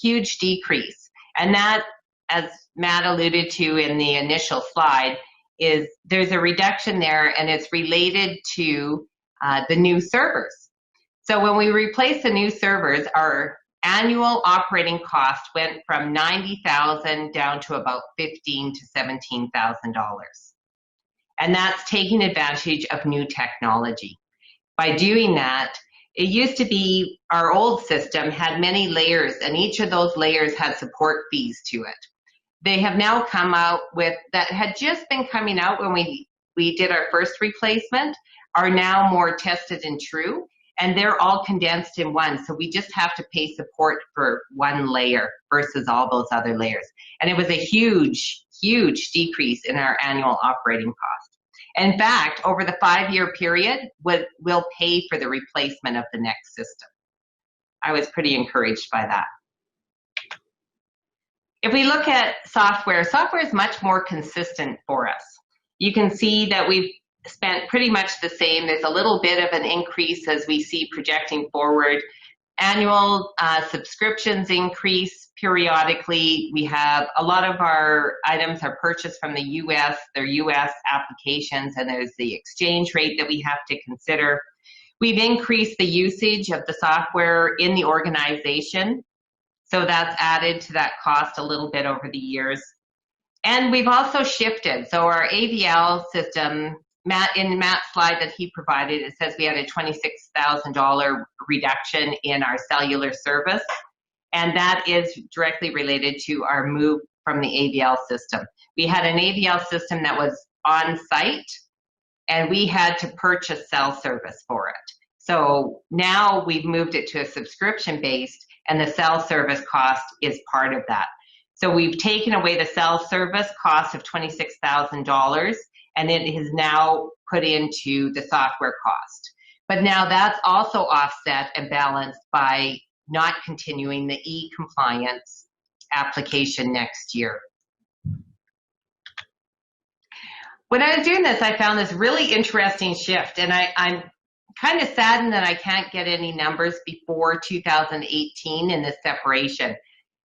huge decrease. And that, as Matt alluded to in the initial slide, is there's a reduction there, and it's related to the new servers. So when we replace the new servers, our annual operating cost went from $90,000 down to about $15,000 to $17,000. And that's taking advantage of new technology. By doing that, it used to be our old system had many layers, and each of those layers had support fees to it. They have now come out with, that had just been coming out when we did our first replacement, are now more tested and true, and they're all condensed in one. So we just have to pay support for one layer versus all those other layers. And it was a huge, huge decrease in our annual operating cost. In fact, over the 5-year period, we'll pay for the replacement of the next system. I was pretty encouraged by that. If we look at software, software is much more consistent for us. You can see that we've spent pretty much the same. There's a little bit of an increase as we see projecting forward. Annual subscriptions increase periodically. We have a lot of our items are purchased from the US, they're US applications, and there's the exchange rate that we have to consider. We've increased the usage of the software in the organization. So that's added to that cost a little bit over the years. And we've also shifted. So our AVL system, in Matt's slide that he provided, it says we had a $26,000 reduction in our cellular service. And that is directly related to our move from the AVL system. We had an AVL system that was on site, and we had to purchase cell service for it. So now we've moved it to a subscription-based, and the cell service cost is part of that. So we've taken away the cell service cost of $26,000, and it is now put into the software cost. But now that's also offset and balanced by not continuing the e-compliance application next year. When I was doing this, I found this really interesting shift, and I'm kind of saddened that I can't get any numbers before 2018 in this separation.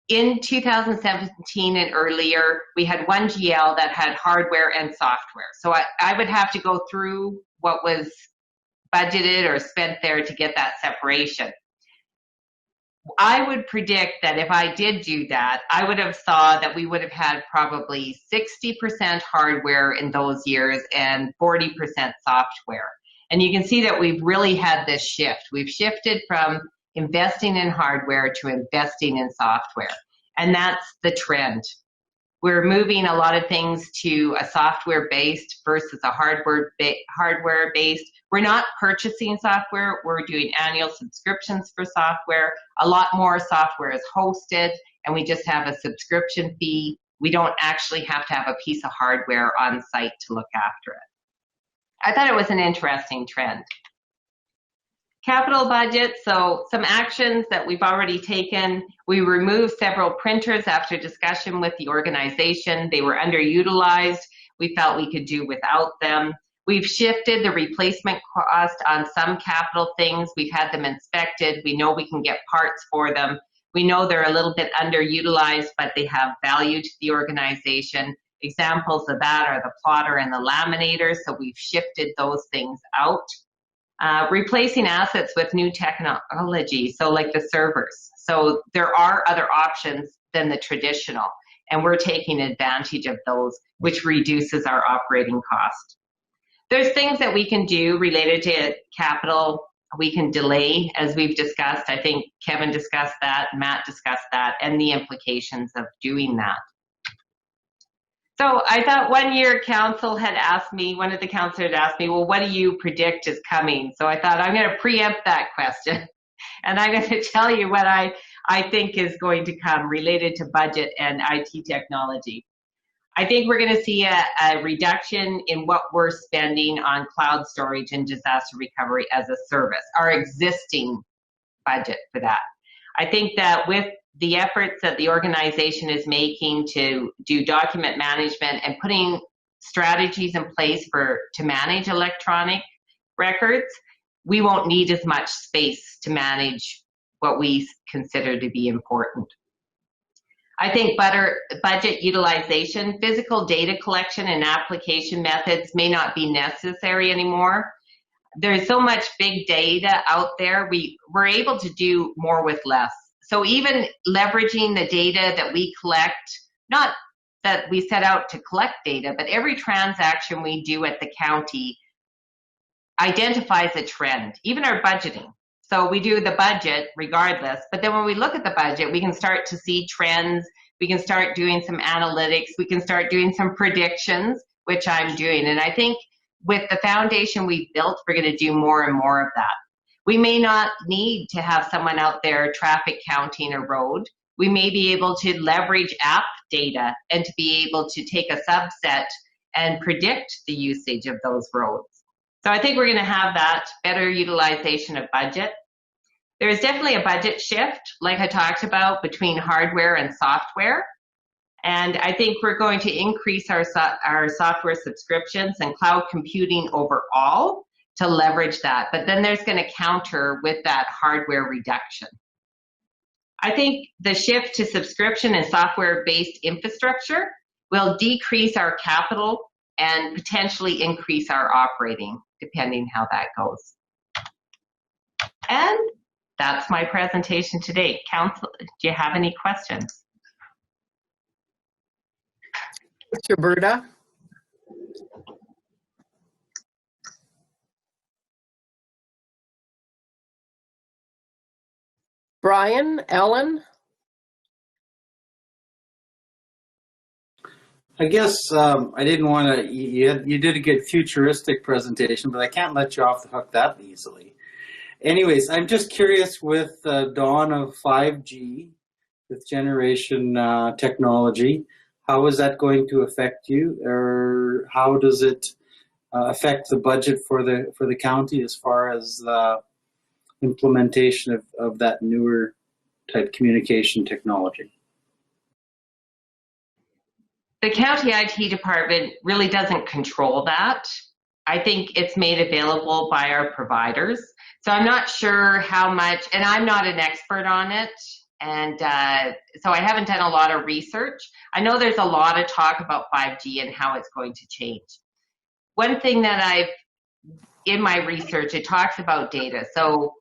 In 2017 and earlier, we had one GL that had hardware and software. So I would have to go through what was budgeted or spent there to get that separation. I would predict that if I did do that, I would have saw that we would have had probably 60% hardware in those years and 40% software. And you can see that we've really had this shift. We've shifted from investing in hardware to investing in software. And that's the trend. We're moving a lot of things to a software-based versus a hardware-based. We're not purchasing software. We're doing annual subscriptions for software. A lot more software is hosted, and we just have a subscription fee. We don't actually have to have a piece of hardware on site to look after it. I thought it was an interesting trend. Capital budget, so some actions that we've already taken. We removed several printers after discussion with the organization. They were underutilized. We felt we could do without them. We've shifted the replacement cost on some capital things. We've had them inspected. We know we can get parts for them. We know they're a little bit underutilized, but they have value to the organization. Examples of that are the plotter and the laminator, so we've shifted those things out. Replacing assets with new technology, so like the servers. So there are other options than the traditional, and we're taking advantage of those, which reduces our operating cost. There's things that we can do related to capital. We can delay, as we've discussed. I think Kevin discussed that, Matt discussed that, and the implications of doing that. So I thought one year council had asked me, one of the councilors had asked me, well, what do you predict is coming? So I thought I'm going to preempt that question. And I'm going to tell you what I think is going to come related to budget and IT technology. I think we're going to see a reduction in what we're spending on cloud storage and disaster recovery as a service, our existing budget for that. I think that with the efforts that the organization is making to do document management and putting strategies in place to manage electronic records, we won't need as much space to manage what we consider to be important. I think budget utilization, physical data collection and application methods may not be necessary anymore. There's so much big data out there, we're able to do more with less. So even leveraging the data that we collect, not that we set out to collect data, but every transaction we do at the county identifies a trend, even our budgeting. So we do the budget regardless, but then when we look at the budget, we can start to see trends, we can start doing some analytics, we can start doing some predictions, which I'm doing. And I think with the foundation we've built, we're going to do more and more of that. We may not need to have someone out there traffic counting a road. We may be able to leverage app data and to be able to take a subset and predict the usage of those roads. So I think we're going to have that better utilization of budget. There is definitely a budget shift, like I talked about, between hardware and software. And I think we're going to increase our software subscriptions and cloud computing overall to leverage that. But then there's going to counter with that hardware reduction. I think the shift to subscription and software-based infrastructure will decrease our capital and potentially increase our operating, depending how that goes. And that's my presentation today. Council, do you have any questions? Mr. Berta? Brian, Ellen? I guess I didn't want to, you did a good futuristic presentation, but I can't let you off the hook that easily. Anyways, I'm just curious with the dawn of 5G, with generation technology, how is that going to affect you, or how does it affect the budget for the county as far as the implementation of that newer type communication technology? the county IT department really doesn't control that. I think it's made available by our providers. So I'm not sure how much, and I'm not an expert on it. And so I haven't done a lot of research. I know there's a lot of talk about 5G and how it's going to change. One thing that in my research, it talks about data. So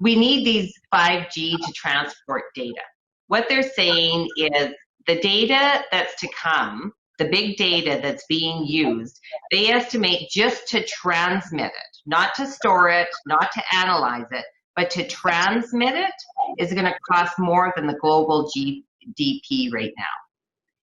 we need these 5G to transport data. What they're saying is the data that's to come, the big data that's being used, they estimate just to transmit it, not to store it, not to analyze it, but to transmit it is going to cost more than the global GDP right now.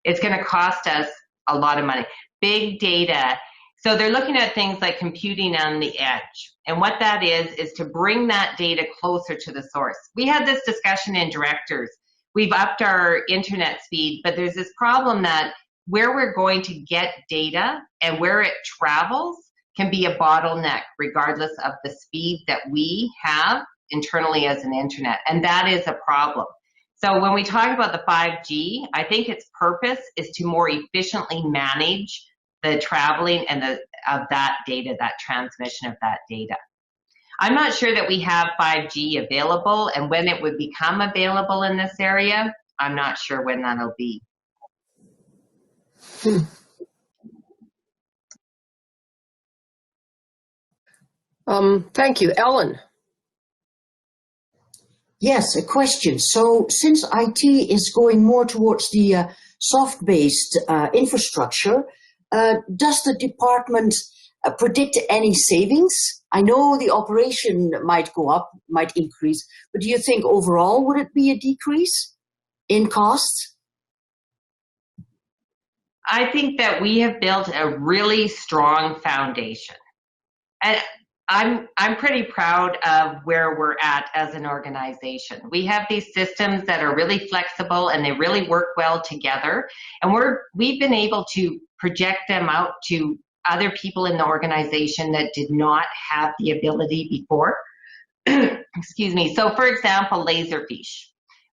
It's going to cost us a lot of money. Big data. So they're looking at things like computing on the edge. And what that is to bring that data closer to the source. We had this discussion in directors. We've upped our internet speed, but there's this problem that where we're going to get data and where it travels can be a bottleneck regardless of the speed that we have internally as an internet. And that is a problem. So when we talk about the 5G, I think its purpose is to more efficiently manage the traveling and of that data, that transmission of that data. I'm not sure that we have 5G available, and when it would become available in this area, I'm not sure when that'll be. Thank you. Ellen. Yes, a question. So since IT is going more towards the soft-based infrastructure, does the department predict any savings? I know the operation might go up, might increase, but do you think overall would it be a decrease in costs? I think that we have built a really strong foundation. And I'm pretty proud of where we're at as an organization. We have these systems that are really flexible and they really work well together. And we've been able to project them out to other people in the organization that did not have the ability before. Excuse me. So for example, Laserfish.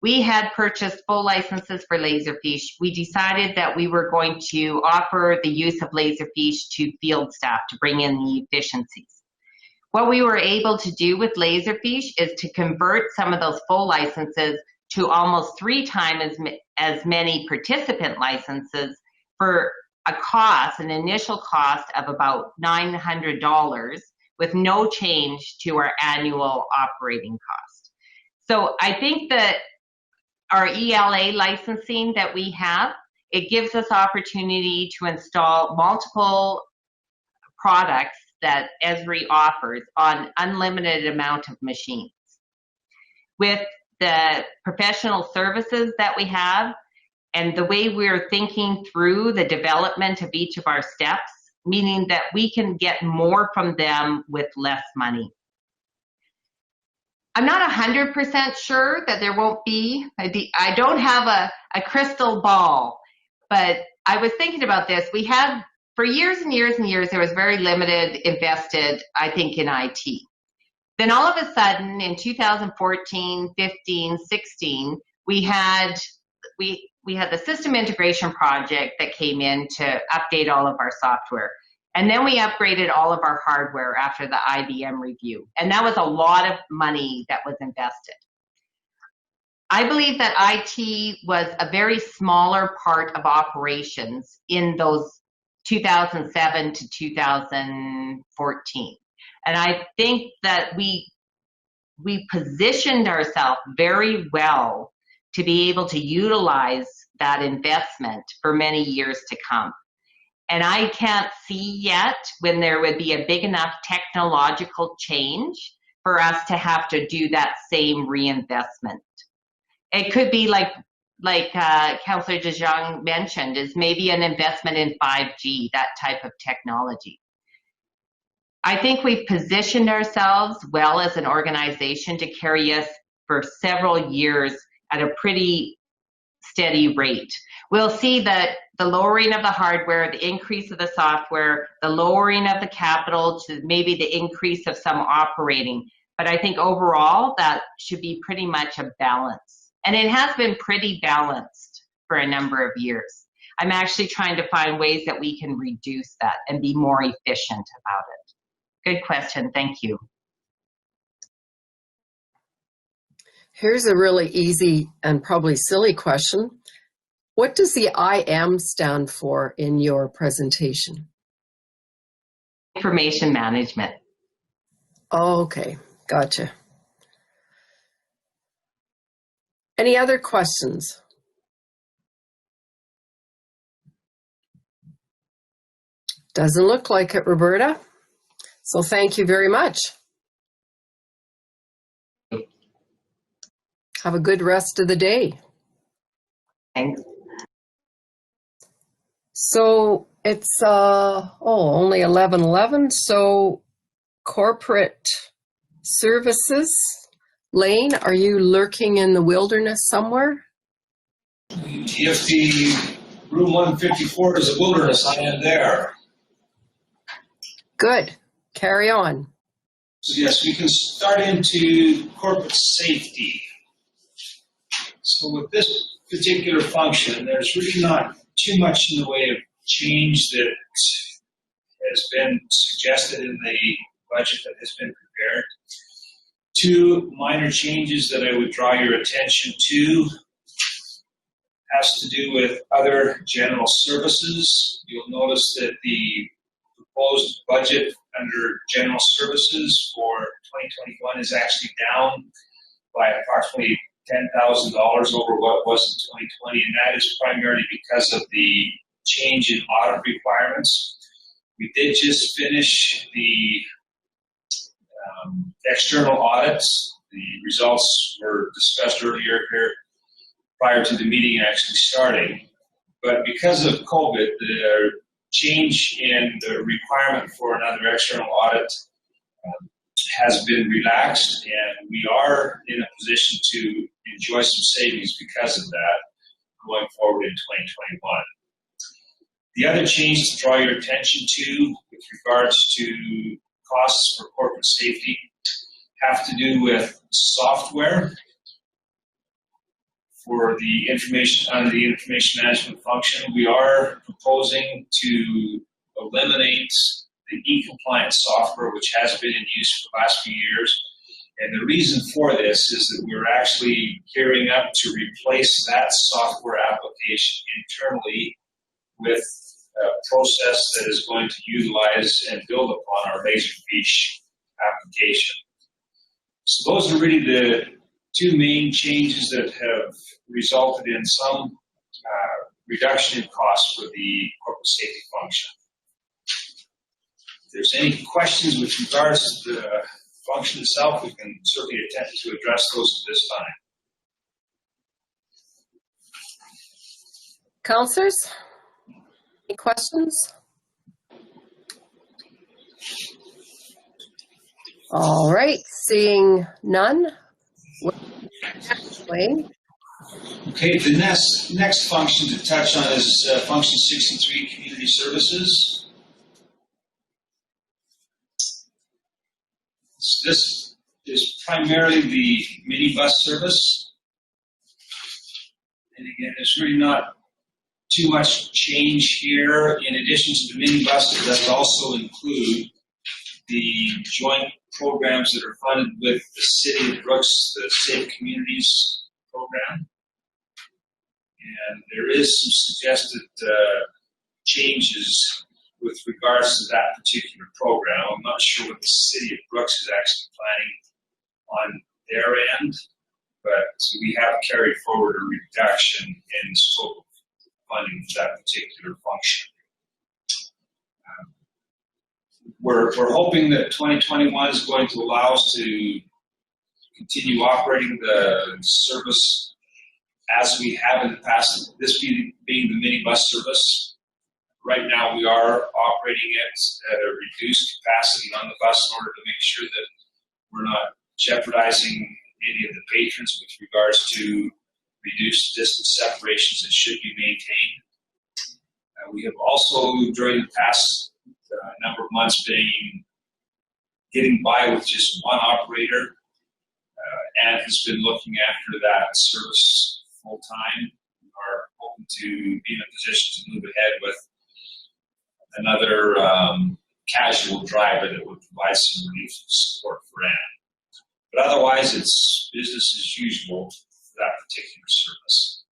We had purchased full licenses for Laserfish. We decided that we were going to offer the use of Laserfish to field staff to bring in the efficiencies. What we were able to do with Laserfish is to convert some of those full licenses to almost 3 times as many participant licenses for a cost, an initial cost of about $900 with no change to our annual operating cost. So I think that our ELA licensing that we have, it gives us opportunity to install multiple products that Esri offers on unlimited amount of machines. With the professional services that we have and the way we're thinking through the development of each of our steps, meaning that we can get more from them with less money. I'm not 100% sure that there won't be, I don't have a crystal ball, but I was thinking about this. We had, for years and years and years, there was very limited invested, I think, in IT. Then all of a sudden, in 2014, 15, 16, we had the system integration project that came in to update all of our software. And then we upgraded all of our hardware after the IBM review. And that was a lot of money that was invested. I believe that IT was a very smaller part of operations in those 2007 to 2014. And I think that we positioned ourselves very well to be able to utilize that investment for many years to come. And I can't see yet when there would be a big enough technological change for us to have to do that same reinvestment. It could be like Councillor De Jong mentioned, is maybe an investment in 5G, that type of technology. I think we've positioned ourselves well as an organization to carry us for several years at a pretty steady rate. We'll see that the lowering of the hardware, the increase of the software, the lowering of the capital to maybe the increase of some operating. But I think overall that should be pretty much a balance. And it has been pretty balanced for a number of years. I'm actually trying to find ways that we can reduce that and be more efficient about it. Good question. Thank you. Here's a really easy and probably silly question. What does the IM stand for in your presentation? Information management. Oh, okay, gotcha. Any other questions? Doesn't look like it, Roberta. So thank you very much. Have a good rest of the day. Thanks. So it's only 11:11. So corporate services, Lane, are you lurking in the wilderness somewhere? If the room 154 is a wilderness, I am there. Good. Carry on. So yes, we can start into corporate safety. So with this particular function, there's really not too much in the way of change that has been suggested in the budget that has been prepared. Two minor changes that I would draw your attention to has to do with other general services. You'll notice that the proposed budget under general services for 2021 is actually down by approximately $10,000 over what was in 2020, and that is primarily because of the change in audit requirements. We did just finish the external audits. The results were discussed earlier here prior to the meeting actually starting. But because of COVID, the change in the requirement for another external audit has been relaxed, and we are in a position to enjoy some savings because of that going forward in 2021. The other change to draw your attention to with regards to costs for corporate safety have to do with software for the information under the information management function. We are proposing to eliminate the e-compliance software, which has been in use for the last few years. And the reason for this is that we're actually gearing up to replace that software application internally with a process that is going to utilize and build upon our Laserfish application. So those are really the two main changes that have resulted in some reduction in costs for the corporate safety function. If there's any questions with regards to the function itself, we can certainly attempt to address those at this time. Councillors, any questions? All right, seeing none. Wayne? Okay, the next function to touch on is function 63, community services. So this is primarily the minibus service. And again, there's really not too much change here. In addition to the minibuses, that also include the joint programs that are funded with the City of Brooks, the Safe Communities program. And there is some suggested changes with regards to that particular program. I'm not sure what the City of Brooks is actually planning on their end, but we have carried forward a reduction in scope of funding for that particular function. We're hoping that 2021 is going to allow us to continue operating the service as we have in the past, this being the minibus service. Right now, we are operating it at a reduced capacity on the bus in order to make sure that we're not jeopardizing any of the patrons with regards to reduced distance separations that should be maintained. We have also, during the past number of months, been getting by with just one operator and has been looking after that service full time. We are hoping to be in a position to move ahead with another casual driver that would provide some relief support for Ann. But otherwise, it's business as usual for that particular service.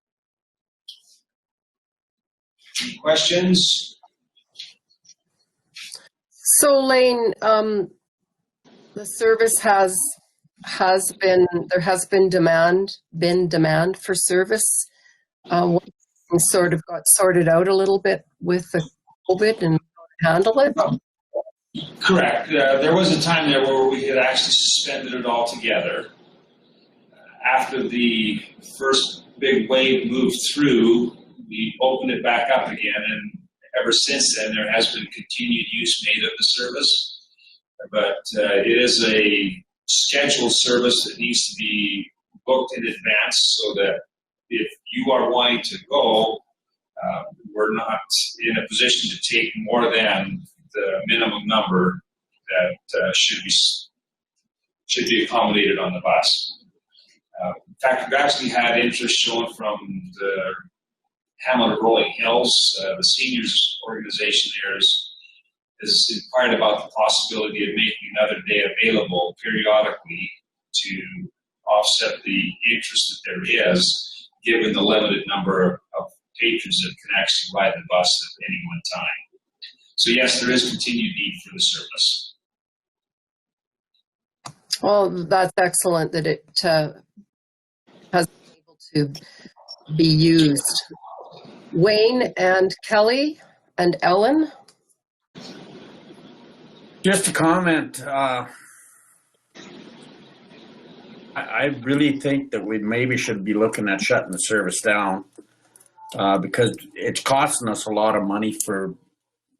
Any questions? So Lane, the service has been demand for service. Sort of got sorted out a little bit with the COVID and handle it. Correct. There was a time there where we had actually suspended it altogether. After the first big wave moved through, we opened it back up again, and ever since then there has been continued use made of the service. But it is a scheduled service that needs to be booked in advance, so that if you are wanting to go, we're not in a position to take more than the minimum number that should be accommodated on the bus. In fact, we've actually had interest shown from the Hamlet of Rolling Hills. The seniors organization there has inquired about the possibility of making another day available periodically to offset the interest that there is, given the limited number of patrons that can actually ride the bus at any one time. So yes, there is continued need for the service. Well, that's excellent that it has been able to be used. Wayne and Kelly and Ellen? Just a comment. I really think that we maybe should be looking at shutting the service down because it's costing us a lot of money for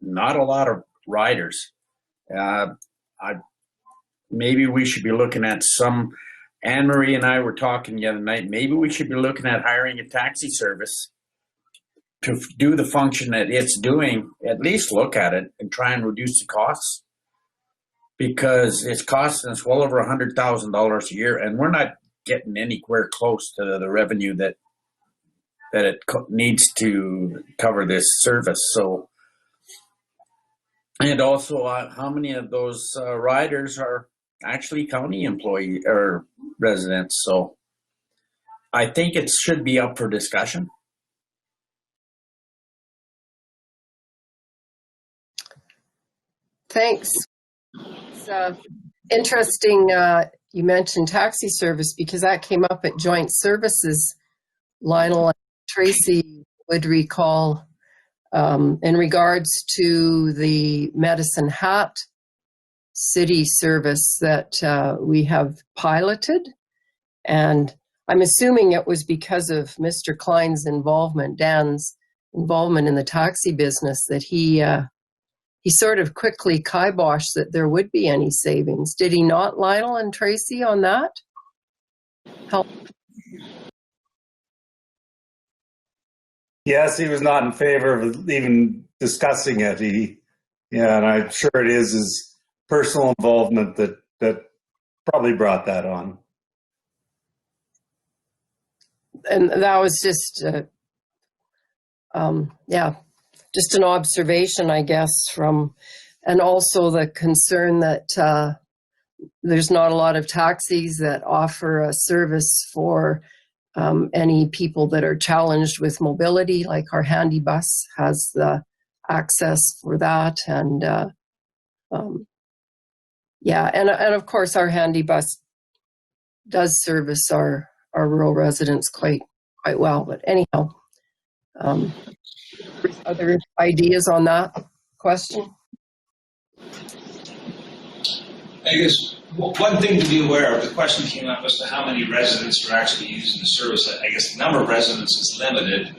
not a lot of riders. Maybe we should be looking at some, Anne Marie and I were talking the other night, maybe we should be looking at hiring a taxi service to do the function that it's doing, at least look at it and try and reduce the costs, because it's costing us well over $100,000 a year, and we're not getting anywhere close to the revenue that it needs to cover this service. So, and also how many of those riders are actually county employee or residents? So I think it should be up for discussion. Thanks. It's interesting you mentioned taxi service, because that came up at joint services. Lionel and Tracy would recall in regards to the Medicine Hat city service that we have piloted. And I'm assuming it was because of Mr. Klein's involvement, Dan's involvement in the taxi business, that he sort of quickly kiboshed that there would be any savings. Did he not, Lionel and Tracy, on that? Help. Yes, he was not in favor of even discussing it. And I'm sure it is his personal involvement that probably brought that on. And that was just, just an observation, I guess, and also the concern that there's not a lot of taxis that offer a service for any people that are challenged with mobility, like our handy bus has the access for that. And and of course our handy bus does service our rural residents quite well. But anyhow, other ideas on that question? I guess one thing to be aware of, the question came up as to how many residents are actually using the service. I guess the number of residents is limited.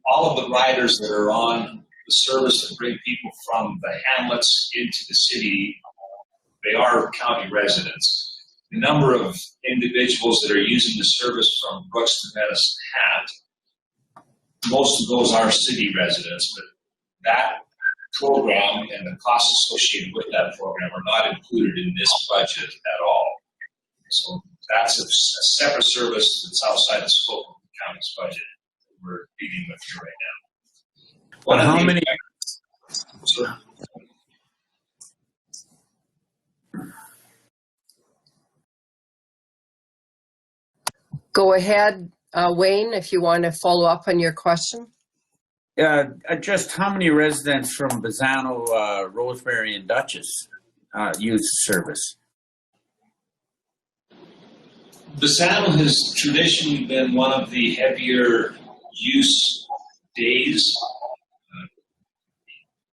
All of the riders that are on the service that bring people from the hamlets into the city, they are county residents. The number of individuals that are using the service from Brooks to Medicine Hat, most of those are city residents, but that program and the costs associated with that program are not included in this budget at all. So that's a separate service that's outside the scope of the county's budget that we're dealing with here right now. But how many? Go ahead, Wayne, if you want to follow up on your question. Just how many residents from Bassano, Rosemary, and Dutchess use the service? Bassano has traditionally been one of the heavier use days.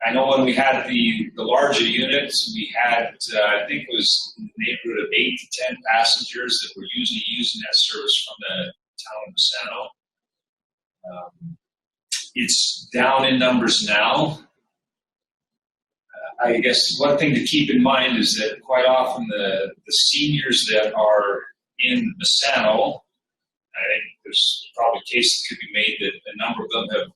I know when we had the larger units, we had, I think it was in the neighborhood of 8 to 10 passengers that were usually using that service from the town of Bassano. It's down in numbers now. I guess one thing to keep in mind is that quite often the seniors that are in Bassano, I think there's probably a case that could be made that a number of them have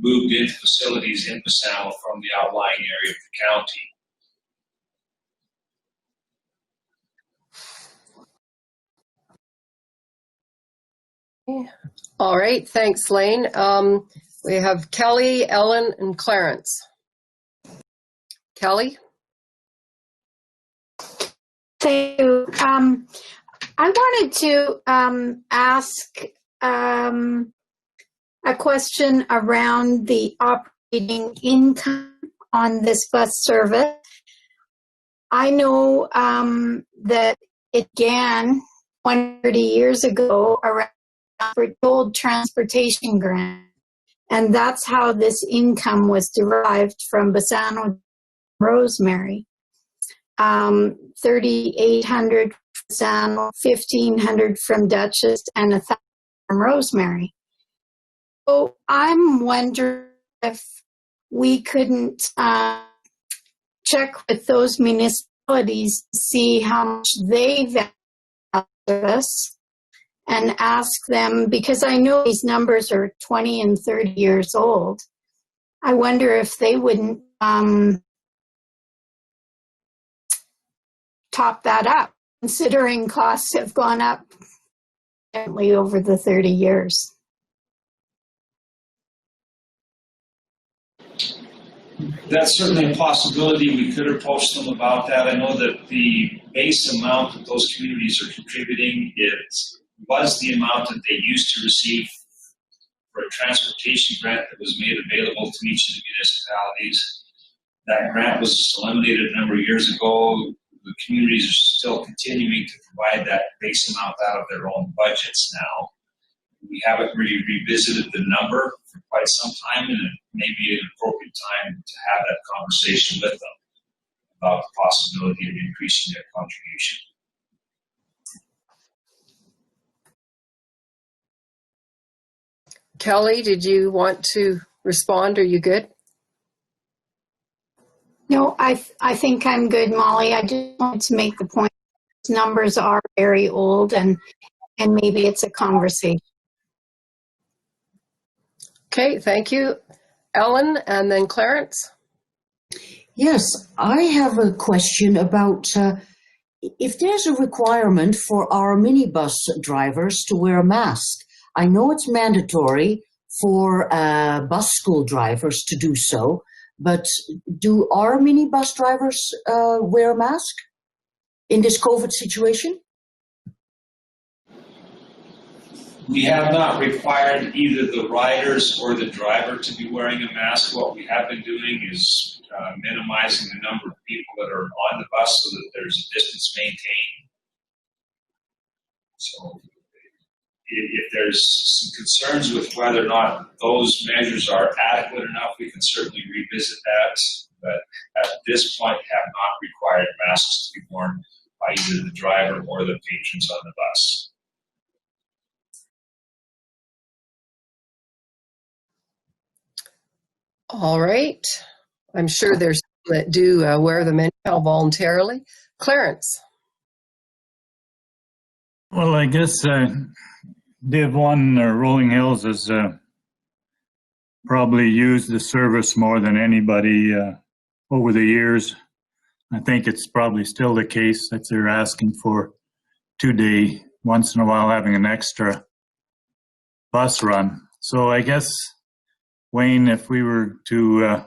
moved into facilities in Bassano from the outlying area of the county. All right, thanks, Lane. We have Kelly, Ellen, and Clarence. Kelly? Thank you. I wanted to ask a question around the operating income on this bus service. I know that it began 20 years ago around the old transportation grant, and that's how this income was derived from Bassano Rosemary. 3,800 from Bassano, 1,500 from Dutchess, and 1,000 from Rosemary. So I'm wondering if we couldn't check with those municipalities to see how much they value service and ask them, because I know these numbers are 20 and 30 years old. I wonder if they wouldn't top that up, considering costs have gone up over the 30 years. That's certainly a possibility. We could approach them about that. I know that the base amount that those communities are contributing, it was the amount that they used to receive for a transportation grant that was made available to each of the municipalities. That grant was eliminated a number of years ago. The communities are still continuing to provide that base amount out of their own budgets now. We haven't really revisited the number for quite some time, and it may be an appropriate time to have that conversation with them about the possibility of increasing their contribution. Kelly, did you want to respond? Are you good? No, I think I'm good, Molly. I just wanted to make the point. These numbers are very old, and maybe it's a conversation. Okay, thank you. Ellen, and then Clarence. Yes, I have a question about if there's a requirement for our minibus drivers to wear a mask. I know it's mandatory for bus school drivers to do so, but do our minibus drivers wear a mask in this COVID situation? We have not required either the riders or the driver to be wearing a mask. What we have been doing is minimizing the number of people that are on the bus so that there's a distance maintained. So if there's some concerns with whether or not those measures are adequate enough, we can certainly revisit that. But at this point, have not required masks to be worn by either the driver or the patrons on the bus. All right. I'm sure there's some that do wear them anyhow voluntarily. Clarence. Well, I guess Div 1 or Rolling Hills has probably used the service more than anybody over the years. I think it's probably still the case that they're asking for 2-day, once in a while having an extra bus run. So I guess Wayne, if we were to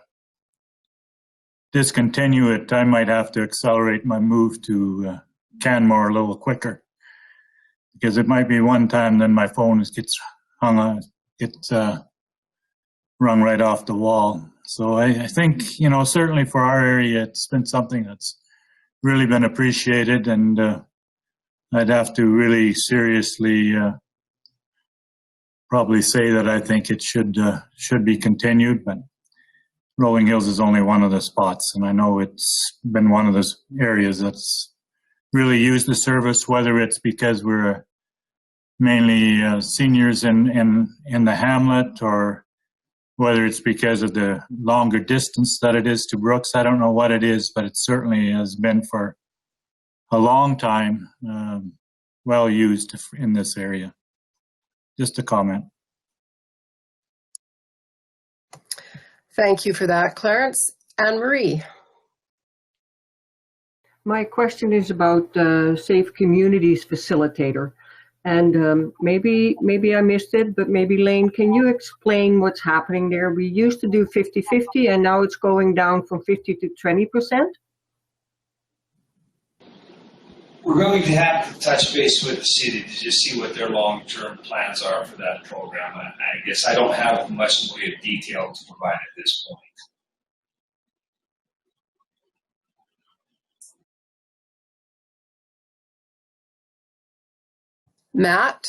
discontinue it, I might have to accelerate my move to Canmore a little quicker, because it might be one time then my phone gets hung on, gets rung right off the wall. So I think, you know, certainly for our area, it's been something that's really been appreciated, and I'd have to really seriously probably say that I think it should be continued, but Rolling Hills is only one of the spots, and I know it's been one of those areas that's really used the service, whether it's because we're mainly seniors in the hamlet, or whether it's because of the longer distance that it is to Brooks. I don't know what it is, but it certainly has been for a long time well used in this area. Just a comment. Thank you for that, Clarence. Anne-Marie. My question is about Safe Communities Facilitator. And maybe I missed it, but maybe Lane, can you explain what's happening there? We used to do 50-50 and now it's going down from 50 to 20%. We're going to have to touch base with the city to just see what their long-term plans are for that program. I guess I don't have much in the way of detail to provide at this point. Matt?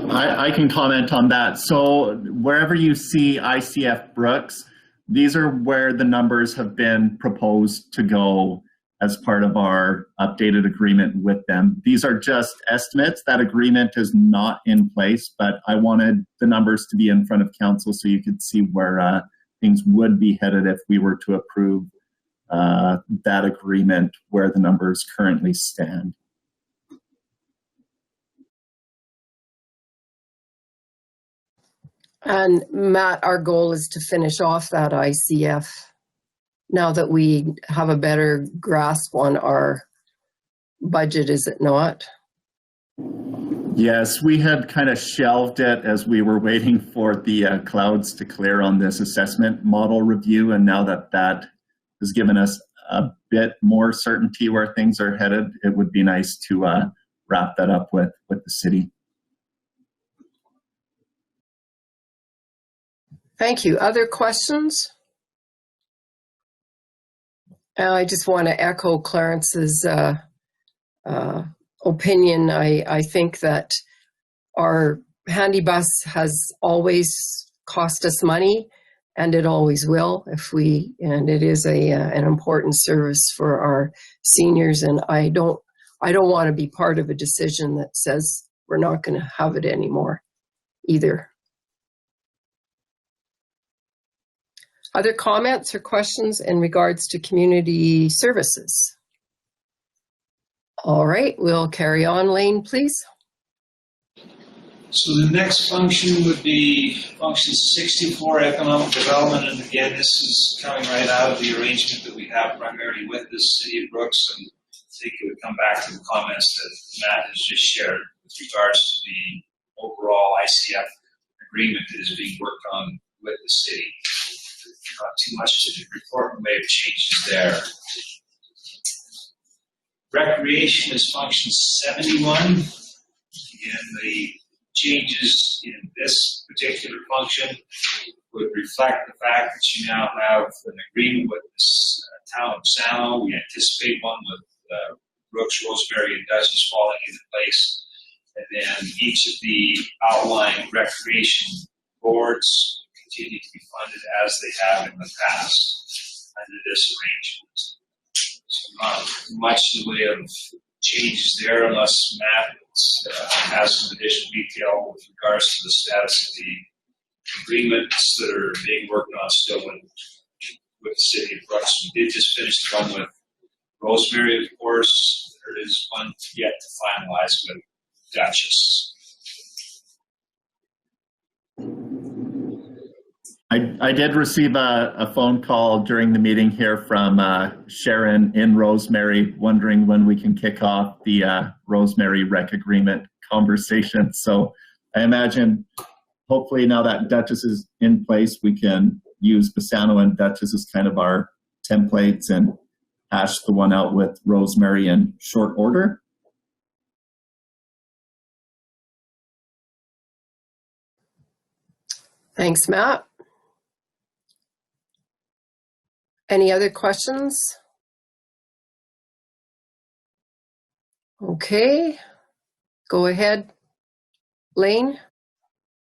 I can comment on that. So wherever you see ICF Brooks, these are where the numbers have been proposed to go as part of our updated agreement with them. These are just estimates. That agreement is not in place, but I wanted the numbers to be in front of council so you could see where things would be headed if we were to approve that agreement where the numbers currently stand. And Matt, our goal is to finish off that ICF now that we have a better grasp on our budget, is it not? Yes, we had kind of shelved it as we were waiting for the clouds to clear on this assessment model review, and now that that has given us a bit more certainty where things are headed, it would be nice to wrap that up with the city. Thank you. Other questions? I just want to echo Clarence's opinion. I think that our handy bus has always cost us money, and it always will and it is an important service for our seniors, and I don't want to be part of a decision that says we're not going to have it anymore either. Other comments or questions in regards to community services? All right, we'll carry on. Lane, please. So the next function would be function 64, economic development. And again, this is coming right out of the arrangement that we have primarily with the city of Brooks. And I think it would come back to the comments that Matt has just shared with regards to the overall ICF agreement that is being worked on with the city. Not too much to report in the way of changes there. Recreation is function 71. Again, the changes in this particular function would reflect the fact that you now have an agreement with this town of Sano. We anticipate one with Brooks, Rosemary, and Dutchess falling into place. And then each of the outlying recreation boards continue to be funded as they have in the past under this arrangement. So not much in the way of changes there unless Matt has some additional detail with regards to the status of the agreements that are being worked on still with the city of Brooks. We did just finish the one with Rosemary, of course. There is one yet to finalize with Dutchess. I did receive a phone call during the meeting here from Sharon in Rosemary, wondering when we can kick off the Rosemary rec agreement conversation. So I imagine hopefully now that Duchess is in place, we can use Bassano and Duchess as kind of our templates and hash the one out with Rosemary in short order. Thanks, Matt. Any other questions? Okay, go ahead, Lane.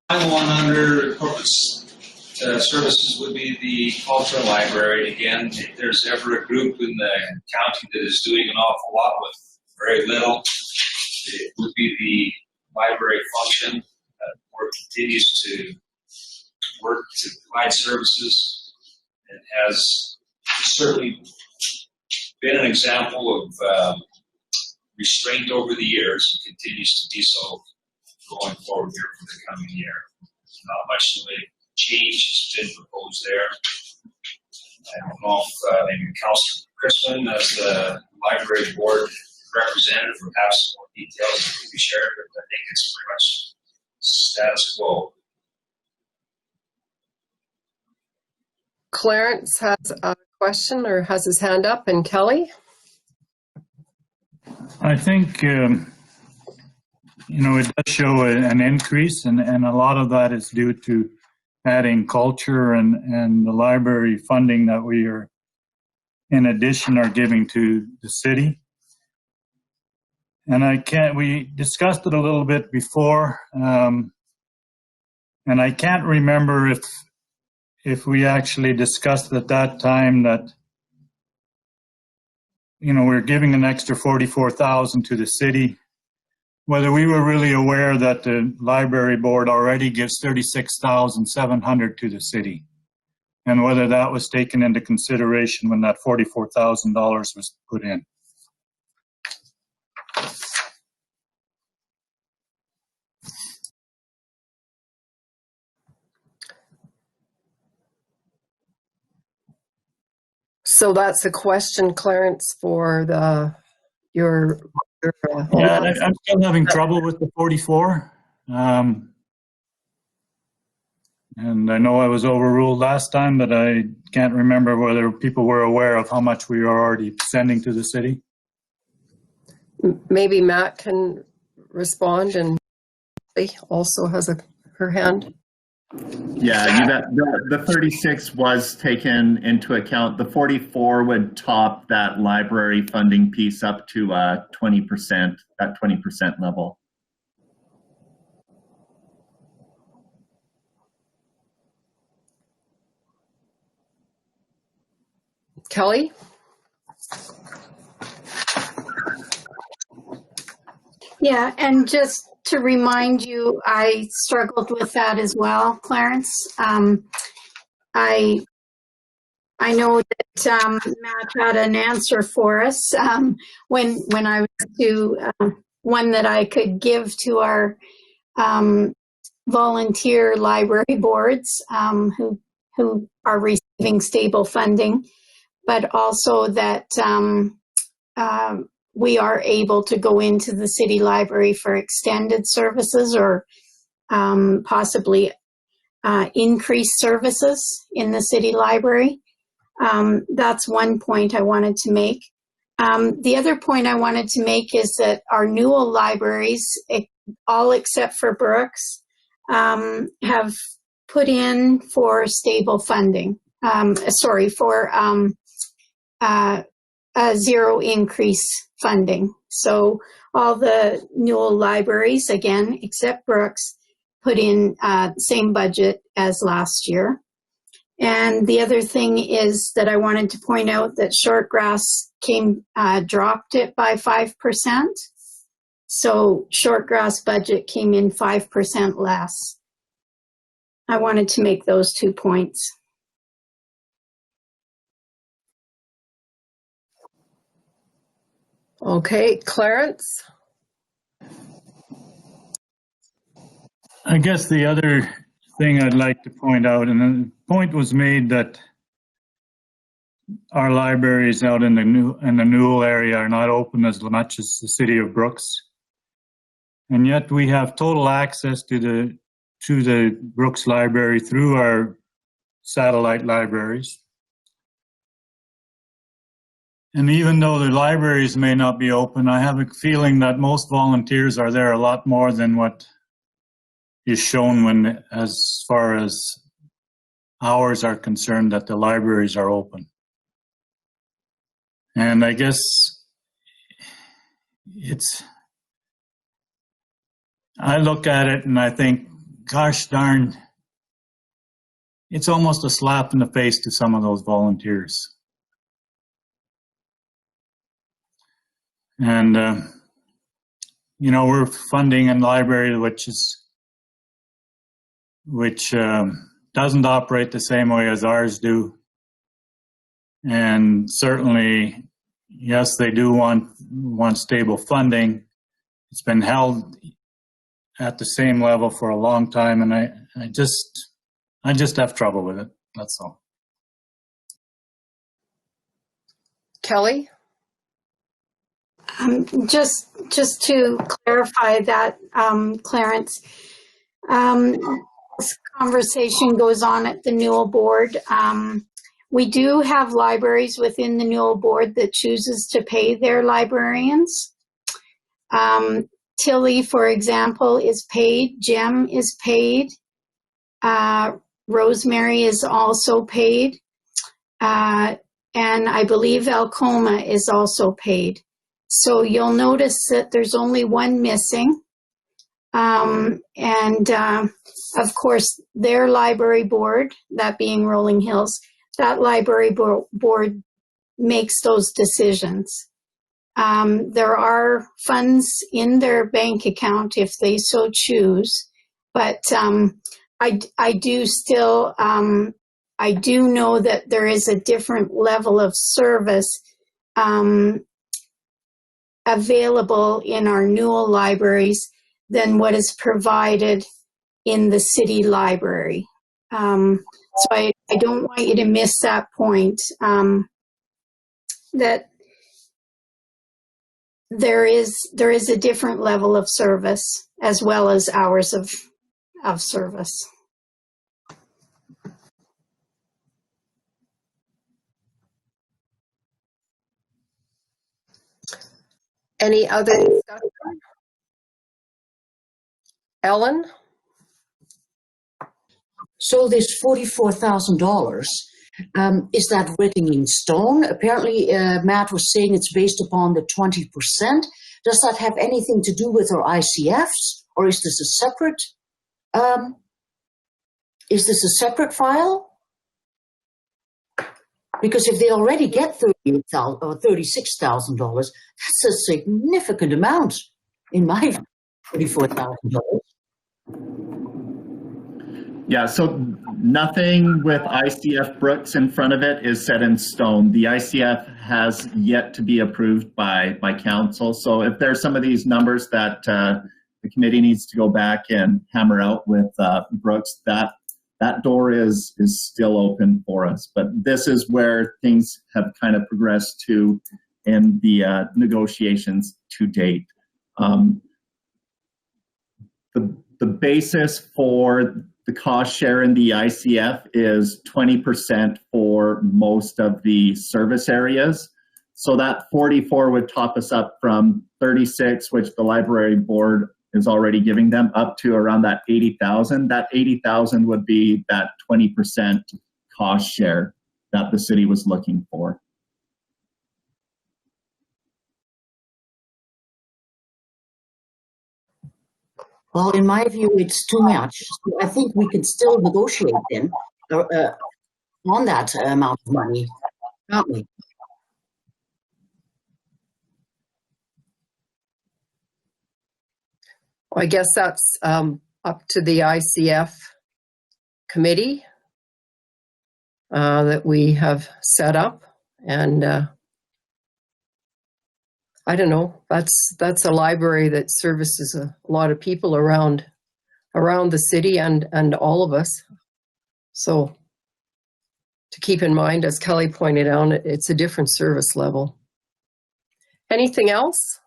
Final one under corporate services would be the cultural library. Again, if there's ever a group in the county that is doing an awful lot with very little, it would be the library function where it continues to work to provide services and has certainly been an example of restraint over the years and continues to be so going forward here for the coming year. Not much of a change has been proposed there. I don't know if maybe Councilor Crispin, as the library board representative, would have some more details that can be shared, but I think it's pretty much status quo. Clarence has a question or has his hand up, and Kelly? I think, it does show an increase, and a lot of that is due to adding culture and the library funding that we are, in addition, are giving to the city. And we discussed it a little bit before, and I can't remember if we actually discussed at that time that, we're giving an extra $44,000 to the city, whether we were really aware that the library board already gives $36,700 to the city, and whether that was taken into consideration when that $44,000 was put in. So that's a question, Clarence, for your yeah, I'm still having trouble with the 44. And I know I was overruled last time, but I can't remember whether people were aware of how much we are already sending to the city. Maybe Matt can respond, and also has her hand. Yeah, the 36 was taken into account. The 44 would top that library funding piece up to 20%, that 20% level. Kelly? Yeah, and just to remind you, I struggled with that as well, Clarence. I know that Matt had an answer for us when I was to one that I could give to our volunteer library boards who are receiving stable funding, but also that we are able to go into the city library for extended services or possibly increased services in the city library. That's one point I wanted to make. The other point I wanted to make is that our Newell libraries, all except for Brooks, have put in for stable funding. For zero increase funding. So all the Newell libraries, again, except Brooks, put in same budget as last year. And the other thing is that I wanted to point out that Shortgrass dropped it by 5%. So Shortgrass budget came in 5% less. I wanted to make those 2 points. Okay, Clarence? I guess the other thing I'd like to point out, and the point was made that our libraries out in the Newell area are not open as much as the city of Brooks. And yet we have total access to the to the Brooks Library through our satellite libraries. And even though the libraries may not be open, I have a feeling that most volunteers are there a lot more than what is shown when, as far as hours are concerned, that the libraries are open. And I guess I look at it and I think, gosh darn, it's almost a slap in the face to some of those volunteers. And, you know, we're funding a library which doesn't operate the same way as ours do. And certainly, yes, they do want stable funding. It's been held at the same level for a long time, and I just have trouble with it. That's all. Kelly? Just to clarify that, Clarence, this conversation goes on at the Newell board. We do have libraries within the Newell board that chooses to pay their librarians. Tilly, for example, is paid. Jem is paid. Rosemary is also paid. And I believe Alcoma is also paid. So you'll notice that there's only one missing. Of course, their library board, that being Rolling Hills, that library board makes those decisions. There are funds in their bank account if they so choose, but I do know that there is a different level of service available in our Newell libraries than what is provided in the city library. So I don't want you to miss that point, that there is a different level of service as well as hours of service. Any other discussion? Ellen? So this $44,000, is that written in stone? Apparently, Matt was saying it's based upon the 20%. Does that have anything to do with our ICFs, or is this a separate file? Because if they already get $38,000 or $36,000, that's a significant amount in my $44,000. Yeah, so nothing with ICF Brooks in front of it is set in stone. The ICF has yet to be approved by council. So if there's some of these numbers that the committee needs to go back and hammer out with Brooks, that door is still open for us. But this is where things have kind of progressed to in the negotiations to date. The basis for the cost share in the ICF is 20% for most of the service areas. So that 44 would top us up from 36, which the library board is already giving them, up to around that 80,000. That 80,000 would be that 20% cost share that the city was looking for. Well, in my view, it's too much. So I think we can still negotiate then on that amount of money, can't we? Well, I guess that's up to the ICF committee that we have set up, and I don't know. That's a library that services a lot of people around the city and all of us. So to keep in mind, as Kelly pointed out, it's a different service level. Anything else?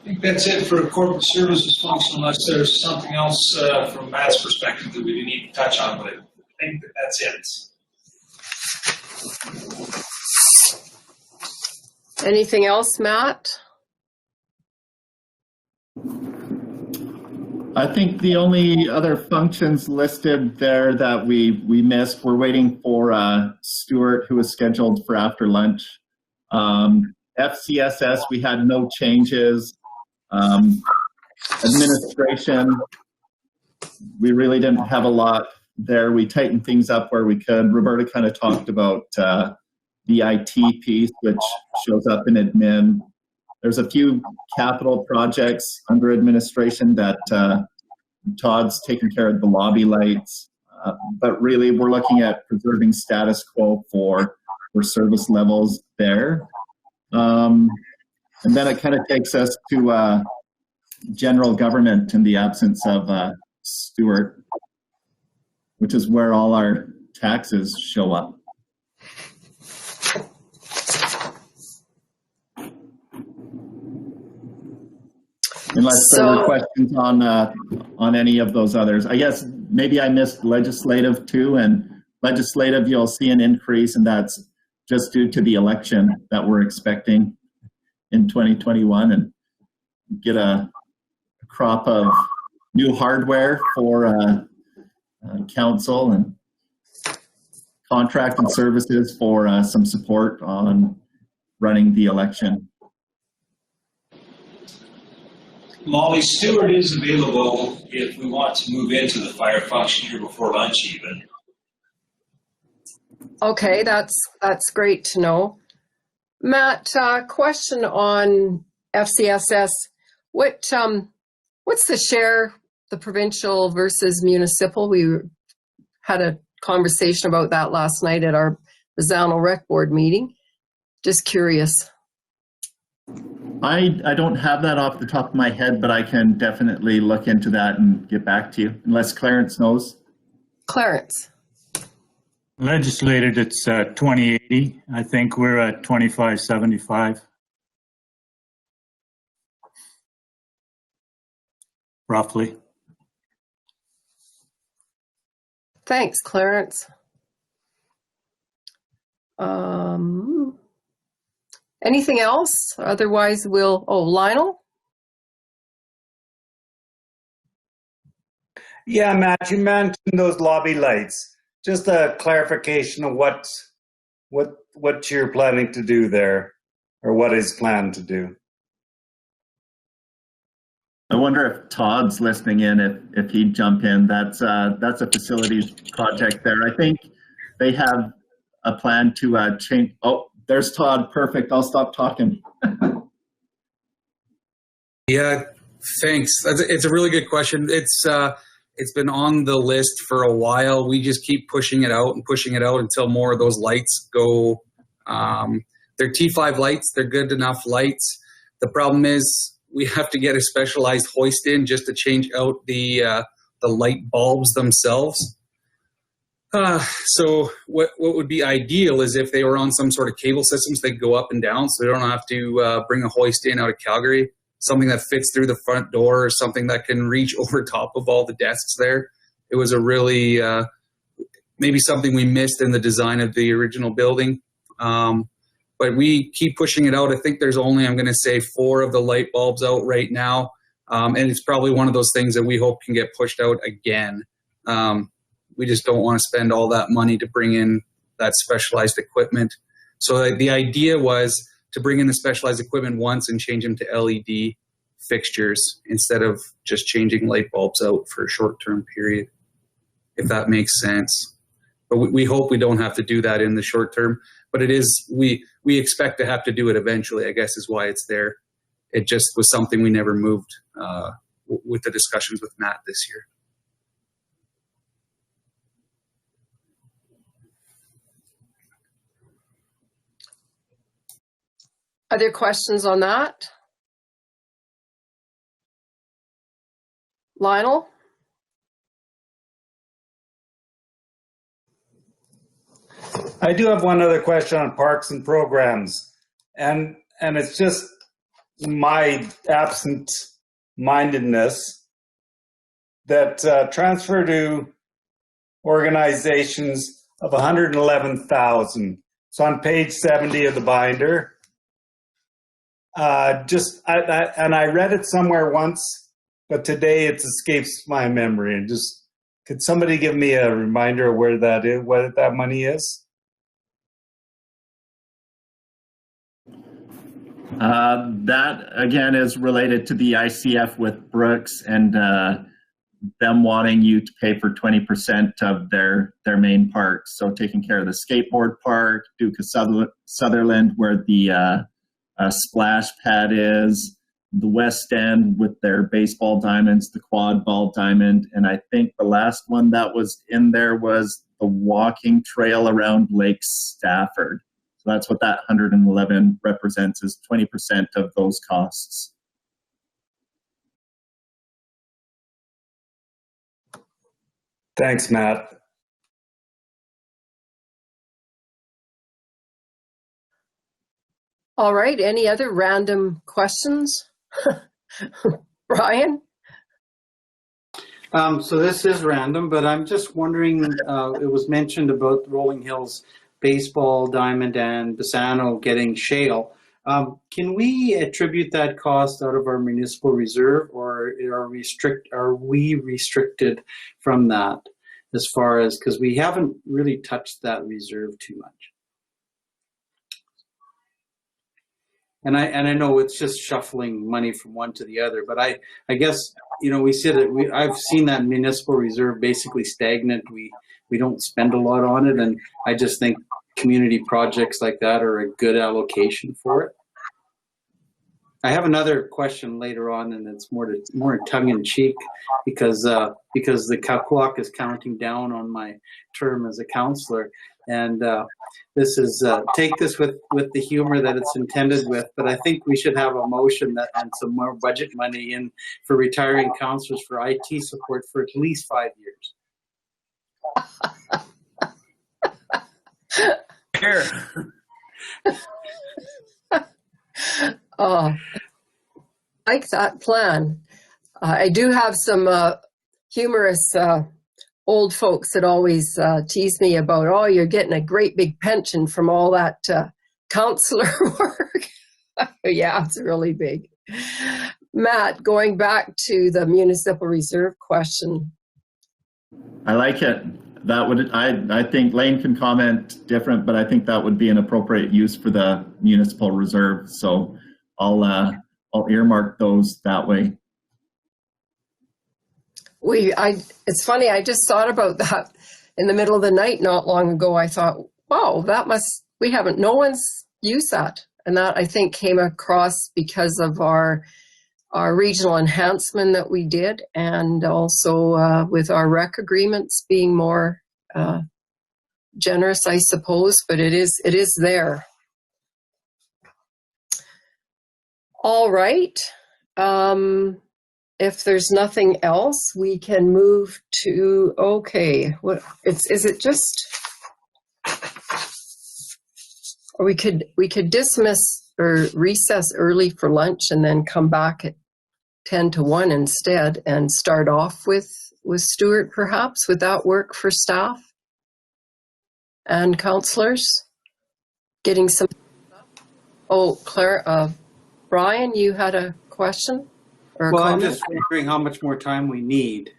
think that's it for corporate services function, unless there's something else from Matt's perspective that we need to touch on, but I think that's it. Anything else, Matt? I think the only other functions listed there that we missed, we're waiting for Stuart, who was scheduled for after lunch. FCSS, we had no changes. Administration, we really didn't have a lot there. We tightened things up where we could. Roberta kind of talked about the IT piece, which shows up in admin. There's a few capital projects under administration that Todd's taking care of the lobby lights. But really, we're looking at preserving status quo for service levels there. And then it kind of takes us to general government in the absence of Stuart, which is where all our taxes show up. Unless there were questions on any of those others. I guess maybe I missed legislative too, and legislative you'll see an increase, and that's just due to the election that we're expecting in 2021, and get a crop of new hardware for council and contract and services for some support on running the election. Molly, Stewart is available if we want to move into the fire function here before lunch even. Okay, that's great to know. Matt, question on FCSS. What's the share, the provincial versus municipal? We had a conversation about that last night at our Bazano Rec Board meeting. Just curious. I don't have that off the top of my head, but I can definitely look into that and get back to you, unless Clarence knows. Clarence. Legislated, it's 2080. I think we're at 2575. Roughly. Thanks, Clarence. Anything else? Otherwise, Lionel? Yeah, Matt, you mentioned those lobby lights. Just a clarification of what you're planning to do there, or what is planned to do. I wonder if Todd's listening in, if he'd jump in. That's a facilities project there. I think they have a plan to change. Oh, there's Todd. Perfect. I'll stop talking. Yeah, thanks. It's a really good question. It's been on the list for a while. We just keep pushing it out until more of those lights go. They're T5 lights. They're good enough lights. The problem is we have to get a specialized hoist in just to change out the light bulbs themselves. So what would be ideal is if they were on some sort of cable systems, they go up and down, so they don't have to bring a hoist in out of Calgary. Something that fits through the front door, or something that can reach over top of all the desks there. It was a really, maybe something we missed in the design of the original building. But we keep pushing it out. I think there's only, I'm going to say, 4 of the light bulbs out right now. And it's probably one of those things that we hope can get pushed out again. We just don't want to spend all that money to bring in that specialized equipment. So the idea was to bring in the specialized equipment once and change them to LED fixtures instead of just changing light bulbs out for a short-term period, if that makes sense. But we hope we don't have to do that in the short term. But it is, we expect to have to do it eventually, I guess is why it's there. It just was something we never moved with the discussions with Matt this year. Other questions on that? Lionel? I do have one other question on parks and programs, and it's just my absent-mindedness that transfer to organizations of 111,000. It's on page 70 of the binder. I read it somewhere once, but today it escapes my memory. And just, could somebody give me a reminder of where that is, what that money is? That again is related to the ICF with Brooks and them wanting you to pay for 20% of their main parks. So taking care of the skateboard park, Duke of Sutherland, where the splash pad is, the West End with their baseball diamonds, the quad ball diamond, and I think the last one that was in there was the walking trail around Lake Stafford. So that's what that 111 represents, is 20% of those costs. Thanks, Matt. All right, any other random questions? Brian? So this is random, but I'm just wondering, it was mentioned about Rolling Hills baseball diamond and Bassano getting shale. Can we attribute that cost out of our municipal reserve, or are we restricted from that as far as, because we haven't really touched that reserve too much? And I know it's just shuffling money from one to the other, but I guess, you know, we said that I've seen that municipal reserve basically stagnant. We don't spend a lot on it, and I just think community projects like that are a good allocation for it. I have another question later on, and it's more tongue in cheek because the clock is counting down on my term as a councillor, and this is take this with the humor that it's intended with. But I think we should have a motion that and some more budget money in for retiring councillors for IT support for at least 5 years. Here. Oh, I like that plan. I do have some humorous old folks that always tease me about, oh, you're getting a great big pension from all that councillor work. Yeah, it's really big. Matt, going back to the municipal reserve question. I like it. That would, I think Lane can comment different, but I think that would be an appropriate use for the municipal reserve. So I'll earmark those that way. It's funny, I just thought about that in the middle of the night not long ago. I thought, wow, no one's used that. And that, I think, came across because of our regional enhancement that we did, and also with our rec agreements being more generous, I suppose, but it is there. All right. If there's nothing else, we can move to, okay, is it just, or we could dismiss or recess early for lunch and then come back at 10 to 1 instead and start off with Stuart, perhaps. Would that work for staff and councillors? Getting some, oh, Claire, Brian, you had a question? Well, I'm just wondering how much more time we need,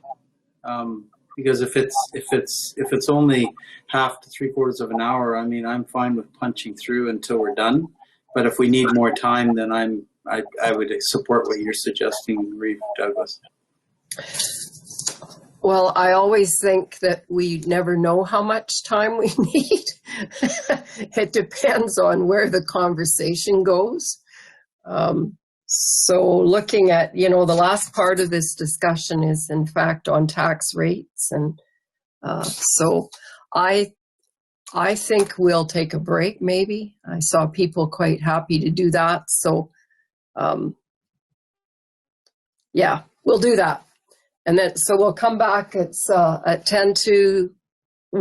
because if it's only half to 3/4 of an hour, I mean, I'm fine with punching through until we're done. But if we need more time, then I would support what you're suggesting, Reeve Douglas. Well, I always think that we never know how much time we need. It depends on where the conversation goes. So looking at, the last part of this discussion is in fact on tax rates. And so I think we'll take a break maybe. I saw people quite happy to do that. So yeah, we'll do that. And then, so we'll come back, it's at 10 to